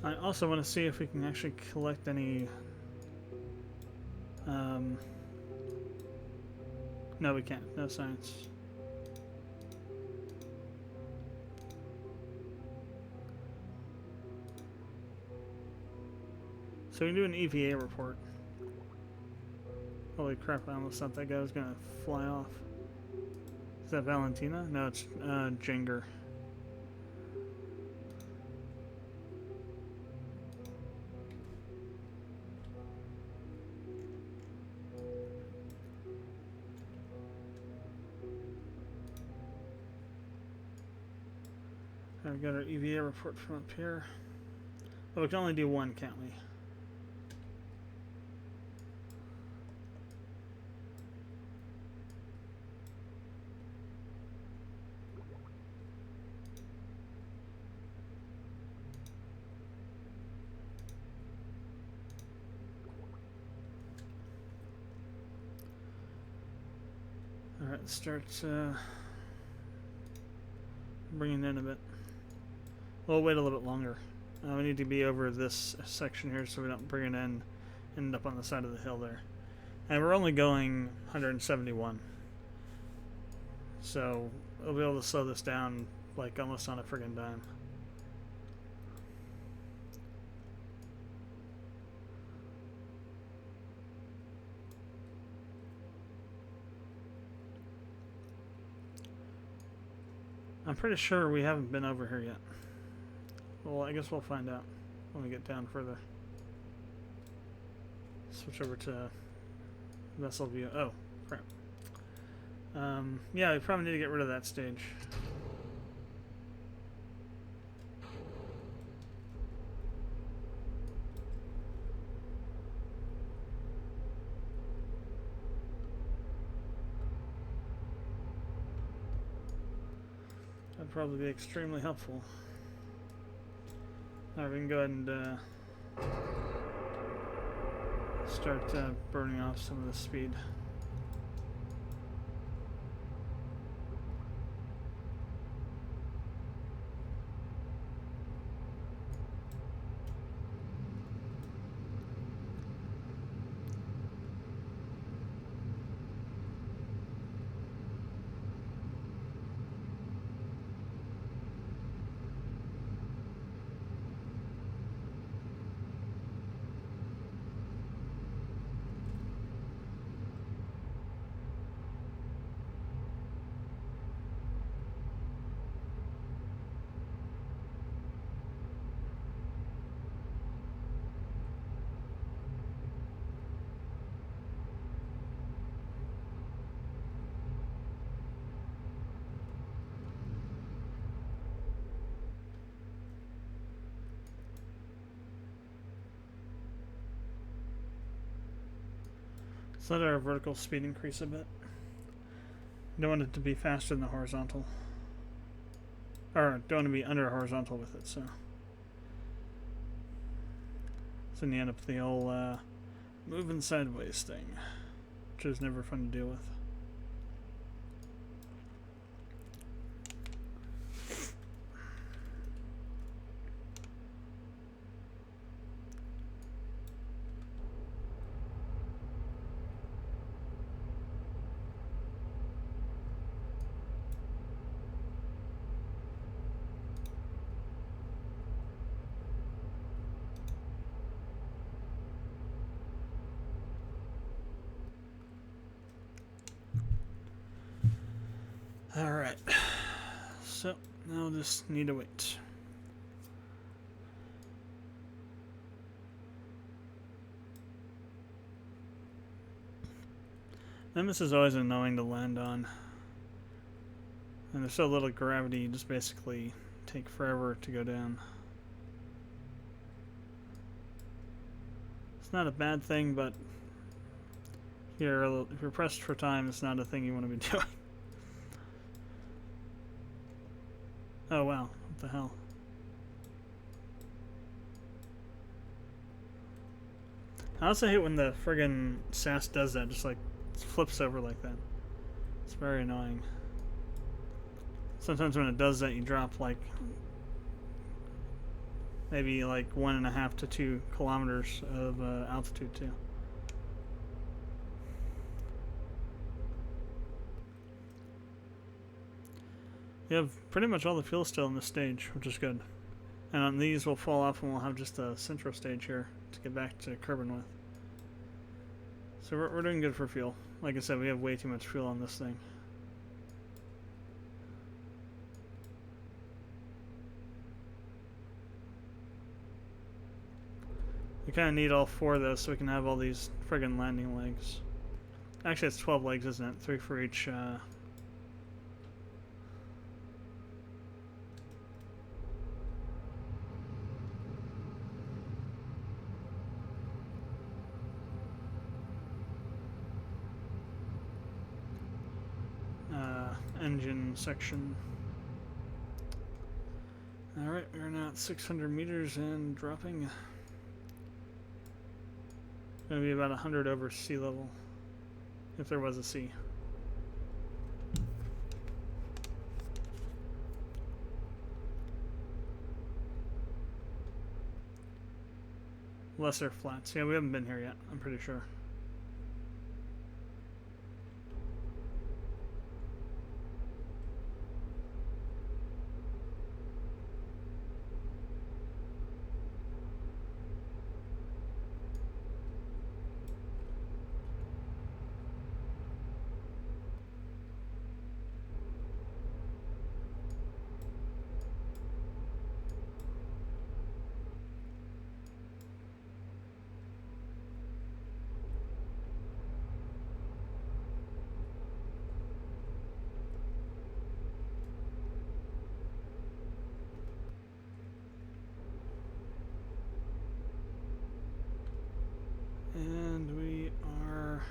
I also want to see if we can actually collect any... no, we can't. No science. So we can do an EVA report. Holy crap, I almost thought that guy was going to fly off. Is that Valentina? No, it's Jinger. We got our EVA report from up here. Oh, we can only do one, can't we? Alright, let's start bringing in a bit. We'll wait a little bit longer. We need to be over this section here so we don't bring it in, end up on the side of the hill there. And we're only going 171. So we'll be able to slow this down like almost on a friggin' dime. I'm pretty sure we haven't been over here yet. Well, I guess we'll find out when we get down further. Switch over to vessel view. Oh, crap. Yeah, we probably need to get rid of that stage. That'd probably be extremely helpful. Alright, we can go ahead and start burning off some of the speed. Let's let our vertical speed increase a bit. Don't want it to be faster than the horizontal. Or don't want to be under horizontal with it, so. So then you end up with the old moving sideways thing, which is never fun to deal with. Alright, so now we'll just need to wait. And this is always annoying to land on. And there's so little gravity, you just basically take forever to go down. It's not a bad thing, but if you're pressed for time, it's not a thing you want to be doing. Oh wow, what the hell? I also hate when the friggin' SAS does that, just like flips over like that. It's very annoying. Sometimes when it does that, you drop like maybe like 1.5 to 2 kilometers of altitude too. You have pretty much all the fuel still in this stage, which is good. And on these we'll fall off and we'll have just a central stage here to get back to Kerbal with. So we're doing good for fuel. Like I said, we have way too much fuel on this thing. We kind of need all 4 of those so we can have all these friggin' landing legs. Actually, it's 12 legs, isn't it? 3 for each. Engine section. Alright, we're now at 600 meters and dropping. Gonna be about 100 over sea level, if there was a sea. Lesser flats. Yeah, we haven't been here yet, I'm pretty sure. And we are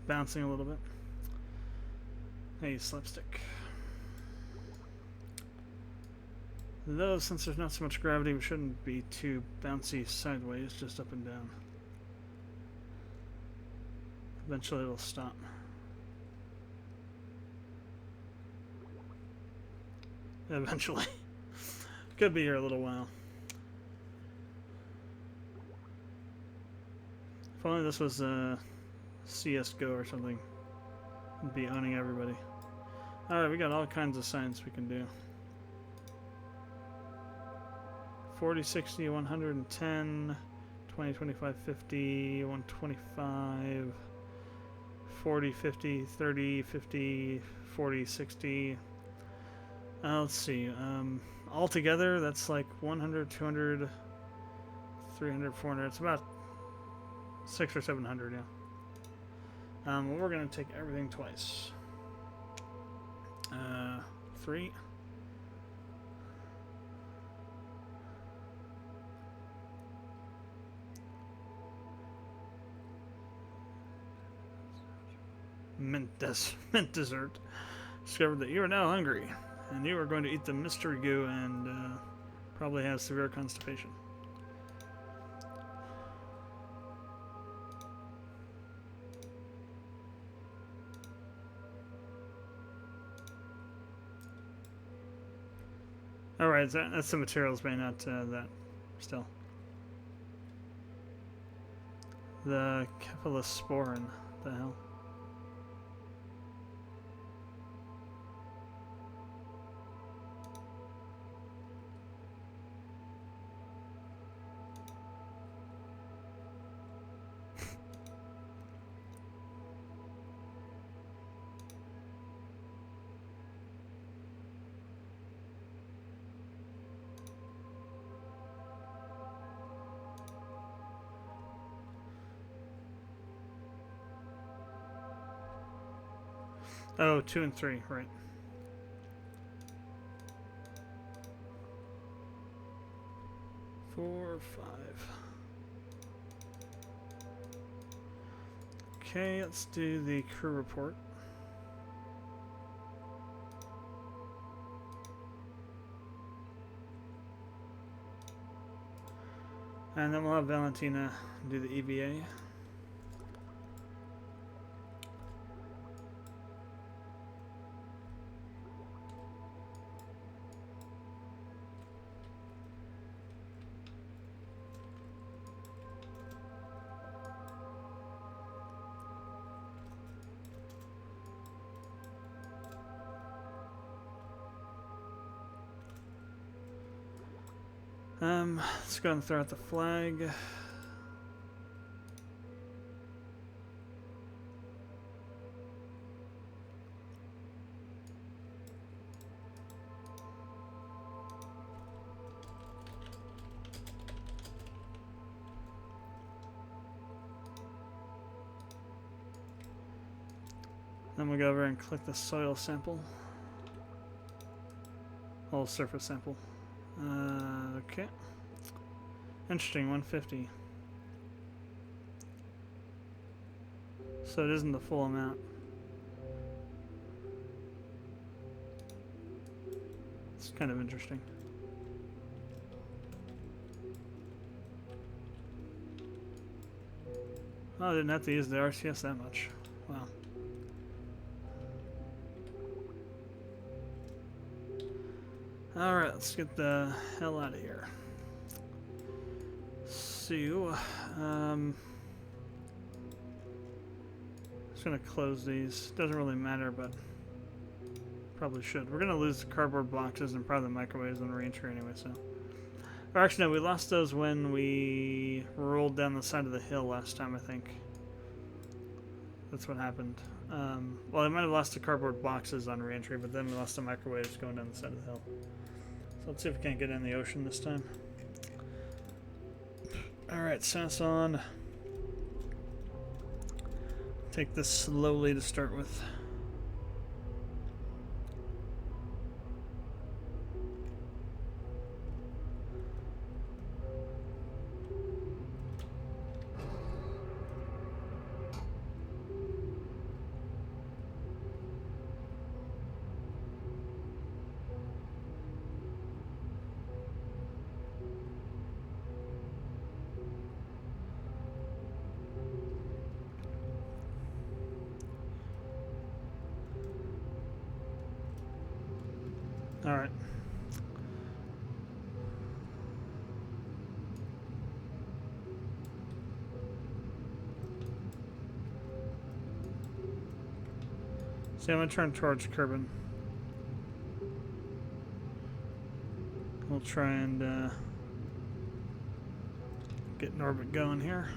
bouncing a little bit. Hey, slapstick. Though, since there's not so much gravity, we shouldn't be too bouncy sideways, just up and down. Eventually it'll stop. Eventually. Could be here a little while. If only this was CSGO or something. We'd be owning everybody. Alright, we got all kinds of signs we can do. 40, 60, 110, 20, 25, 50, 125, 40, 50, 30, 50, 40, 60. Let's see. Altogether, that's like 100, 200, 300, 400. It's about 600 or 700, yeah. We're going to take everything twice. 3. Mint dessert. Discovered that you are now hungry, and you are going to eat the mystery goo and probably have severe constipation. Alright, that's the materials, but not that. Still. The cephalosporin. The hell? Oh, 2 and 3, right. Four, 5. Okay, let's do the crew report. And then we'll have Valentina do the EVA. Let's go and throw out the flag. Then we'll go over and click the soil sample. Whole surface sample. Okay. Interesting, 150. So it isn't the full amount. It's kind of interesting. Oh, I didn't have to use the RCS that much. Wow. Alright, let's get the hell out of here. So, just gonna close these. Doesn't really matter, but probably should. We're gonna lose the cardboard boxes and probably the microwaves on re-entry anyway, so. Or actually, no, we lost those when we rolled down the side of the hill last time, I think. That's what happened. Well, I might have lost the cardboard boxes on re-entry, but then we lost the microwaves going down the side of the hill. So let's see if we can't get in the ocean this time. Alright, SAS on. Take this slowly to start with. Alright. See, I'm going to turn towards Kerbal. We'll try and get an orbit going here.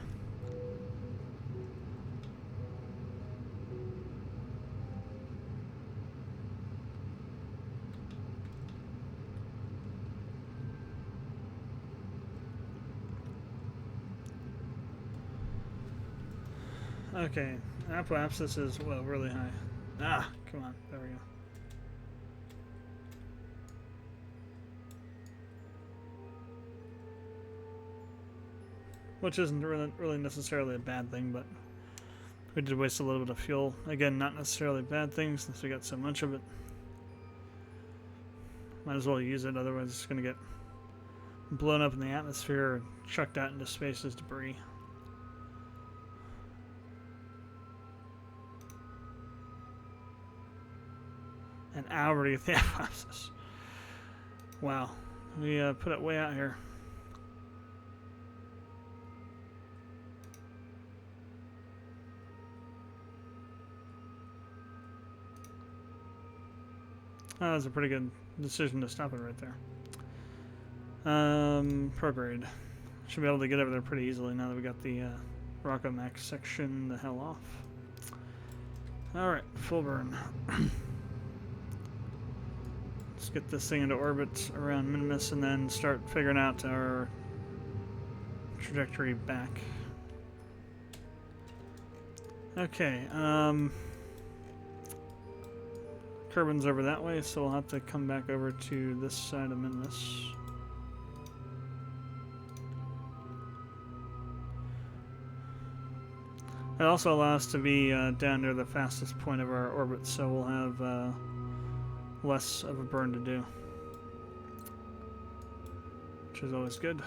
Okay, apoapsis is, well, really high. Ah, come on, there we go. Which isn't really necessarily a bad thing, but we did waste a little bit of fuel. Again, not necessarily a bad thing since we got so much of it. Might as well use it, otherwise it's going to get blown up in the atmosphere and chucked out into space as debris. An hour to get the apoapsis. Wow. We put it way out here. That was a pretty good decision to stop it right there. Prograde. Should be able to get over there pretty easily now that we got the Rockomax section the hell off. Alright, full burn. Let's get this thing into orbit around Minimus and then start figuring out our trajectory back. Okay, Kerbal's over that way, so we'll have to come back over to this side of Minimus. It also allows us to be down near the fastest point of our orbit, so we'll have less of a burn to do, which is always good.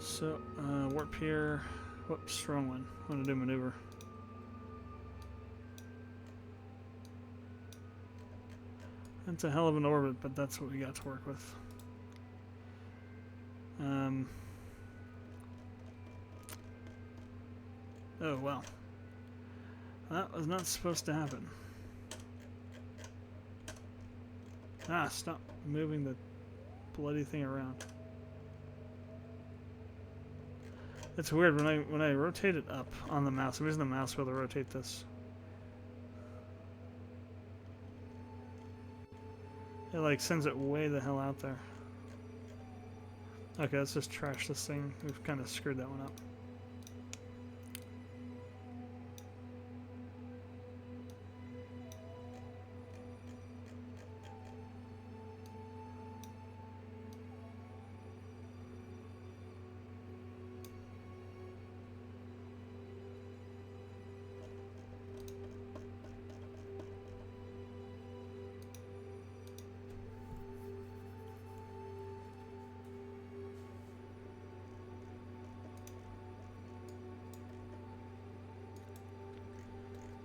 So, warp here. Whoops, wrong one. I want to do maneuver. That's a hell of an orbit, but that's what we got to work with. Oh, well. That was not supposed to happen. Ah, stop moving the bloody thing around. It's weird when I rotate it up on the mouse. I'm using the mouse wheel to rotate this. It like sends it way the hell out there. Okay, let's just trash this thing. We've kind of screwed that one up.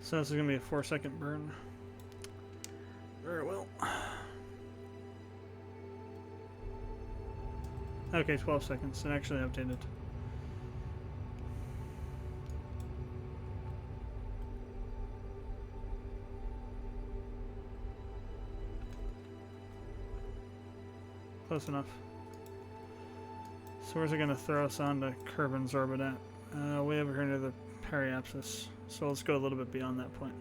So this is going to be a 4-second burn. Very well. Okay, 12 seconds. It actually updated. Close enough. So where's it going to throw us on to Kerbin's orbit at? Way over here near the periapsis. So let's go a little bit beyond that point.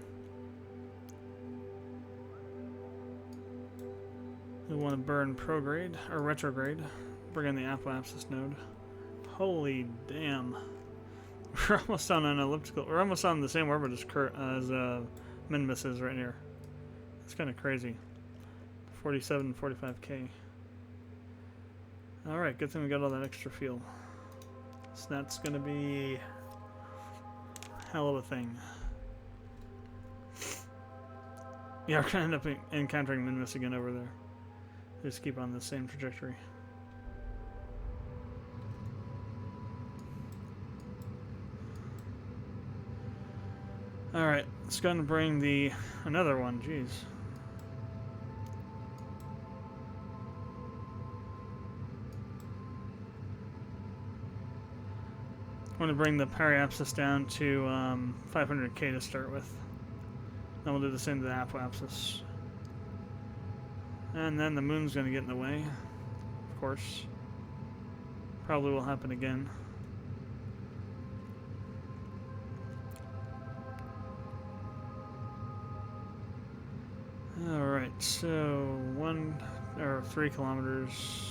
We want to burn prograde, or retrograde. Bring in the apoapsis node. Holy damn. We're almost on an elliptical. We're almost on the same orbit as Minmus is right here. It's kind of crazy. 47, 45k. Alright, good thing we got all that extra fuel. So that's going to be hell of a thing. Yeah, we're going to end up encountering Minmus again over there. Just keep on the same trajectory. Alright, let's go and bring another one, jeez. I'm going to bring the periapsis down to 500k to start with. Then we'll do the same to the apoapsis. And then the moon's going to get in the way, of course. Probably will happen again. Alright, so 3 kilometers.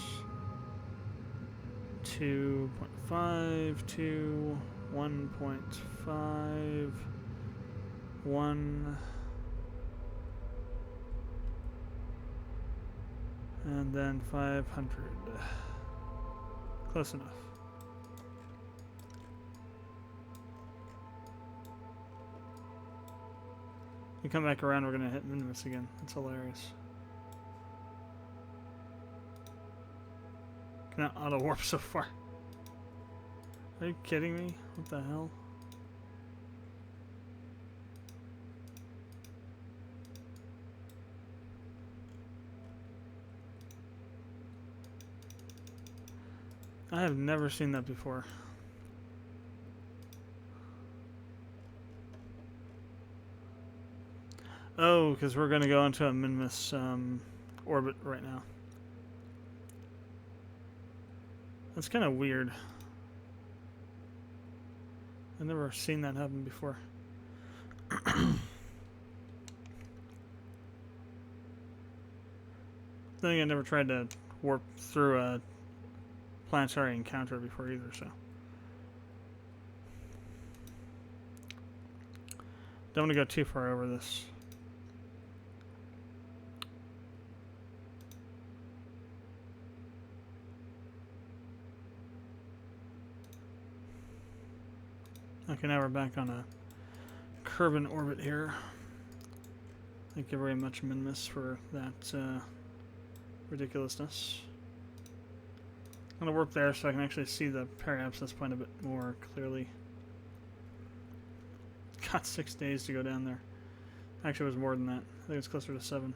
2.5 to 1.5 1 and then 500. Close enough. We come back around, we're gonna hit Minmus again. That's hilarious. Cannot auto warp so far. Are you kidding me? What the hell? I have never seen that before. Oh, because we're going to go into a Minmus orbit right now. That's kind of weird. I've never seen that happen before. I think I never tried to warp through a planetary encounter before either, so. Don't want to go too far over this. Okay, now we're back on a Kerbal orbit here. Thank you very much, Minmus, for that ridiculousness. I'm going to warp there so I can actually see the periapsis point a bit more clearly. Got 6 days to go down there. Actually, it was more than that. I think it's closer to 7.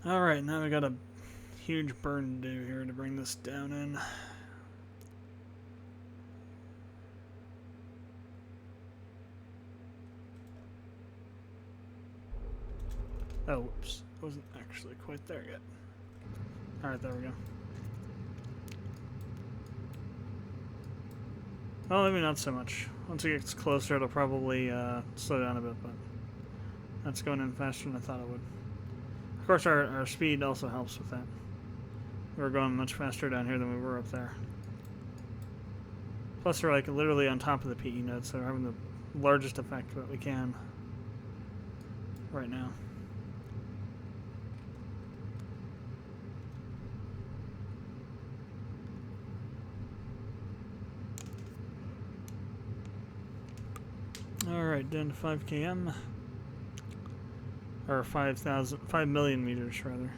Alright, now we got a huge burn to do here to bring this down in. Oh, whoops. Wasn't actually quite there yet. Alright, there we go. Well, maybe not so much. Once it gets closer, it'll probably slow down a bit, but that's going in faster than I thought it would. Of course, our speed also helps with that. We're going much faster down here than we were up there. Plus, we're like literally on top of the PE node, so we're having the largest effect that we can right now. Alright, down to 5 km. Or 5 million meters, rather.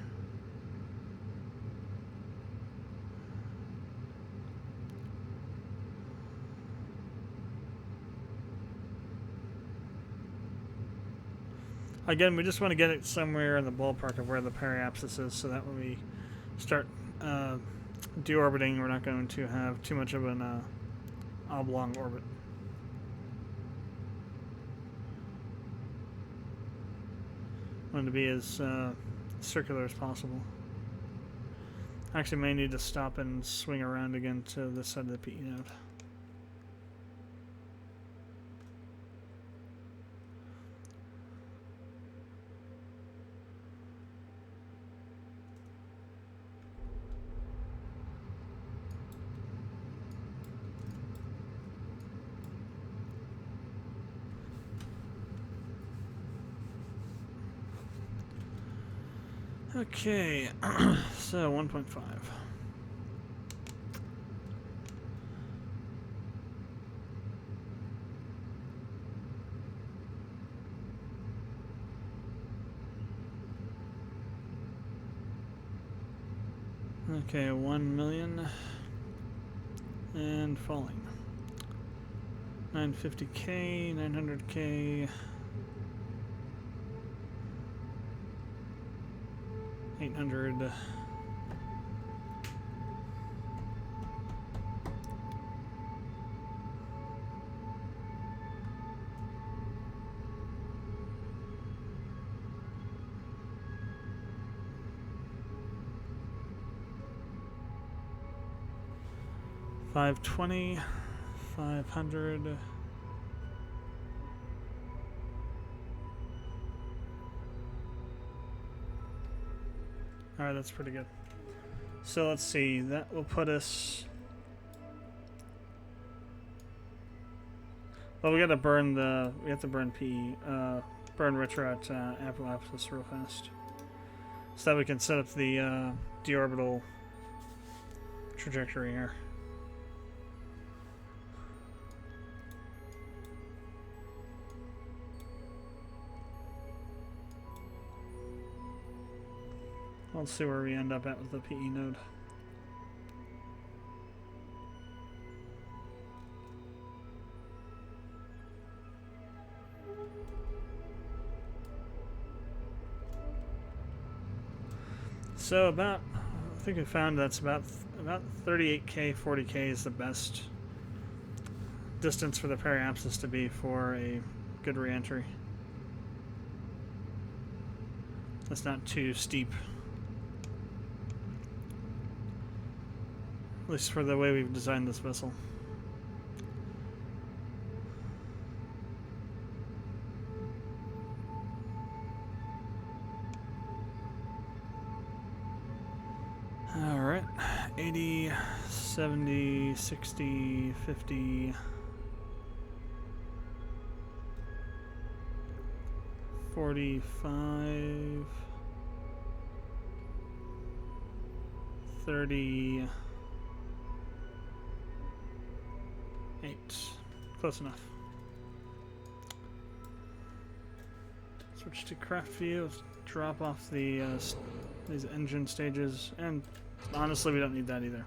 Again, we just want to get it somewhere in the ballpark of where the periapsis is, so that when we start deorbiting, we're not going to have too much of an oblong orbit. Want it to be as circular as possible. Actually, may need to stop and swing around again to this side of the PE node. Okay, so 1.5. Okay, 1 million and falling. 950K, 900K. 800. $520, 500. Alright, that's pretty good. So let's see, that will put us... Well, we have to burn PE, burn retro at apoapsis real fast. So that we can set up the deorbital trajectory here. Let's see where we end up at with the PE node. So I think I found that's about 38K, 40K is the best distance for the periapsis to be for a good reentry. That's not too steep. At least for the way we've designed this vessel. Alright, 80, 70, 60, 50, 45, 30, 8. Close enough. Switch to craft view. Drop off the these engine stages, and honestly, we don't need that either.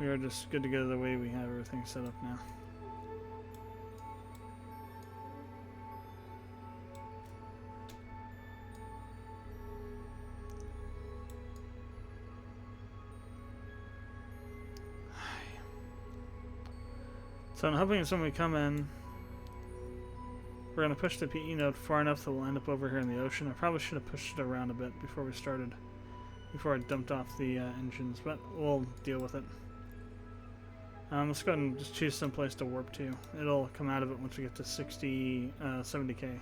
We are just good to go the way we have everything set up now. So I'm hoping that when we come in, we're going to push the PE node far enough that we'll end up over here in the ocean. I probably should have pushed it around a bit before we started, before I dumped off the engines, but we'll deal with it. Let's go ahead and just choose some place to warp to. It'll come out of it once we get to 70k.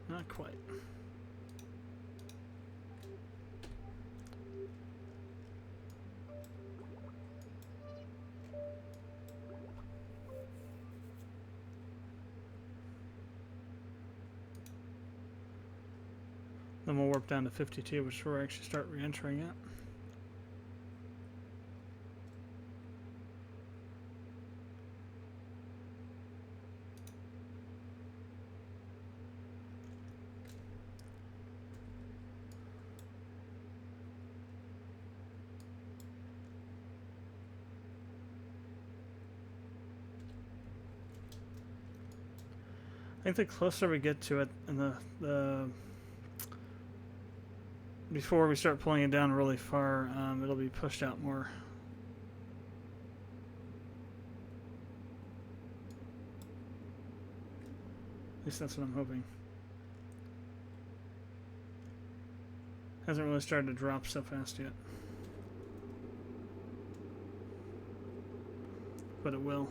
Not quite. Then we'll warp down to 52, which is where I actually start re-entering it. I think the closer we get to it, and the before we start pulling it down really far, it'll be pushed out more. At least that's what I'm hoping. Hasn't really started to drop so fast yet, but it will.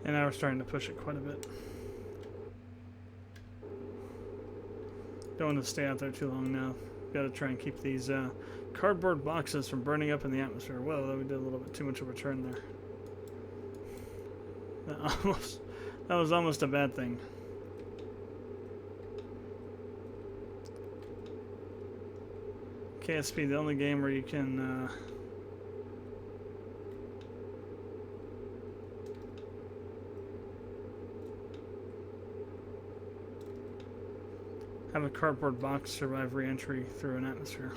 And now we're starting to push it quite a bit. Don't want to stay out there too long now. Got to try and keep these cardboard boxes from burning up in the atmosphere. Whoa, we did a little bit too much of a turn there. That was almost a bad thing. KSP, the only game where you can have a cardboard box survive re-entry through an atmosphere.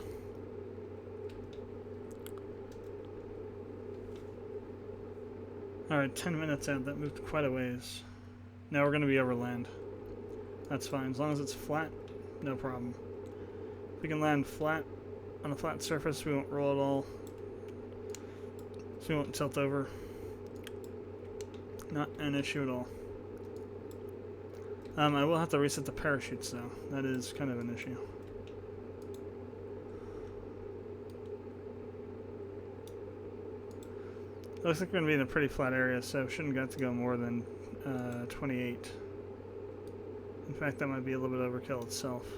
Alright, 10 minutes out. That moved quite a ways. Now we're going to be over land. That's fine. As long as it's flat, no problem. If we can land flat on a flat surface, we won't roll at all. So we won't tilt over. Not an issue at all. I will have to reset the parachutes, though. That is kind of an issue. It looks like we're going to be in a pretty flat area, so shouldn't get to go more than 28. In fact, that might be a little bit overkill itself.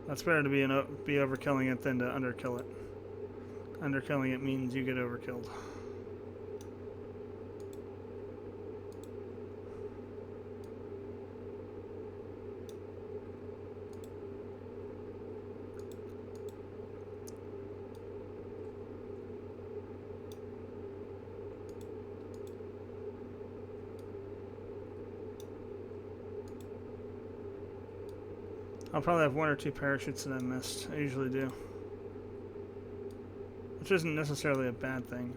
That's better to be overkilling it than to underkill it. Underkilling it means you get overkilled. I'll probably have one or two parachutes that I missed. I usually do. Which isn't necessarily a bad thing.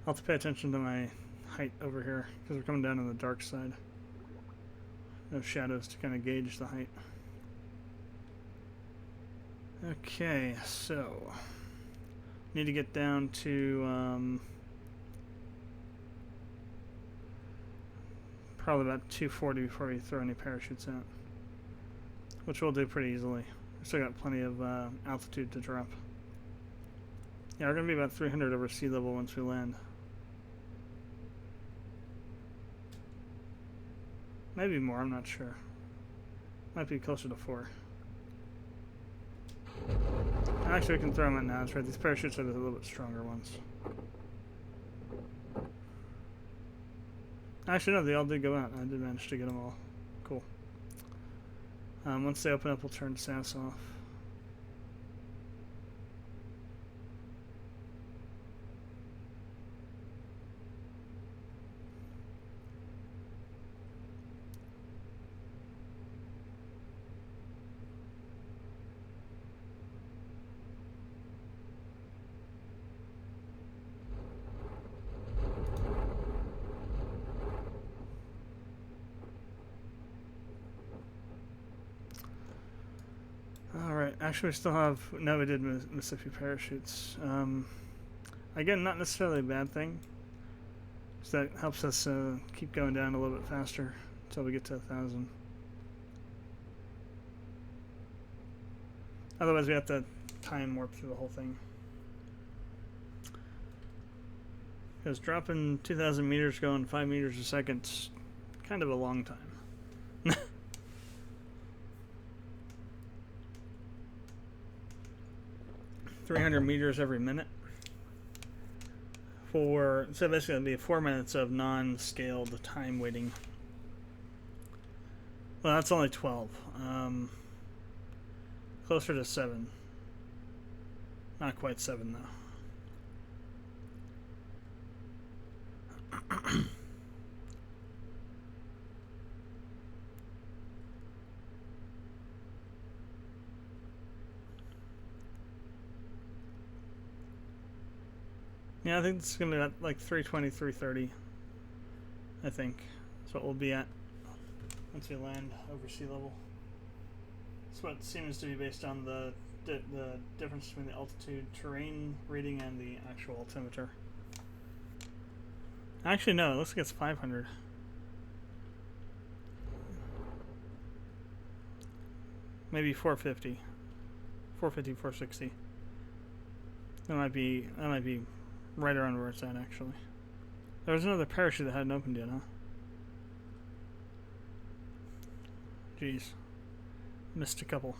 I'll have to pay attention to my height over here, because we're coming down on the dark side. No shadows to kind of gauge the height. Okay, so need to get down to probably about 240 before we throw any parachutes out, which we'll do pretty easily. We've still got plenty of altitude to drop. Yeah, we're going to be about 300 over sea level once we land. Maybe more, I'm not sure. Might be closer to 4. Actually, we can throw them in now. That's right. These parachutes are the little bit stronger ones. Actually, no, they all did go out. I did manage to get them all. Cool. Once they open up, we'll turn SAS off. Alright, actually we still have... No, we did miss a few parachutes. Again, not necessarily a bad thing. So that helps us keep going down a little bit faster until we get to 1,000. Otherwise we have to time warp through the whole thing. Because dropping 2,000 meters going 5 meters a second is kind of a long time. 300 meters every minute. So basically it'll be 4 minutes of non-scaled time waiting. Well, that's only 12. Closer to 7. Not quite 7 though. Yeah, I think it's going to be at like 320, 330. I think. That's what we'll be at once we land over sea level. That's what seems to be based on the difference between the altitude terrain reading and the actual altimeter. Actually, no, it looks like it's 500. Maybe 450. 450, 460. That might be right around where it's at, actually. There was another parachute that hadn't opened yet, huh? Jeez. Missed a couple.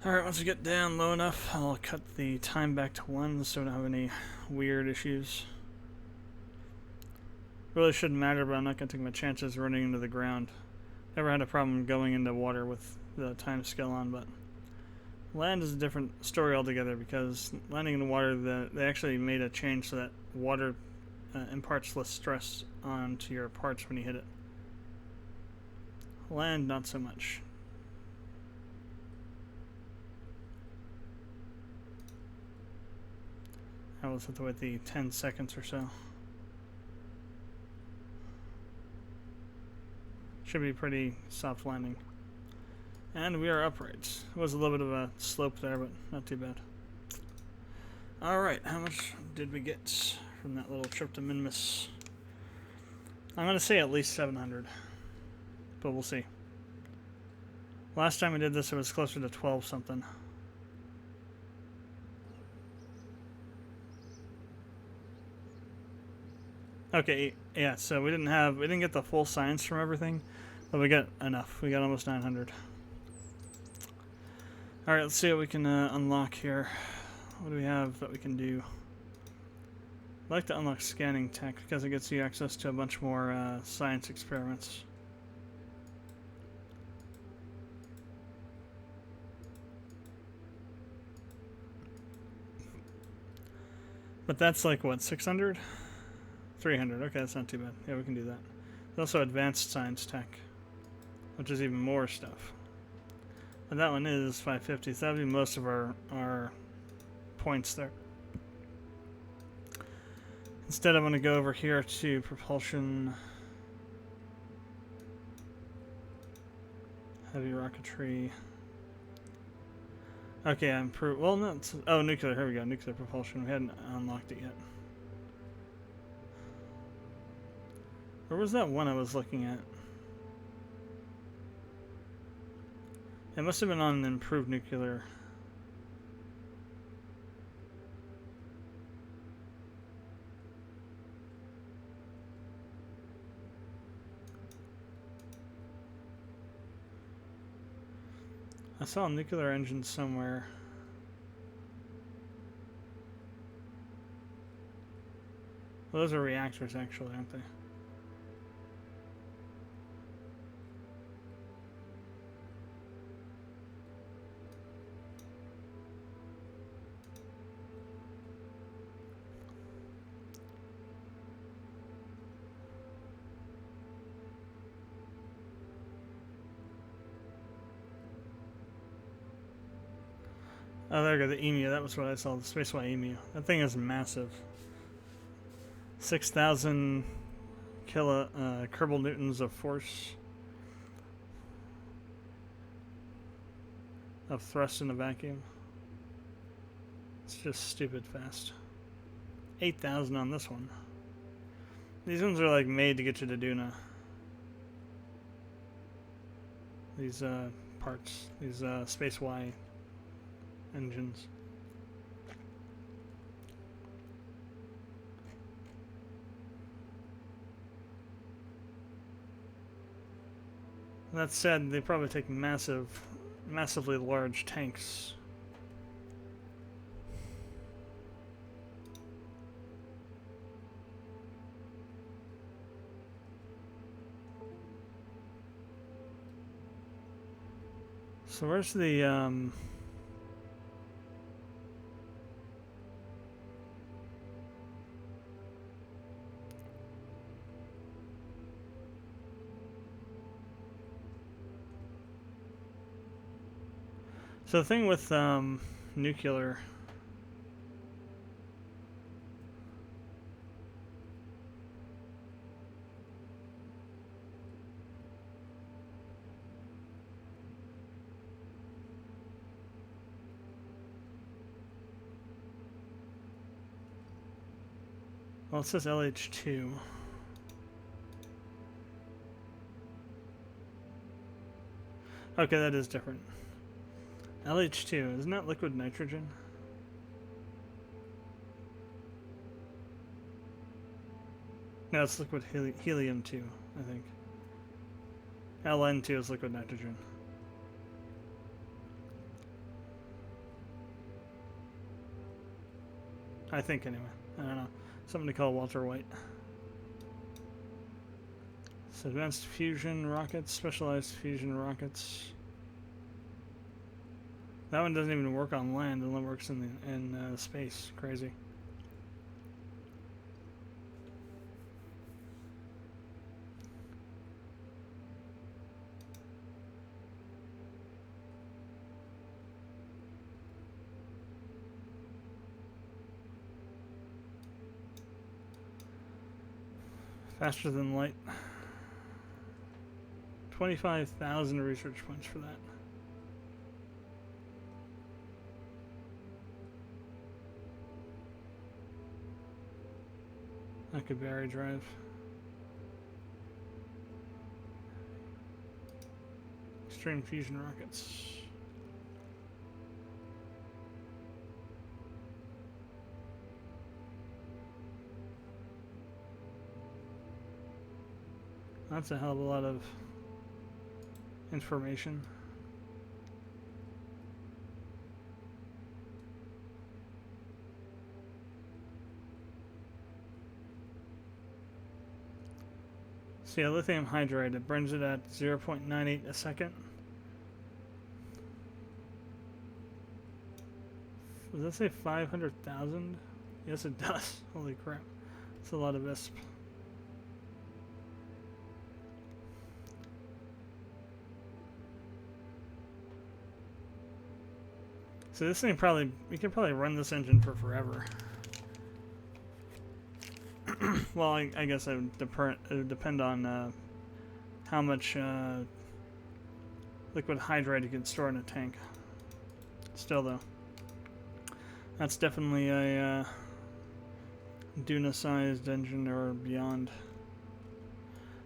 Alright, once we get down low enough, I'll cut the time back to 1 so we don't have any weird issues. Really shouldn't matter, but I'm not going to take my chances running into the ground. Never had a problem going into water with the time scale on, but land is a different story altogether, because landing in the water, they actually made a change so that water imparts less stress onto your parts when you hit it. Land, not so much. I will have to wait the 10 seconds or so. Should be pretty soft landing. And we are upright. It was a little bit of a slope there, but not too bad. Alright, how much did we get from that little trip to Minmus? I'm going to say at least 700. But we'll see. Last time we did this, it was closer to 12 something. Okay, yeah, so we didn't get the full science from everything, but we got enough. We got almost 900. Alright, let's see what we can unlock here. What do we have that we can do? I'd like to unlock scanning tech because it gets you access to a bunch more science experiments. But that's like, what, 600? 300. Okay, that's not too bad. Yeah, we can do that. There's also advanced science tech, which is even more stuff. And that one is 550, so that'll be most of our points there. Instead, I'm going to go over here to propulsion, heavy rocketry. Okay, I'm well, no, oh, nuclear. Here we go, nuclear propulsion. We hadn't unlocked it yet. Where was that one I was looking at? It must have been on improved nuclear. I saw a nuclear engine somewhere. Well, those are reactors, actually, aren't they? Oh, there we go, the emu. That was what I saw, the Spaceway emu. That thing is massive. 6,000 Kerbal newtons of force. Of thrust in a vacuum. It's just stupid fast. 8,000 on this one. These ones are like made to get you to Duna. These parts, these Space Y engines. That said, they probably take massively large tanks. So where's the So the thing with nuclear, well, it says LH2. Okay, that is different. LH2, isn't that liquid nitrogen? No, it's liquid helium-2, I think. LN2 is liquid nitrogen. I think, anyway. I don't know. Something to call Walter White. So advanced fusion rockets, specialized fusion rockets. That one doesn't even work on land; it only works in space. Crazy. Faster than light. 25,000 research points for that. That could battery drive. Extreme fusion rockets. That's a hell of a lot of information. So yeah, lithium hydride, it burns it at 0.98 a second. Does that say 500,000? Yes, it does. Holy crap. That's a lot of ISP. So this thing probably, we could probably run this engine for forever. Well, I guess it would depend on how much liquid hydride you can store in a tank. Still, though, that's definitely a Duna-sized engine or beyond.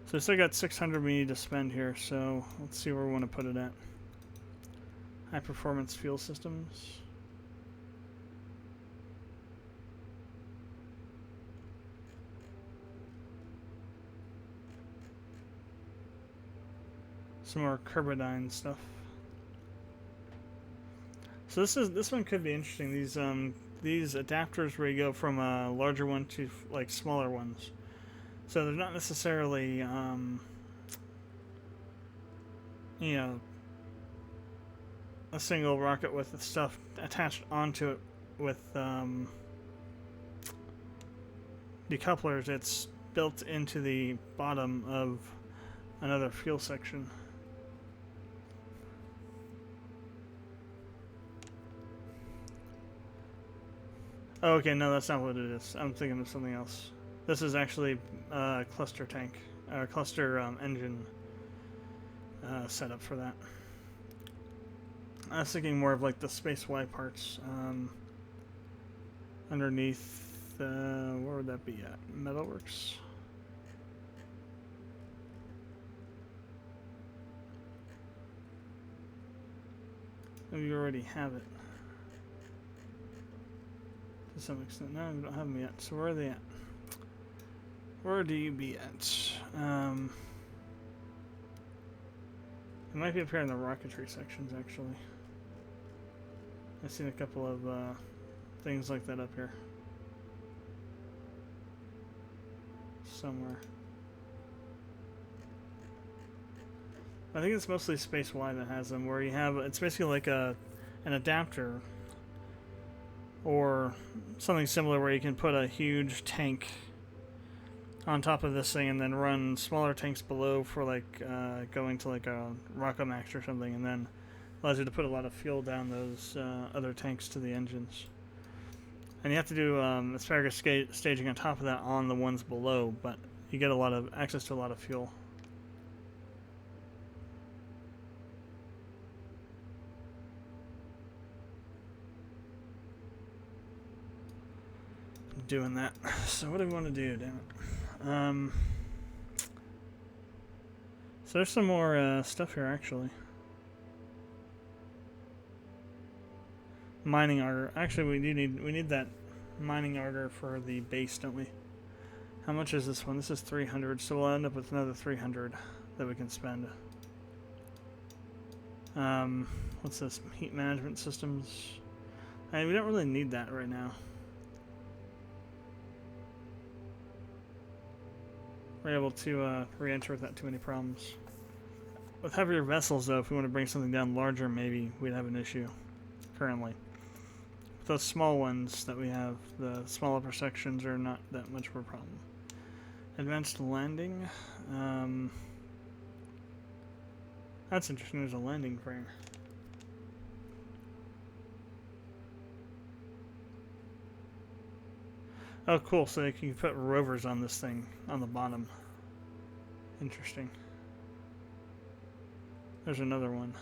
So I still got 600 we need to spend here, so let's see where we want to put it at. High performance fuel systems. Some more Kerbal stuff. So this one could be interesting. These adapters where you go from a larger one to like smaller ones. So they're not necessarily you know, a single rocket with the stuff attached onto it with decouplers. It's built into the bottom of another fuel section. Oh, okay, no, that's not what it is. I'm thinking of something else. This is actually a cluster tank, or cluster engine setup for that. I was thinking more of like the Space Y parts underneath. Where would that be at? Metalworks. Oh, you already have it. To some extent. No, we don't have them yet. So where are they at? Where do you be at? It might be up here in the rocketry sections, actually. I've seen a couple of things like that up here. Somewhere. I think it's mostly Space Y that has them, where you have, it's basically like an adapter or something similar where you can put a huge tank on top of this thing and then run smaller tanks below for like going to like a rocket max or something, and then allows you to put a lot of fuel down those other tanks to the engines. And you have to do asparagus staging on top of that on the ones below, but you get a lot of access to a lot of fuel. Doing that. So what do we want to do? Damn it. So there's some more stuff here actually. Mining auger. Actually, we need that mining auger for the base, don't we? How much is this one? This is 300, so we'll end up with another 300 that we can spend. What's this? Heat management systems. I mean, we don't really need that right now. We're able to re-enter without too many problems. With heavier vessels, though, if we want to bring something down larger, maybe we'd have an issue currently. With those small ones that we have, the small upper sections are not that much of a problem. Advanced landing. That's interesting. There's a landing frame. Oh, cool. So you can put rovers on this thing on the bottom. Interesting. There's another one.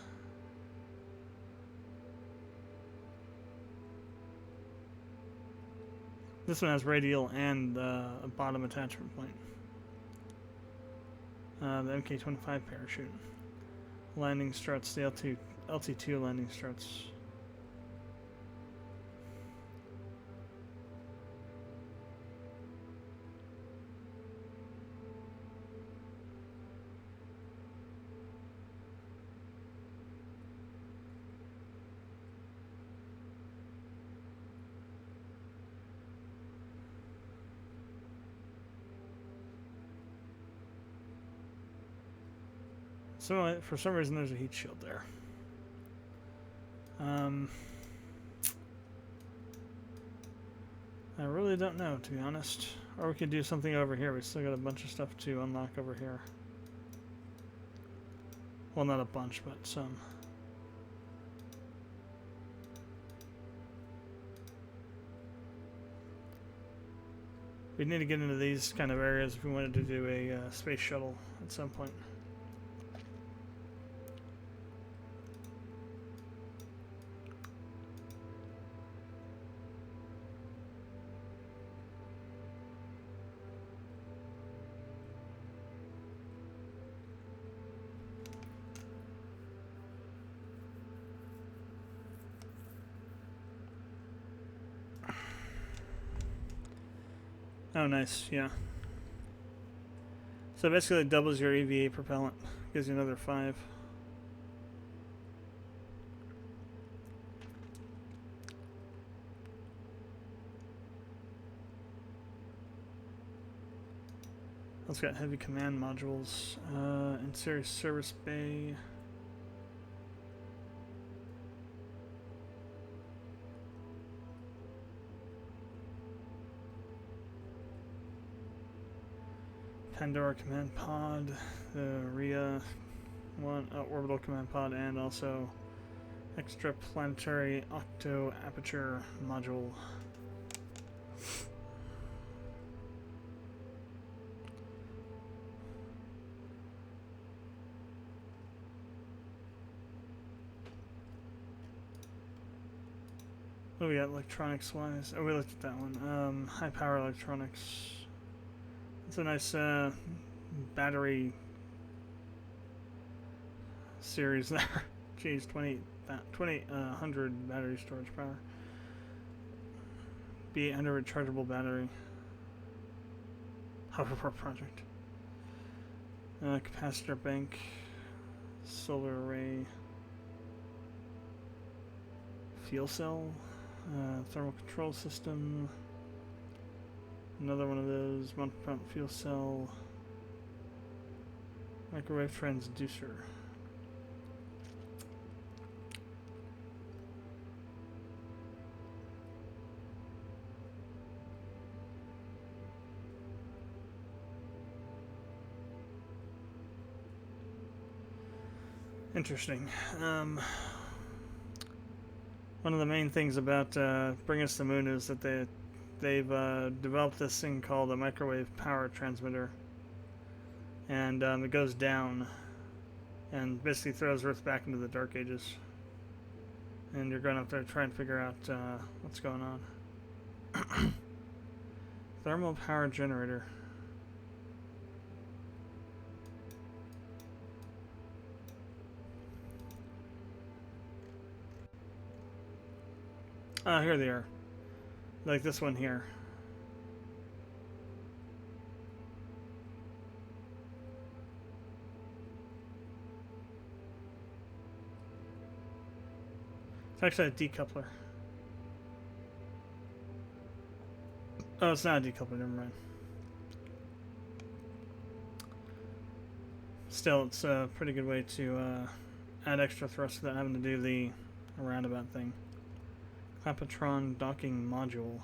This one has radial and a bottom attachment point. The MK-25 parachute. Landing struts, the LT2 landing struts. So for some reason there's a heat shield there. I really don't know, to be honest. Or we could do something over here. We still got a bunch of stuff to unlock over here. Well, not a bunch, but some. We need to get into these kind of areas if we wanted to do a space shuttle at some point. Oh, nice, yeah. So basically it doubles your EVA propellant. Gives you another 5. It's got heavy command modules. Interior service bay. Pandora command pod. The RIA one orbital command pod, and also extraplanetary octo aperture module. What do we got electronics wise? Oh, we looked at that one. High power electronics. It's a nice battery series there. Jeez, 2800 battery storage power. B800 rechargeable battery. Hoverport project. Capacitor bank. Solar array. Fuel cell. Thermal control system. Another one of those. Mountain pump fuel cell. Microwave transducer. Interesting. One of the main things about Bring Us the Moon is that they've developed this thing called a microwave power transmitter, and it goes down and basically throws Earth back into the Dark Ages. And you're going up there to try and figure out what's going on. Thermal power generator. Ah, here they are. Like this one here. It's actually a decoupler. Oh, it's not a decoupler, never mind. Still, it's a pretty good way to add extra thrust without having to do the roundabout thing. Clapotron docking module.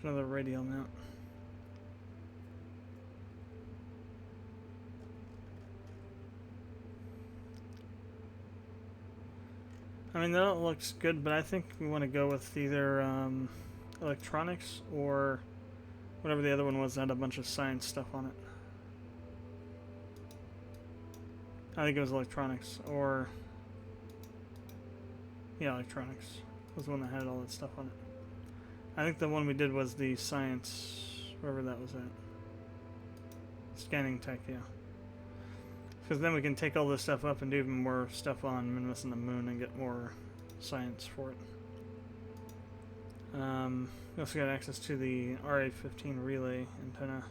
Another radial mount. I mean, that looks good, but I think we want to go with either electronics or whatever the other one was that had a bunch of science stuff on it. I think it was electronics, or yeah, electronics was the one that had all that stuff on it. I think the one we did was the science, wherever that was at. Scanning tech, yeah. Because then we can take all this stuff up and do even more stuff on Minimus and the Moon and get more science for it. We also got access to the RA-15 relay antenna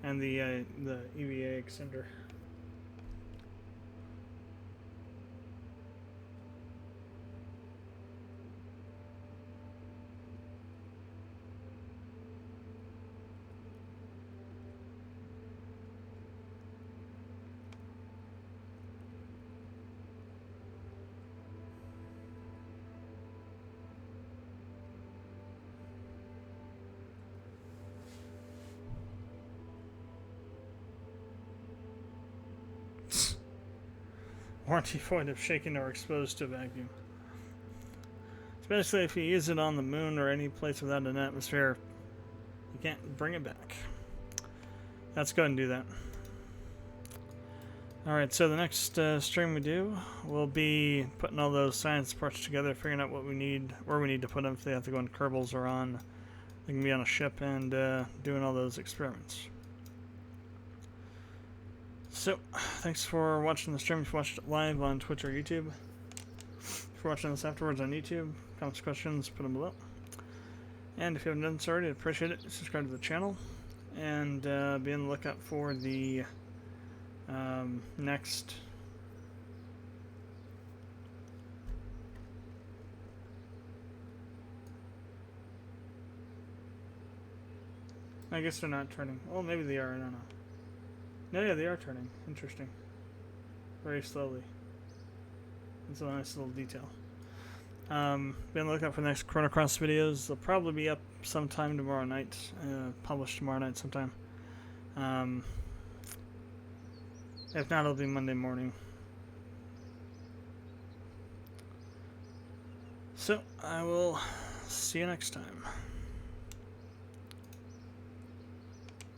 and the EVA extender. Warranty void if shaken or exposed to vacuum. Especially if you use it on the Moon or any place without an atmosphere, you can't bring it back. Let's go ahead and do that. Alright, so the next stream we do will be putting all those science parts together, figuring out what we need, where we need to put them, if they have to go in Kerbals or on, they can be on a ship, and doing all those experiments. So, thanks for watching the stream. If you watched it live on Twitch or YouTube. If you're watching this afterwards on YouTube, comments, questions, put them below. And if you haven't done so already, I'd appreciate it. Subscribe to the channel. And be on the lookout for the next I guess they're not turning. Well, maybe they are. I don't know. No, yeah, they are turning. Interesting. Very slowly. It's a nice little detail. Be on the lookout for the next Chrono Cross videos. They'll probably be up sometime tomorrow night. Published tomorrow night sometime. If not, it'll be Monday morning. So, I will see you next time.